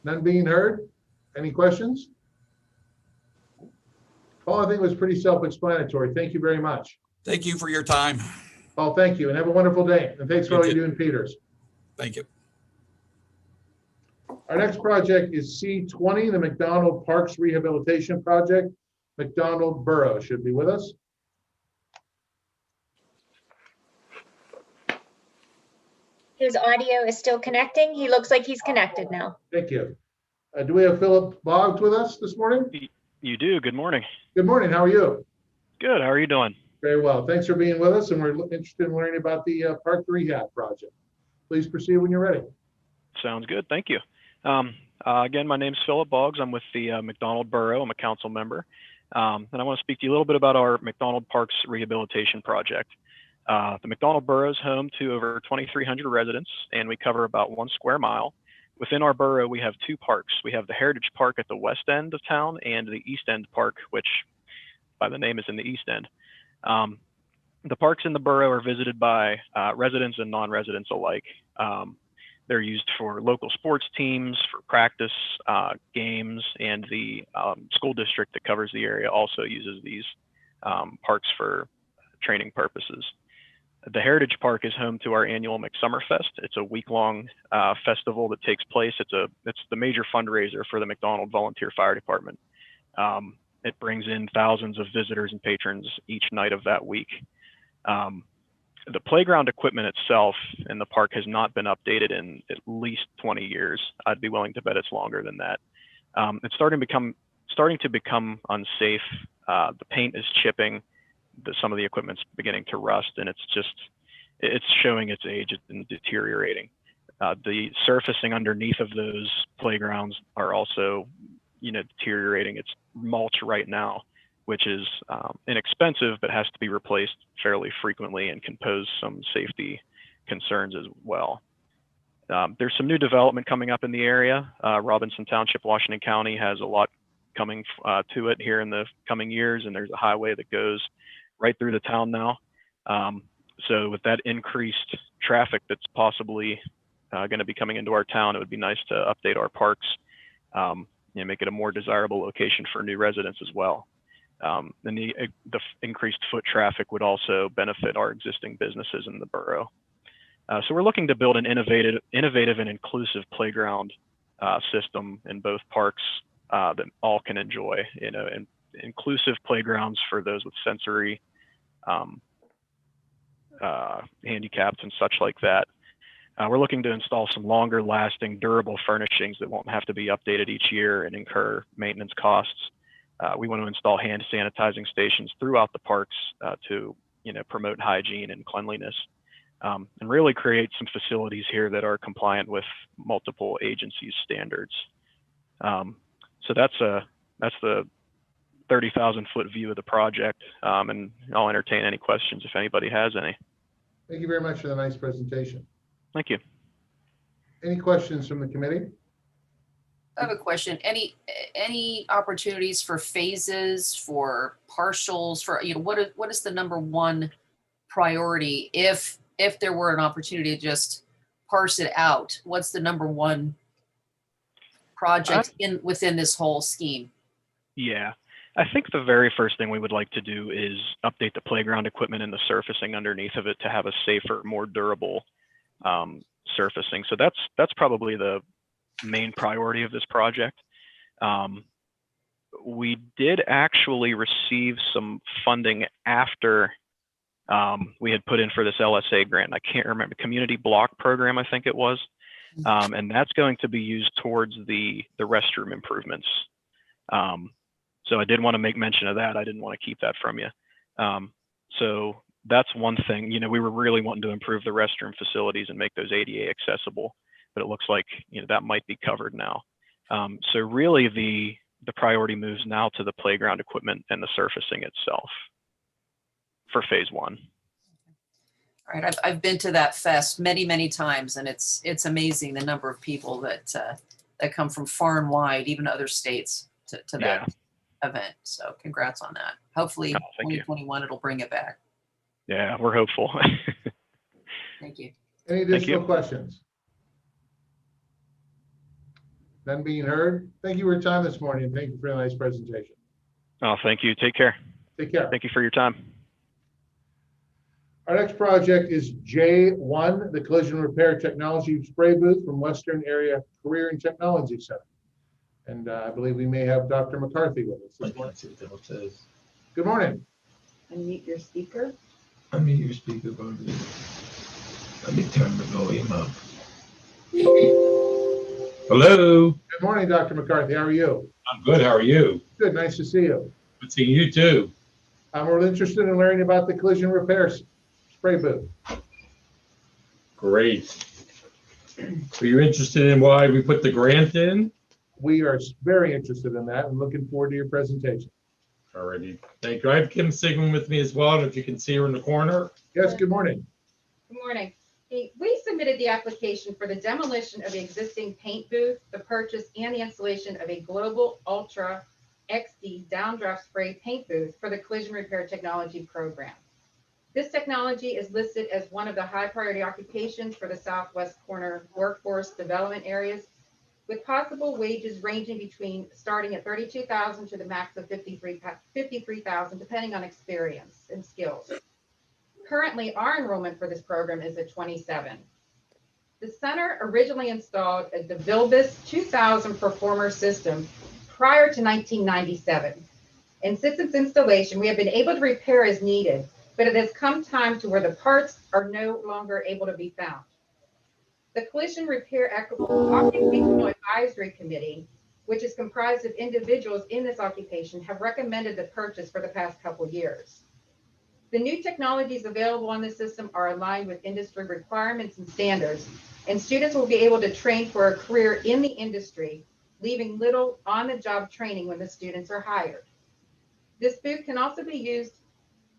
None being heard? Any questions? Paul, I think it was pretty self-explanatory. Thank you very much. Thank you for your time. Paul, thank you, and have a wonderful day. And thanks for all you do in Peters. Thank you. Our next project is C20, the McDonald Parks Rehabilitation Project. McDonald Borough should be with us. His audio is still connecting. He looks like he's connected now. Thank you. Do we have Philip Boggs with us this morning? You do. Good morning. Good morning. How are you? Good. How are you doing? Very well. Thanks for being with us, and we're interested in learning about the park rehab project. Please proceed when you're ready. Sounds good. Thank you. Again, my name is Philip Boggs. I'm with the McDonald Borough. I'm a council member. And I want to speak to you a little bit about our McDonald Parks Rehabilitation Project. The McDonald Borough is home to over 2,300 residents, and we cover about 1 square mile. Within our borough, we have 2 parks. We have the Heritage Park at the west end of town and the East End Park, which by the name is in the East End. The parks in the borough are visited by residents and non-residents alike. They're used for local sports teams, for practice, games, and the school district that covers the area also uses these parks for training purposes. The Heritage Park is home to our annual McSummerfest. It's a week-long festival that takes place. It's the major fundraiser for the McDonald Volunteer Fire Department. It brings in thousands of visitors and patrons each night of that week. the playground equipment itself in the park has not been updated in at least 20 years. I'd be willing to bet it's longer than that. It's starting to become unsafe. The paint is chipping. Some of the equipment's beginning to rust, and it's showing its age and deteriorating. The surfacing underneath of those playgrounds are also, deteriorating. It's mulch right now, which is inexpensive, but has to be replaced fairly frequently and can pose some safety concerns as well. There's some new development coming up in the area. Robinson Township, Washington County has a lot coming to it here in the coming years, and there's a highway that goes right through the town now. So with that increased traffic that's possibly going to be coming into our town, it would be nice to update our parks, make it a more desirable location for new residents as well. And the increased foot traffic would also benefit our existing businesses in the borough. So we're looking to build an innovative and inclusive playground system in both parks that all can enjoy, and inclusive playgrounds for those with sensory handicaps and such like that. We're looking to install some longer lasting, durable furnishings that won't have to be updated each year and incur maintenance costs. We want to install hand sanitizing stations throughout the parks to promote hygiene and cleanliness, and really create some facilities here that are compliant with multiple agencies' standards. So that's the 30,000-foot view of the project, and I'll entertain any questions if anybody has any. Thank you very much for the nice presentation. Thank you. Any questions from the committee? I have a question. Any opportunities for phases, for partials, for, what is the number one priority if there were an opportunity to just parse it out? What's the number one project within this whole scheme? Yeah, I think the very first thing we would like to do is update the playground equipment and the surfacing underneath of it to have a safer, more durable surfacing. So that's probably the main priority of this project. We did actually receive some funding after we had put in for this LSA grant. I can't remember, community block program, I think it was. And that's going to be used towards the restroom improvements. So I did want to make mention of that. I didn't want to keep that from you. So that's one thing. We were really wanting to improve the restroom facilities and make those ADA accessible, but it looks like that might be covered now. So really the priority moves now to the playground equipment and the surfacing itself for phase one. All right, I've been to that fest many times, and it's amazing the number of people that come from far and wide, even other states, to that event. So congrats on that. Hopefully 2021 it'll bring it back. Yeah, we're hopeful. Thank you. Any additional questions? None being heard. Thank you for your time this morning. Thank you for a nice presentation. Oh, thank you. Take care. Take care. Thank you for your time. Our next project is J1, the Collision Repair Technology Spray Booth from Western Area Career and Technology Center. And I believe we may have Dr. McCarthy with us this morning. Good morning. Unmute your speaker. Unmute your speaker, Barbie. Let me turn the volume up. Hello. Good morning, Dr. McCarthy. How are you? I'm good. How are you? Good. Nice to see you. Good seeing you too. I'm really interested in learning about the collision repair spray booth. Great. So you're interested in why we put the grant in? We are very interested in that and looking forward to your presentation. Alrighty. Thank you. I have Kim Sigmund with me as well, if you can see her in the corner. Yes, good morning. Good morning. We submitted the application for the demolition of the existing paint booth, the purchase and the installation of a Global Ultra XD downdraft spray paint booth for the Collision Repair Technology program. This technology is listed as one of the high priority occupations for the Southwest Corner workforce development areas, with possible wages ranging between starting at $32,000 to the max of $53,000, depending on experience and skills. Currently, our enrollment for this program is at 27. The center originally installed a DeVilbiss 2000 Performer system prior to 1997. And since its installation, we have been able to repair as needed but it has come time to where the parts are no longer able to be found. The Collision Repair Occupational Advisory Committee, which is comprised of individuals in this occupation, have recommended the purchase for the past couple years. The new technologies available on the system are aligned with industry requirements and standards, and students will be able to train for a career in the industry, leaving little on-the-job training when the students are hired. This booth can also be used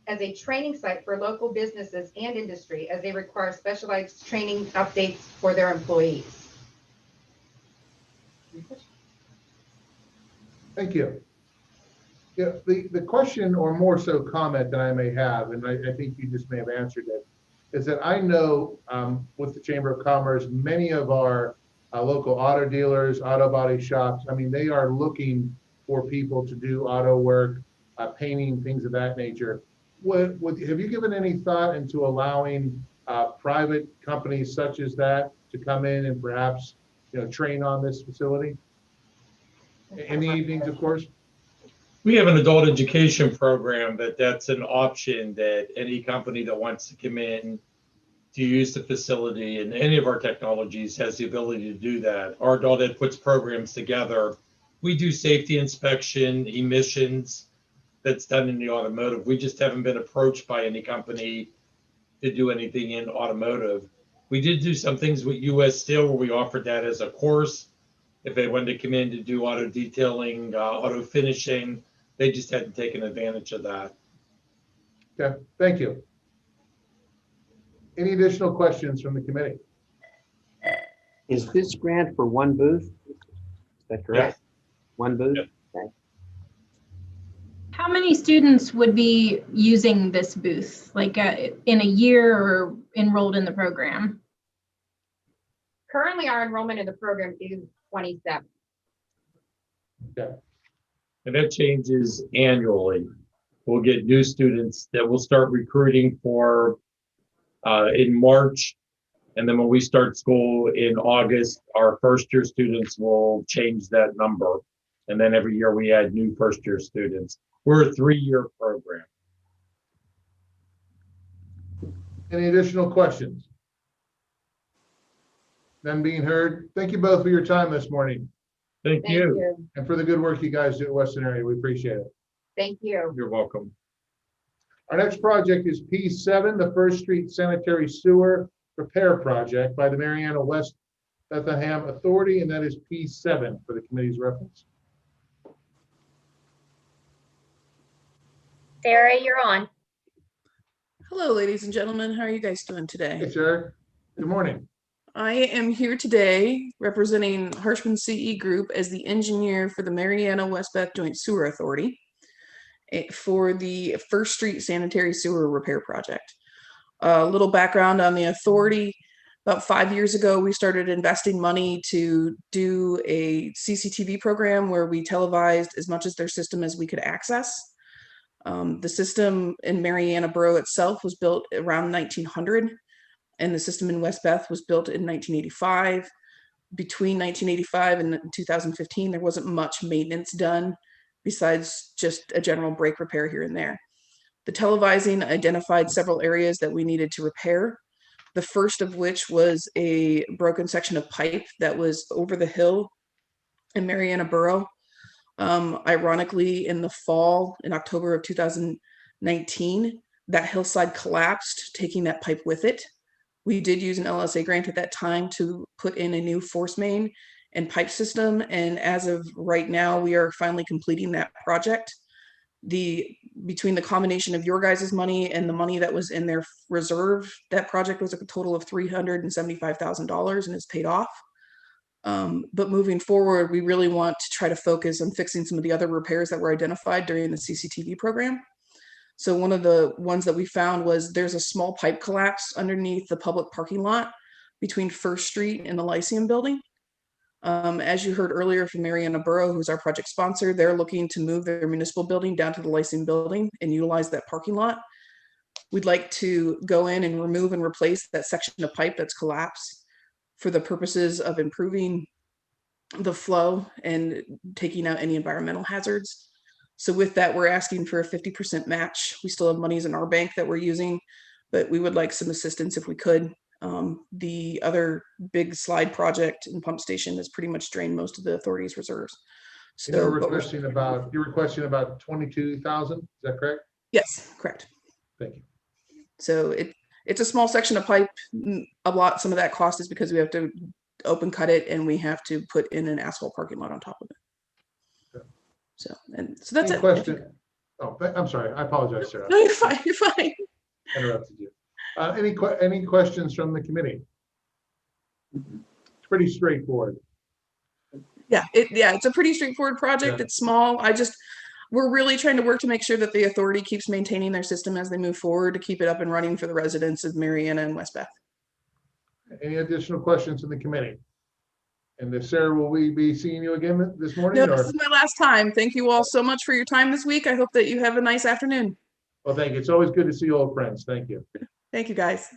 as a training site for local businesses and industry as they require specialized training updates for their employees. Thank you. Yeah, the question, or more so comment that I may have, and I think you just may have answered it, is that I know with the Chamber of Commerce, many of our local auto dealers, auto body shops, I mean, they are looking for people to do auto work, painting, things of that nature. Have you given any thought into allowing private companies such as that to come in and perhaps, train on this facility? In the evenings, of course. We have an adult education program that's an option that any company that wants to come in to use the facility and any of our technologies has the ability to do that. Our adult ed puts programs together. We do safety inspection, emissions, that's done in the automotive. We just haven't been approached by any company to do anything in automotive. We did do some things with US Steel where we offered that as a course. If they wanted to come in to do auto detailing, auto finishing, they just hadn't taken advantage of that. Okay, thank you. Any additional questions from the committee? Is this grant for one booth? Is that correct? Yes. One booth? Yes. Okay. How many students would be using this booth, like in a year or enrolled in the program? Currently, our enrollment in the program is 27. Okay. And that changes annually. We'll get new students that we'll start recruiting for in March. And then when we start school in August, our first year students will change that number. And then every year we add new first year students. We're a 3-year program. Any additional questions? None being heard. Thank you both for your time this morning. Thank you. And for the good work you guys do at Western Area. We appreciate it. Thank you. You're welcome. Our next project is P7, the First Street Sanitary Sewer Repair Project by the Mariana West Bethlehem Authority, and that is P7 for the committee's reference. Sarah, you're on. Hello, ladies and gentlemen. How are you guys doing today? Hey, sir. Good morning. I am here today representing Harshman CE Group as the engineer for the Mariana West Beth Joint Sewer Authority for the First Street Sanitary Sewer Repair Project. A little background on the authority. About 5 years ago, we started investing money to do a CCTV program where we televised as much of their system as we could access. The system in Mariana Borough itself was built around 1900. And the system in West Beth was built in 1985. Between 1985 and 2015, there wasn't much maintenance done besides just a general break repair here and there. The televising identified several areas that we needed to repair. The first of which was a broken section of pipe that was over the hill in Mariana Borough. Ironically, in the fall, in October of 2019, that hillside collapsed, taking that pipe with it. We did use an LSA grant at that time to put in a new force main and pipe system. And as of right now, we are finally completing that project. Between the combination of your guys' money and the money that was in their reserve, that project was a total of $375,000 and it's paid off. But moving forward, we really want to try to focus on fixing some of the other repairs that were identified during the CCTV program. So one of the ones that we found was there's a small pipe collapse underneath the public parking lot between First Street and the Lyceum building. As you heard earlier from Mariana Borough, who's our project sponsor, they're looking to move their municipal building down to the Lyceum building and utilize that parking lot. We'd like to go in and remove and replace that section of pipe that's collapsed for the purposes of improving the flow and taking out any environmental hazards. So with that, we're asking for a 50% match. We still have monies in our bank that we're using, but we would like some assistance if we could. The other big slide project and pump station has pretty much drained most of the authority's reserves. And you're So, but requesting about 22,000, is that correct? yes, correct. Thank you. So it's a small section of pipe. Some of that cost is because we have to open cut it and we have to put in an asphalt parking lot on top of it. So that's Any it. question? Oh, I'm sorry. I apologize, Sarah. No, you're fine. You're fine. Interrupted you. Any questions from the committee? It's pretty straightforward. Yeah, it's a pretty straightforward project. Yeah. It's small. We're really trying to work to make sure that the authority keeps maintaining their system as they move forward to keep it up and running for the residents of Marianna and West Bath. Any additional questions from the committee? And if Sarah, will we be seeing you again this morning? No, this is my last time. Thank you all so much for your time this week. I hope that you have a nice afternoon. Well, thank you. It's always good to see old friends. Thank you. Thank you, guys.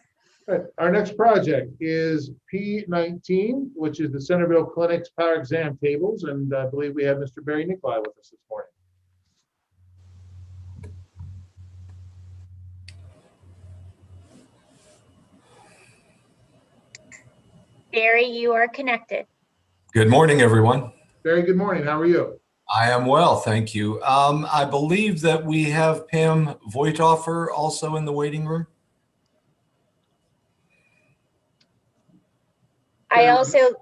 All right. Our next project is P19, which is the Centerville Clinic's power exam tables. And I believe we have Mr. Barry Nicolai with us this morning. Barry, you are connected. Good morning, everyone. Barry, good morning. How are you? I am well, thank you. I believe that we have Pam Voigthofer also in the waiting room.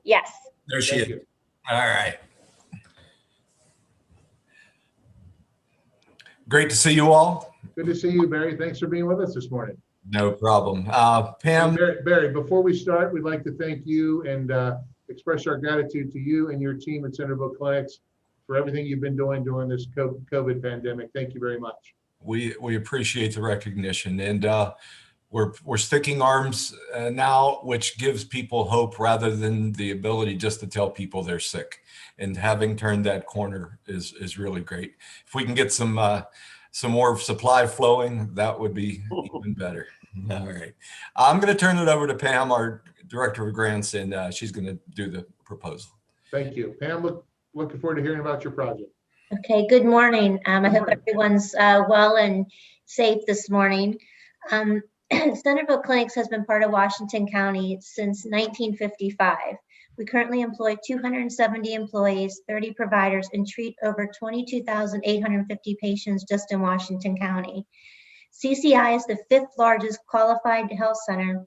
Yes. There she is. All right. Great to see you all. Good to see you, Barry. Thanks for being with us this morning. No problem. Pam. Barry, before we start, we'd like to thank you and express our gratitude to you and your team at Centerville Clinics for everything you've been doing during this COVID pandemic. Thank you very much. We appreciate the recognition, and we're sticking arms now, which gives people hope rather than the ability just to tell people they're sick. And having turned that corner is really great. If we can get some more supply flowing, that would be even better. All right. I'm going to turn it over to Pam, our Director of Grants, and she's going to do the proposal. Thank you. Pam, looking forward to hearing about your project. Okay, good morning. I hope everyone's well and safe this morning. Centerville Clinics has been part of Washington County since 1955. We currently employ 270 employees, 30 providers, and treat over 22,850 patients just in Washington County. CCI is the 5th largest qualified health center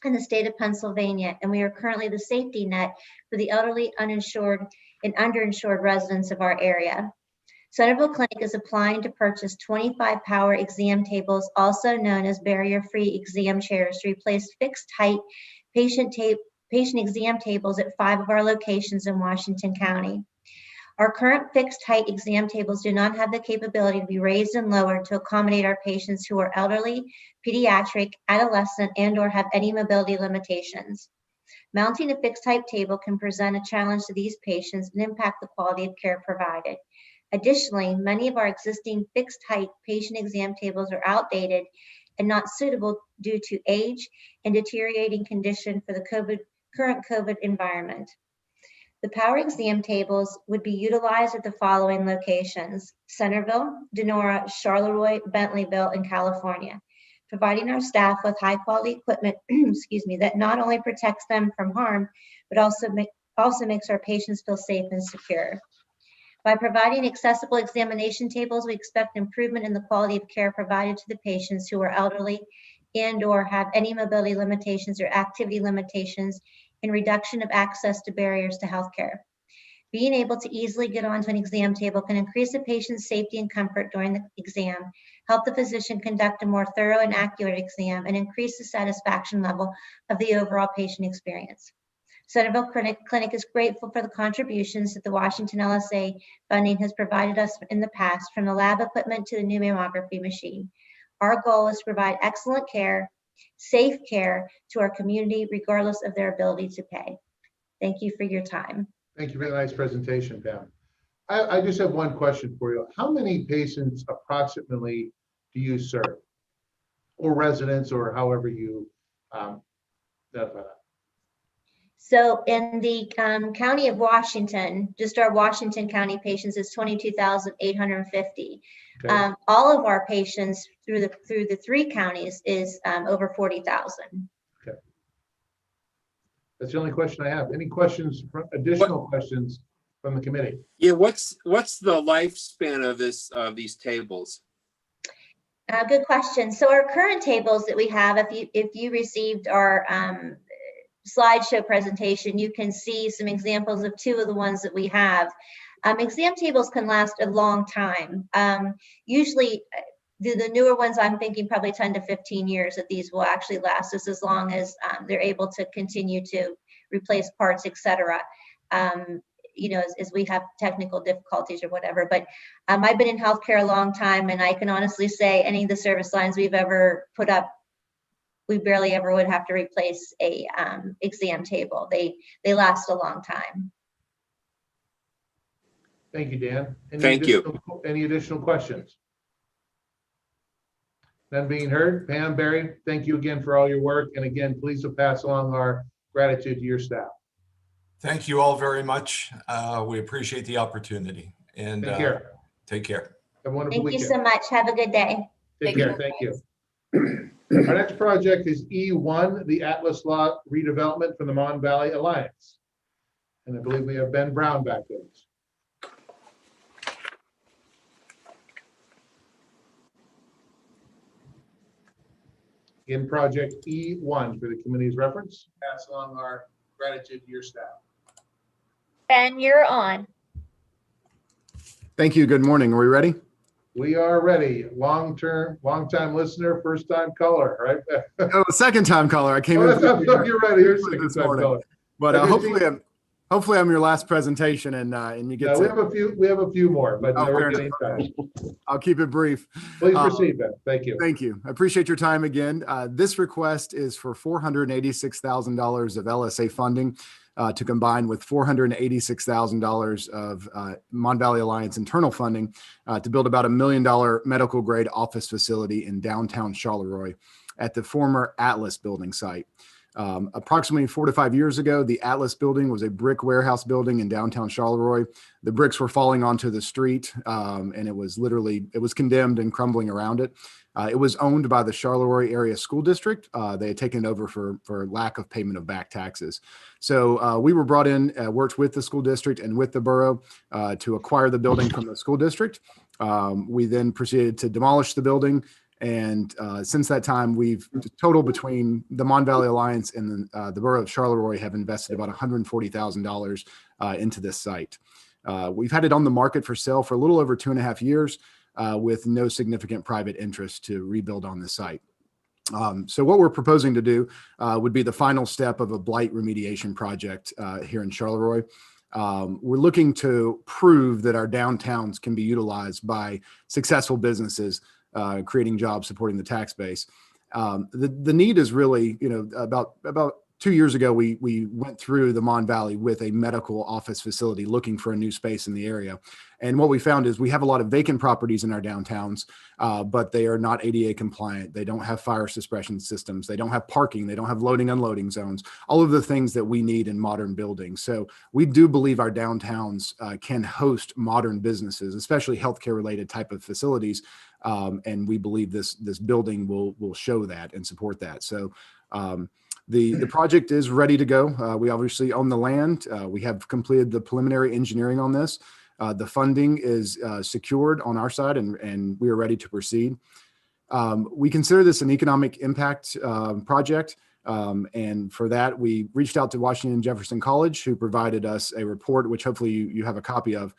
in the state of Pennsylvania, and we are currently the safety net for the elderly, uninsured, and underinsured residents of our area. Centerville Clinic is applying to purchase 25 power exam tables, also known as barrier-free exam chairs, to replace fixed height patient exam tables at 5 of our locations in Washington County. Our current fixed height exam tables do not have the capability to be raised and lowered to accommodate our patients who are elderly, pediatric, adolescent, and/or have any mobility limitations. Mounting a fixed height table can present a challenge to these patients and impact the quality of care provided. Additionally, many of our existing fixed height patient exam tables are outdated and not suitable due to age and deteriorating condition for the current COVID environment. The power exam tables would be utilized at the following locations: Centerville, Denora, Charleroi, Bentleyville, and California, providing our staff with high quality equipment that not only protects them from harm, but also makes our patients feel safe and secure. By providing accessible examination tables, we expect improvement in the quality of care provided to the patients who are elderly and/or have any mobility limitations or activity limitations, and reduction of access to barriers to healthcare. Being able to easily get onto an exam table can increase a patient's safety and comfort during the exam, help the physician conduct a more thorough and accurate exam, and increase the satisfaction level of the overall patient experience. Centerville Clinic is grateful for the contributions that the Washington LSA funding has provided us in the past, from the lab equipment to the new mammography machine. Our goal is to provide excellent care, safe care to our community, regardless of their ability to pay. Thank you for your time. Thank you for the nice presentation, Pam. I just have one question for you. How many patients approximately do you serve, or residents, or however you identify that? So in the county of Washington, just our Washington County patients is 22,850. Okay. All of our patients through the three counties is over 40,000. Okay. That's the only question I have. Any questions, additional questions from the committee? Yeah, what's the lifespan of these tables? Good question. So our current tables that we have, if you received our slideshow presentation, you can see some examples of two of the ones that we have. Exam tables can last a long time. Usually the newer ones, I'm thinking probably 10 to 15 years that these will actually last us as long as they're able to continue to replace parts, etc. You know, as we have technical difficulties or whatever. But I've been in healthcare a long time, and I can honestly say any of the service lines we've ever put up, we barely ever would have to replace a exam table. They last a long time. Thank you, Dan. Thank you. Any additional questions? None being heard. Pam, Barry, thank you again for all your work. And again, please pass along our gratitude to your staff. Thank you all very much. We appreciate the opportunity, and Take care. Take care. Have a wonderful Thank you weekend. so much. Have a good day. Take care. Thank you. Our next project is E1, the Atlas Lot redevelopment for the Mon Valley Alliance. And I believe we have Ben Brown back there. In project E1 for the committee's reference, pass along our gratitude to your staff. Ben, you're on. Thank you. Good morning. Are we ready? We are ready. Long-time listener, first-time caller, right? Oh, second-time caller. I came in. You're ready. You're second-time caller. But hopefully I'm your last presentation, and you get. No, to... we have a few more, but fair getting enough. time. I'll keep it brief. Please proceed, Ben. Thank you. Thank you. I appreciate your time again. This request is for $486,000 of LSA funding to combine with $486,000 of Mon Valley Alliance internal funding to build about $1 million medical grade office facility in downtown Charleroi at the former Atlas building site. Approximately 4 to 5 years ago, the Atlas building was a brick warehouse building in downtown Charleroi. The bricks were falling onto the street, and it was condemned and crumbling around it. It was owned by the Charleroi Area School District. They had taken it over for lack of payment of back taxes. So we were brought in, worked with the school district and with the borough to acquire the building from the school district. We then proceeded to demolish the building. And since that time, we've total between the Mon Valley Alliance and the borough of Charleroi have invested about $140,000 into this site. We've had it on the market for sale for a little over 2.5 years with no significant private interest to rebuild on the site. So what we're proposing to do would be the final step of a blight remediation project here in Charleroi. We're looking to prove that our downtowns can be utilized by successful businesses, creating jobs, supporting the tax base. The need is really, about 2 years ago, we went through the Mon Valley with a medical office facility looking for a new space in the area. And what we found is we have a lot of vacant properties in our downtowns, but they are not ADA compliant. They don't have fire suppression systems. They don't have parking. They don't have loading, unloading zones, all of the things that we need in modern buildings. So we do believe our downtowns can host modern businesses, especially healthcare related type of facilities. And we believe this building will show that and support that. So the project is ready to go. We obviously own the land. We have completed the preliminary engineering on this. The funding is secured on our side, and we are ready to proceed. We consider this an economic impact project. And for that, we reached out to Washington Jefferson College, who provided us a report, which hopefully you have a copy of,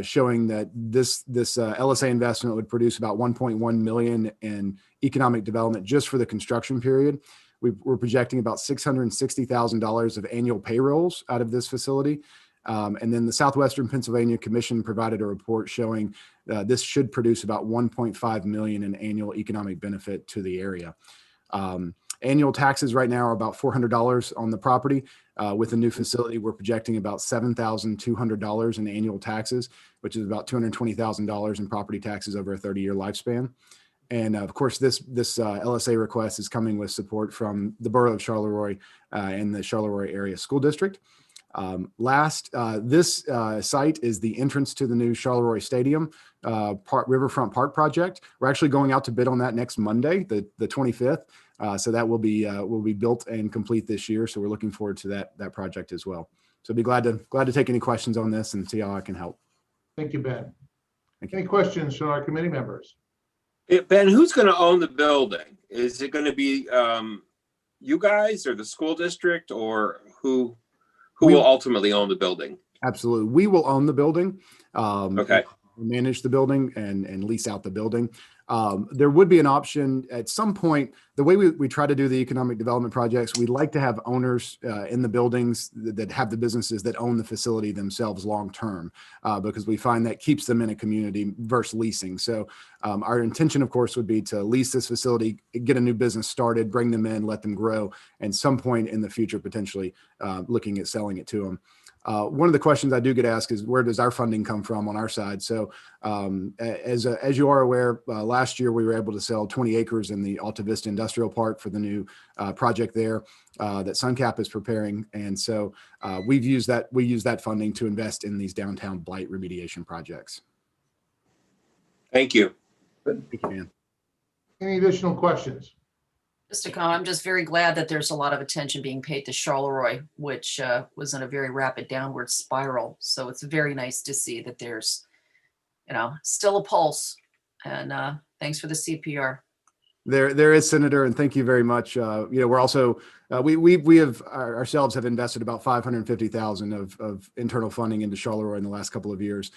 showing that this LSA investment would produce about $1.1 million in economic development just for the construction period. We're projecting about $660,000 of annual payrolls out of this facility. And then the Southwestern Pennsylvania Commission provided a report showing this should produce about $1.5 million in annual economic benefit to the area. Annual taxes right now are about $400 on the property. With the new facility, we're projecting about $7,200 in annual taxes, which is about $220,000 in property taxes over a 30-year lifespan. And of course, this LSA request is coming with support from the Borough of Charleroi and the Charleroi Area School District. This site is the entrance to the new Charleroi Stadium Riverfront Park project. We're actually going out to bid on that next Monday, the 25th. So that will be built and complete this year. So we're looking forward to that project as well. So I'd be glad to take any questions on this and see how I can help. Thank you, Ben. Any questions from our committee members? Ben, who's going to own the building? Is it going to be you guys or the school district, or who will ultimately own the building? Absolutely. We will own the building. Okay. Manage the building and lease out the building. There would be an option at some point. The way we try to do the economic development projects, we like to have owners in the buildings that have the businesses that own the facility themselves long term, because we find that keeps them in a community versus leasing. So our intention, of course, would be to lease this facility, get a new business started, bring them in, let them grow, and some point in the future potentially looking at selling it to them. One of the questions I do get asked is, where does our funding come from on our side? So as you are aware, last year we were able to sell 20 acres in the Alta Vista Industrial Park for the new project there that SunCap is preparing. And so we use that funding to invest in these downtown blight remediation projects. Thank you. Thank you, Dan. Any additional questions? Just to comment, I'm just very glad that there's a lot of attention being paid to Charleroi, which was in a very rapid downward spiral. So it's very nice to see that there's, still a pulse. And thanks for the CPR. There is, Senator, and thank you very much. We're also we have ourselves have invested about $550,000 of internal funding into Charleroi in the last couple of years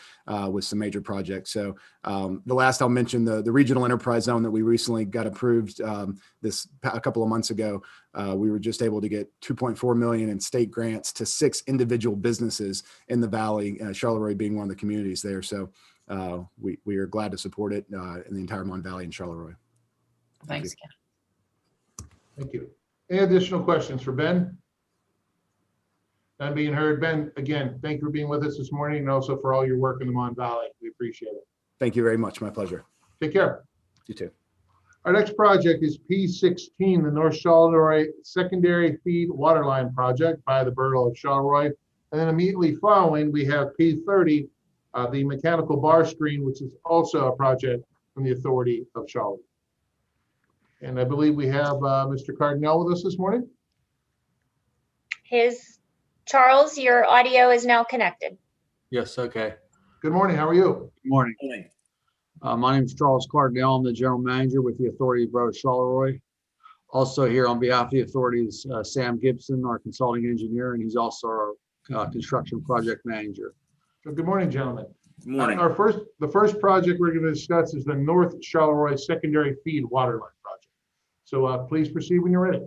with some major projects. So the last I'll mention the regional enterprise zone that we recently got approved a couple of months ago. We were just able to get $2.4 million in state grants to 6 individual businesses in the valley, Charleroi being one of the communities there. So we are glad to support it in the entire Mon Valley and Charleroi. Thanks, Ken. Thank you. Any additional questions for Ben? None being heard. Ben, again, thank you for being with us this morning and also for all your work in the Mon Valley. We appreciate it. Thank you very much. My pleasure. Take care. You too. Our next project is P16, the North Charleroi Secondary Feed Waterline Project by the Borough of Charleroi. And then immediately following, we have P30, the mechanical bar screen, which is also a project from the Authority of Charleroi. And I believe we have Mr. Cardinal with us this morning. Charles, your audio is now connected. Yes, okay. Good morning. How are you? Good morning. My name is Charles Cardinal. I'm the general manager with the Authority of Borough of Charleroi. Also here on behalf of the authority is Sam Gibson, our consulting engineer, and he's also our construction project manager. So good morning, gentlemen. Good morning. The first project we're going to discuss is the North Charleroi Secondary Feed Waterline Project. So please proceed when you're ready.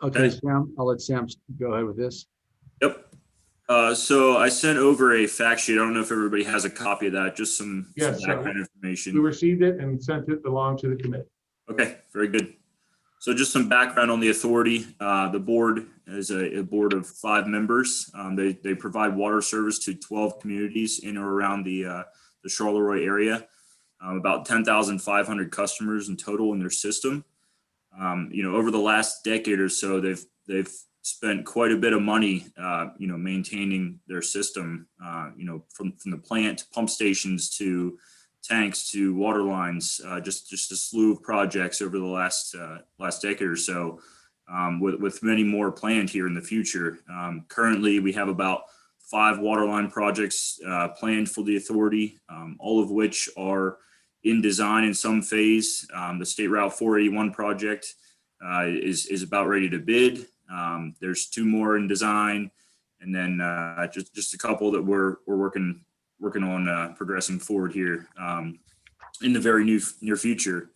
Okay, Sam, I'll let Sam go ahead with this. Yep. So I sent over a fact sheet. I don't know if everybody has a copy of that, just some background information. We received it and sent it along to the committee. Okay, very good. So just some background on the authority. The board is a board of 5 members. They provide water service to 12 communities in or around the Charleroi area. About 10,500 customers in total in their system. Over the last decade or so, they've spent quite a bit of money, maintaining their system. From the plant to pump stations to tanks to water lines, just a slew of projects over the last decade or so, with many more planned here in the future. Currently, we have about 5 waterline projects planned for the authority, all of which are in design in some phase. The State Route 481 project is about ready to bid. There's 2 more in design, and then just a couple that we're working on progressing forward here in the very near future.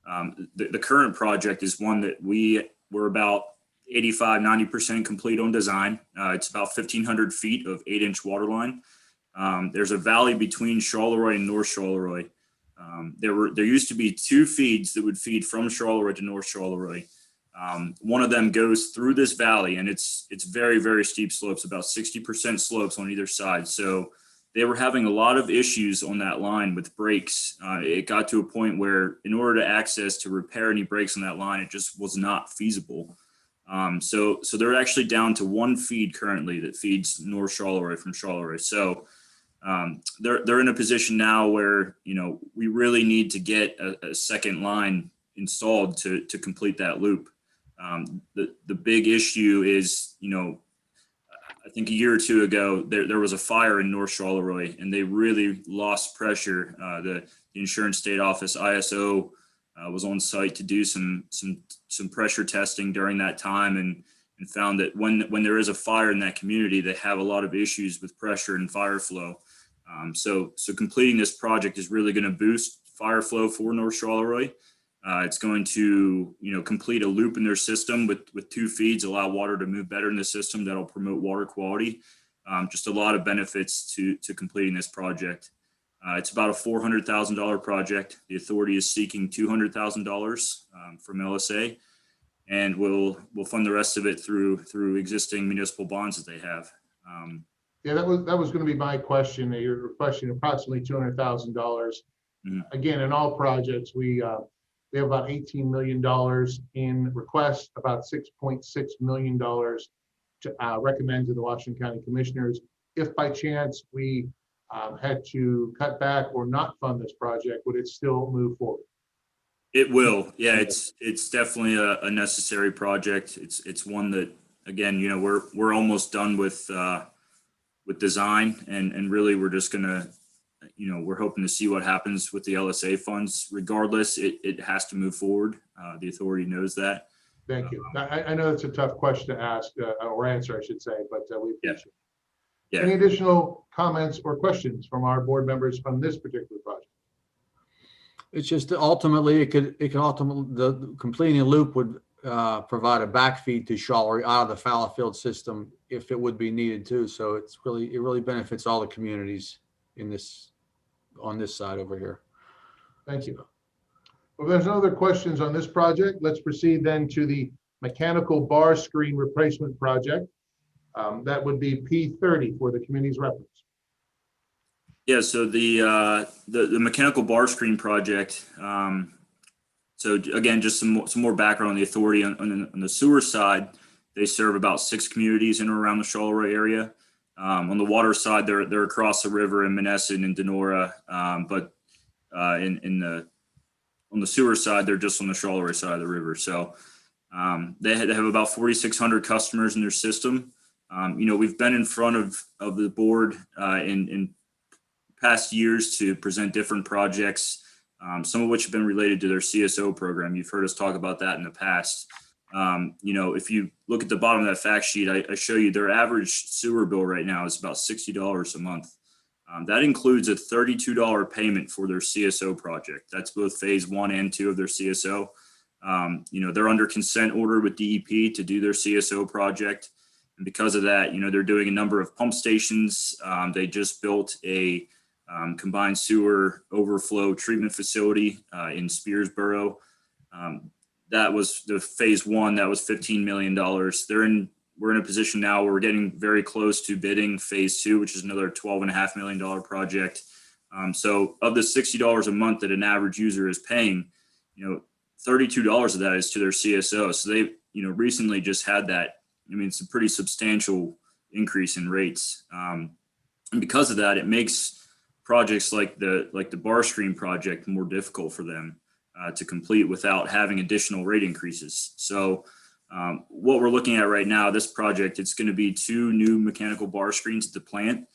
The current project is one that we're about 85-90% complete on design. It's about 1,500 feet of 8-inch water line. There's a valley between Charleroi and North Charleroi. There used to be 2 feeds that would feed from Charleroi to North Charleroi. One of them goes through this valley, and it's very, very steep slopes, about 60% slopes on either side. So they were having a lot of issues on that line with breaks. It got to a point where in order to repair any breaks on that line, it just was not feasible. So they're actually down to one feed currently that feeds North Charleroi from Charleroi. So they're in a position now where, we really need to get a second line installed to complete that loop. The big issue is, I think a year or two ago, there was a fire in North Charleroi, and they really lost pressure. The Insurance State Office, ISO, was on site to do some pressure testing during that time, and found that when there is a fire in that community, they have a lot of issues with pressure and fire flow. So completing this project is really going to boost fire flow for North Charleroi. It's going to, complete a loop in their system with 2 feeds, allow water to move better in the system. That'll promote water quality. Just a lot of benefits to completing this project. It's about a $400,000 project. The authority is seeking $200,000 from LSA, and we'll fund the rest of it through existing municipal bonds that they have. Yeah, that was going to be my question. You're requesting approximately $200,000. Again, in all projects, we have about $18 million in requests, about $6.6 million to recommend to the Washington County Commissioners. If by chance we had to cut back or not fund this project, would it still move forward? It will. Yeah, it's definitely a necessary project. It's one that, again, we're almost done with design, and really we're just gonna, we're hoping to see what happens with the LSA funds. Regardless, it has to move forward. The authority knows that. Thank you. I know it's a tough question to ask or answer, I should say, but we appreciate it. Yeah. Any additional comments or questions from our board members from this particular project? It's just ultimately, the completing a loop would provide a backfeed to Charleroi out of the Fallowfield system if it would be needed too. So it really benefits all the communities on this side over here. Thank you. Well, if there's no other questions on this project, let's proceed then to the mechanical bar screen replacement project. That would be P30 for the community's reference. Yeah, so the mechanical bar screen project. So again, just some more background on the authority. On the sewer side, they serve about 6 communities in or around the Charleroi area. On the water side, they're across the river in Menneson and Denora, but on the sewer side, they're just on the Charleroi side of the river. So they have about 4,600 customers in their system. We've been in front of the board in past years to present different projects, some of which have been related to their CSO program. You've heard us talk about that in the past. If you look at the bottom of that fact sheet, I show you their average sewer bill right now is about $60 a month. That includes a $32 payment for their CSO project. That's both phase 1 and 2 of their CSO. They're under consent order with DEP to do their CSO project. And because of that, they're doing a number of pump stations. They just built a combined sewer overflow treatment facility in Spearsboro. That was the phase 1. That was $15 million. We're in a position now where we're getting very close to bidding phase 2, which is another $12.5 million project. So of the $60 a month that an average user is paying, $32 of that is to their CSO. So they, recently just had that. It's a pretty substantial increase in rates. And because of that, it makes projects like the bar screen project more difficult for them to complete without having additional rate increases. So what we're looking at right now, this project, it's going to be 2 new mechanical bar screens at the plant.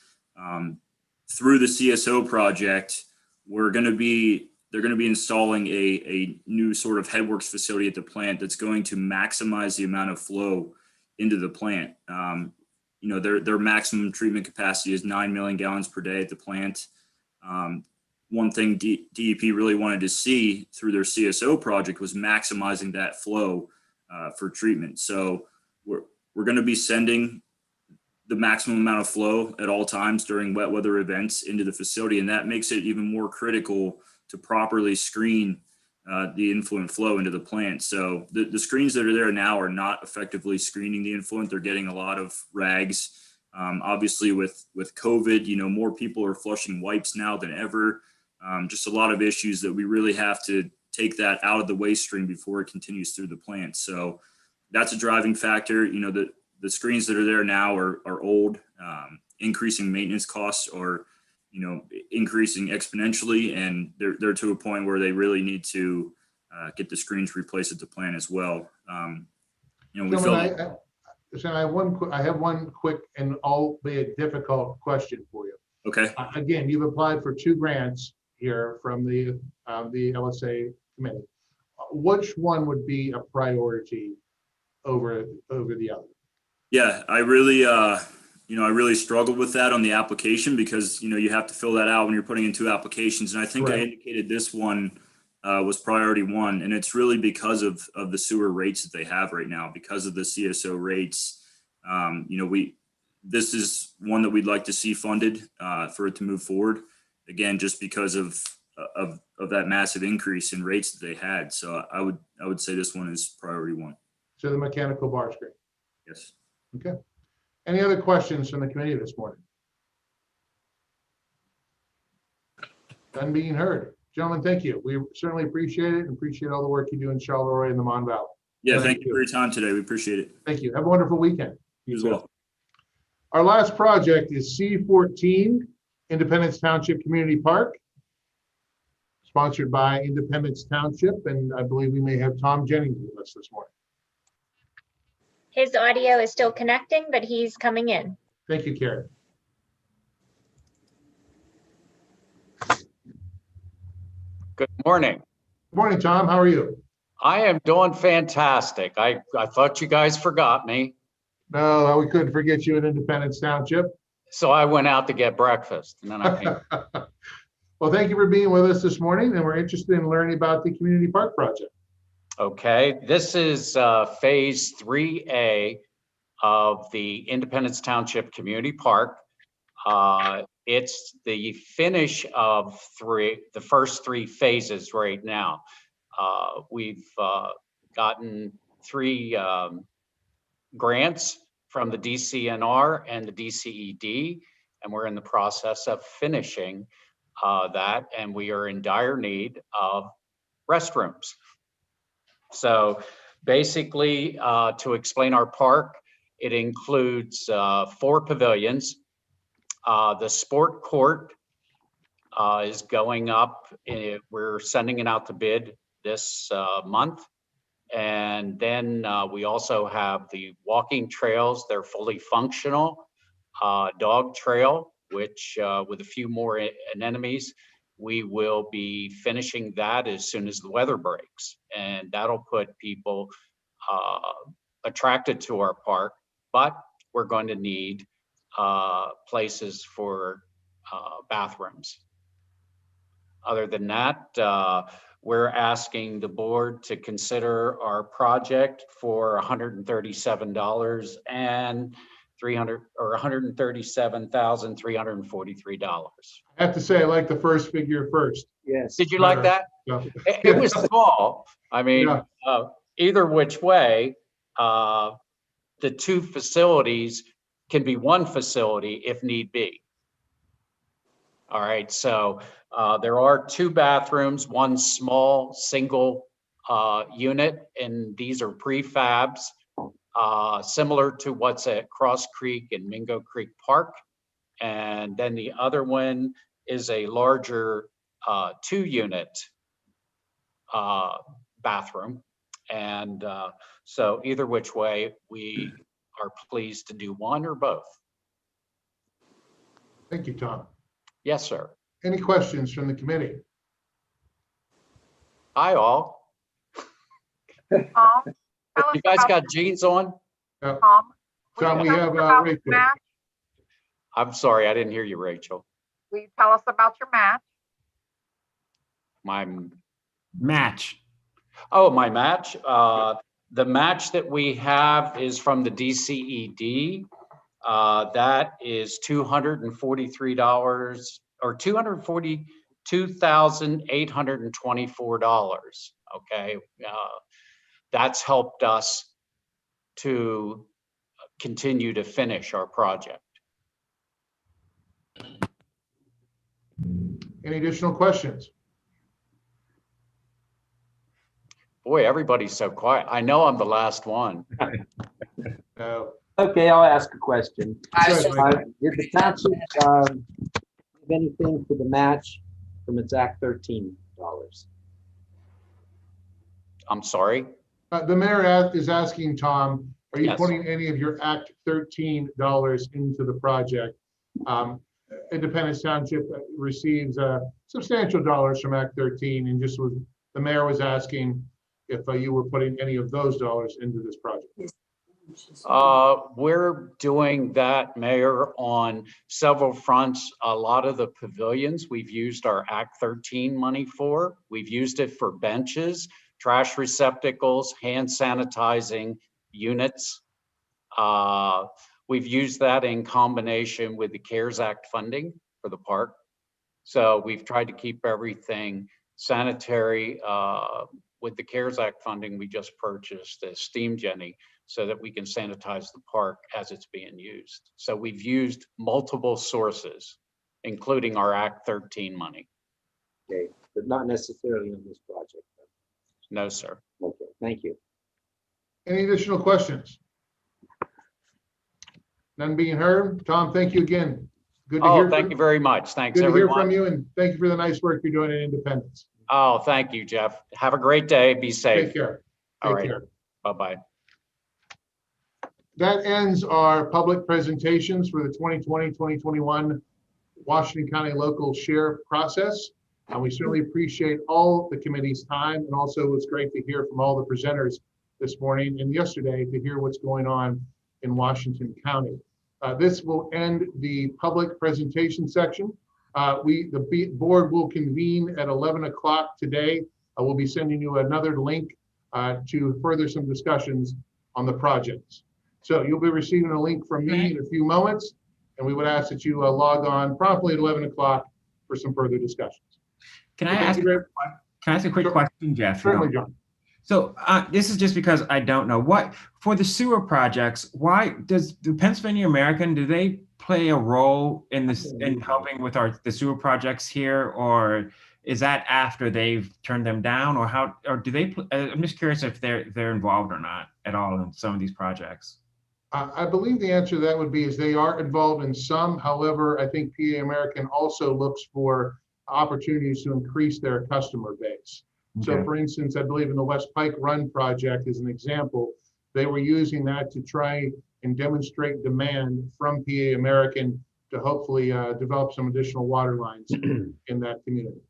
Through the CSO project, they're going to be installing a new sort of headworks facility at the plant that's going to maximize the amount of flow into the plant. Their maximum treatment capacity is 9 million gallons per day at the plant. One thing DEP really wanted to see through their CSO project was maximizing that flow for treatment. So we're going to be sending the maximum amount of flow at all times during wet weather events into the facility, and that makes it even more critical to properly screen the influent flow into the plant. So the screens that are there now are not effectively screening the influent. They're getting a lot of rags. Obviously with COVID, more people are flushing wipes now than ever. Just a lot of issues that we really have to take that out of the waste stream before it continues through the plant. So that's a driving factor. The screens that are there now are old. Increasing maintenance costs are, increasing exponentially, and they're to a point where they really need to get the screens replaced at the plant as well. We feel. I have one quick and albeit difficult question for you. Okay. Again, you've applied for 2 grants here from the LSA committee. Which one would be a priority over the other? Yeah, I really struggled with that on the application because, you have to fill that out when you're putting in 2 applications. And I think I indicated this one was priority 1, and it's really because of the sewer rates that they have right now, because of the CSO rates. This is one that we'd like to see funded for it to move forward. Again, just because of that massive increase in rates that they had. So I would say this one is priority 1. So the mechanical bar screen. Yes. Okay. Any other questions from the committee this morning? None being heard. Gentlemen, thank you. We certainly appreciate it and appreciate all the work you do in Charleroi and the Mon Valley. Yeah, thank you for your time today. We appreciate it. Thank you. Have a wonderful weekend. You as well. Our last project is C14, Independence Township Community Park, sponsored by Independence Township, and I believe we may have Tom Jennings with us this morning. His audio is still connecting, but he's coming in. Thank you, Karen. Good morning. Good morning, Tom. How are you? I am doing fantastic. I thought you guys forgot me. No, we couldn't forget you in Independence Township. So I went out to get breakfast and then I came. Well, thank you for being with us this morning, and we're interested in learning about the community park project. Okay, this is phase 3A of the Independence Township Community Park. It's the finish of the first 3 phases right now. We've gotten 3 grants from the DCNR and the DCED, and we're in the process of finishing that, and we are in dire need of restrooms. So basically, to explain our park, it includes 4 pavilions. The sport court is going up. We're sending it out to bid this month. And then we also have the walking trails. They're fully functional. Dog trail, which with a few more anemones, we will be finishing that as soon as the weather breaks. And that'll put people attracted to our park, but we're going to need places for bathrooms. Other than that, we're asking the board to consider our project for $137 and $137,343. I have to say, I like the first figure first. Yes. Did you like that? Yeah. It was small. I mean, Yeah. Either which way, the 2 facilities can be 1 facility if need be. All right, so there are 2 bathrooms, 1 small single unit, and these are prefabs, similar to what's at Cross Creek and Mingo Creek Park. And then the other one is a larger 2-unit bathroom. And so either which way, we are pleased to do one or both. Thank you, Tom. Yes, sir. Any questions from the committee? Hi, all. Tom, You guys got jeans on? Tom, Tom, we have about Rachel. match? I'm sorry, I didn't hear you, Rachel. Will you tell us about your match? My match. Oh, my match. The match that we have is from the DCED. That is $243 or $242,824. Okay, that's helped us to continue to finish our project. Any additional questions? Boy, everybody's so quiet. I know I'm the last one. No. Okay, I'll ask a question. Did Did the township give anything for the match from its Act 13 dollars? I'm sorry. The mayor is asking Tom, are you Yes. putting any of your Act 13 dollars into the project? Independence Township receives substantial dollars from Act 13, and the mayor was asking if you were putting any of those dollars into this project. We're doing that, Mayor, on several fronts. A lot of the pavilions we've used our Act 13 money for. We've used it for benches, trash receptacles, hand sanitizing units. We've used that in combination with the CARES Act funding for the park. So we've tried to keep everything sanitary. With the CARES Act funding, we just purchased a steam jenny so that we can sanitize the park as it's being used. So we've used multiple sources, including our Act 13 money. Okay, but not necessarily on this project. No, sir. Okay, thank you. Any additional questions? None being heard. Tom, thank you again. Good to hear. Thank you very much. Thanks, Good to hear everyone. from you, and thank you for the nice work you're doing at Independence. Oh, thank you, Jeff. Have a great day. Be safe. Take care. All Take right. care. Bye-bye. That ends our public presentations for the 2020-2021 Washington County Local Share process. And we certainly appreciate all the committee's time, and also it was great to hear from all the presenters this morning and yesterday to hear what's going on in Washington County. This will end the public presentation section. The board will convene at 11 o'clock today. We'll be sending you another link to further some discussions on the projects. So you'll be receiving a link from me in a few moments, and we would ask that you log on promptly at 11 o'clock for some further discussions. Can I ask a quick question, Jeff? Certainly, John. So this is just because I don't know what for the sewer projects. Why does the Pennsylvania American, do they play a role in this in helping with the sewer projects here, or is that after they've turned them down, or how, or do they? I'm just curious if they're involved or not at all in some of these projects. I believe the answer to that would be is they are involved in some. However, I think PA American also looks for opportunities to increase their customer base. So Okay. for instance, I believe in the West Pike Run project as an example, they were using that to try and demonstrate demand from PA American to hopefully develop some additional water lines in that community.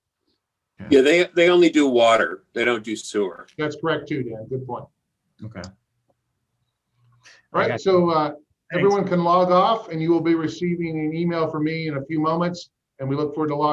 Yeah, they only do water. They don't do sewer. That's correct too, Dan. Good point. Okay. All right, so everyone can log off, and you will be receiving an email from me in a few moments, and we look forward to logging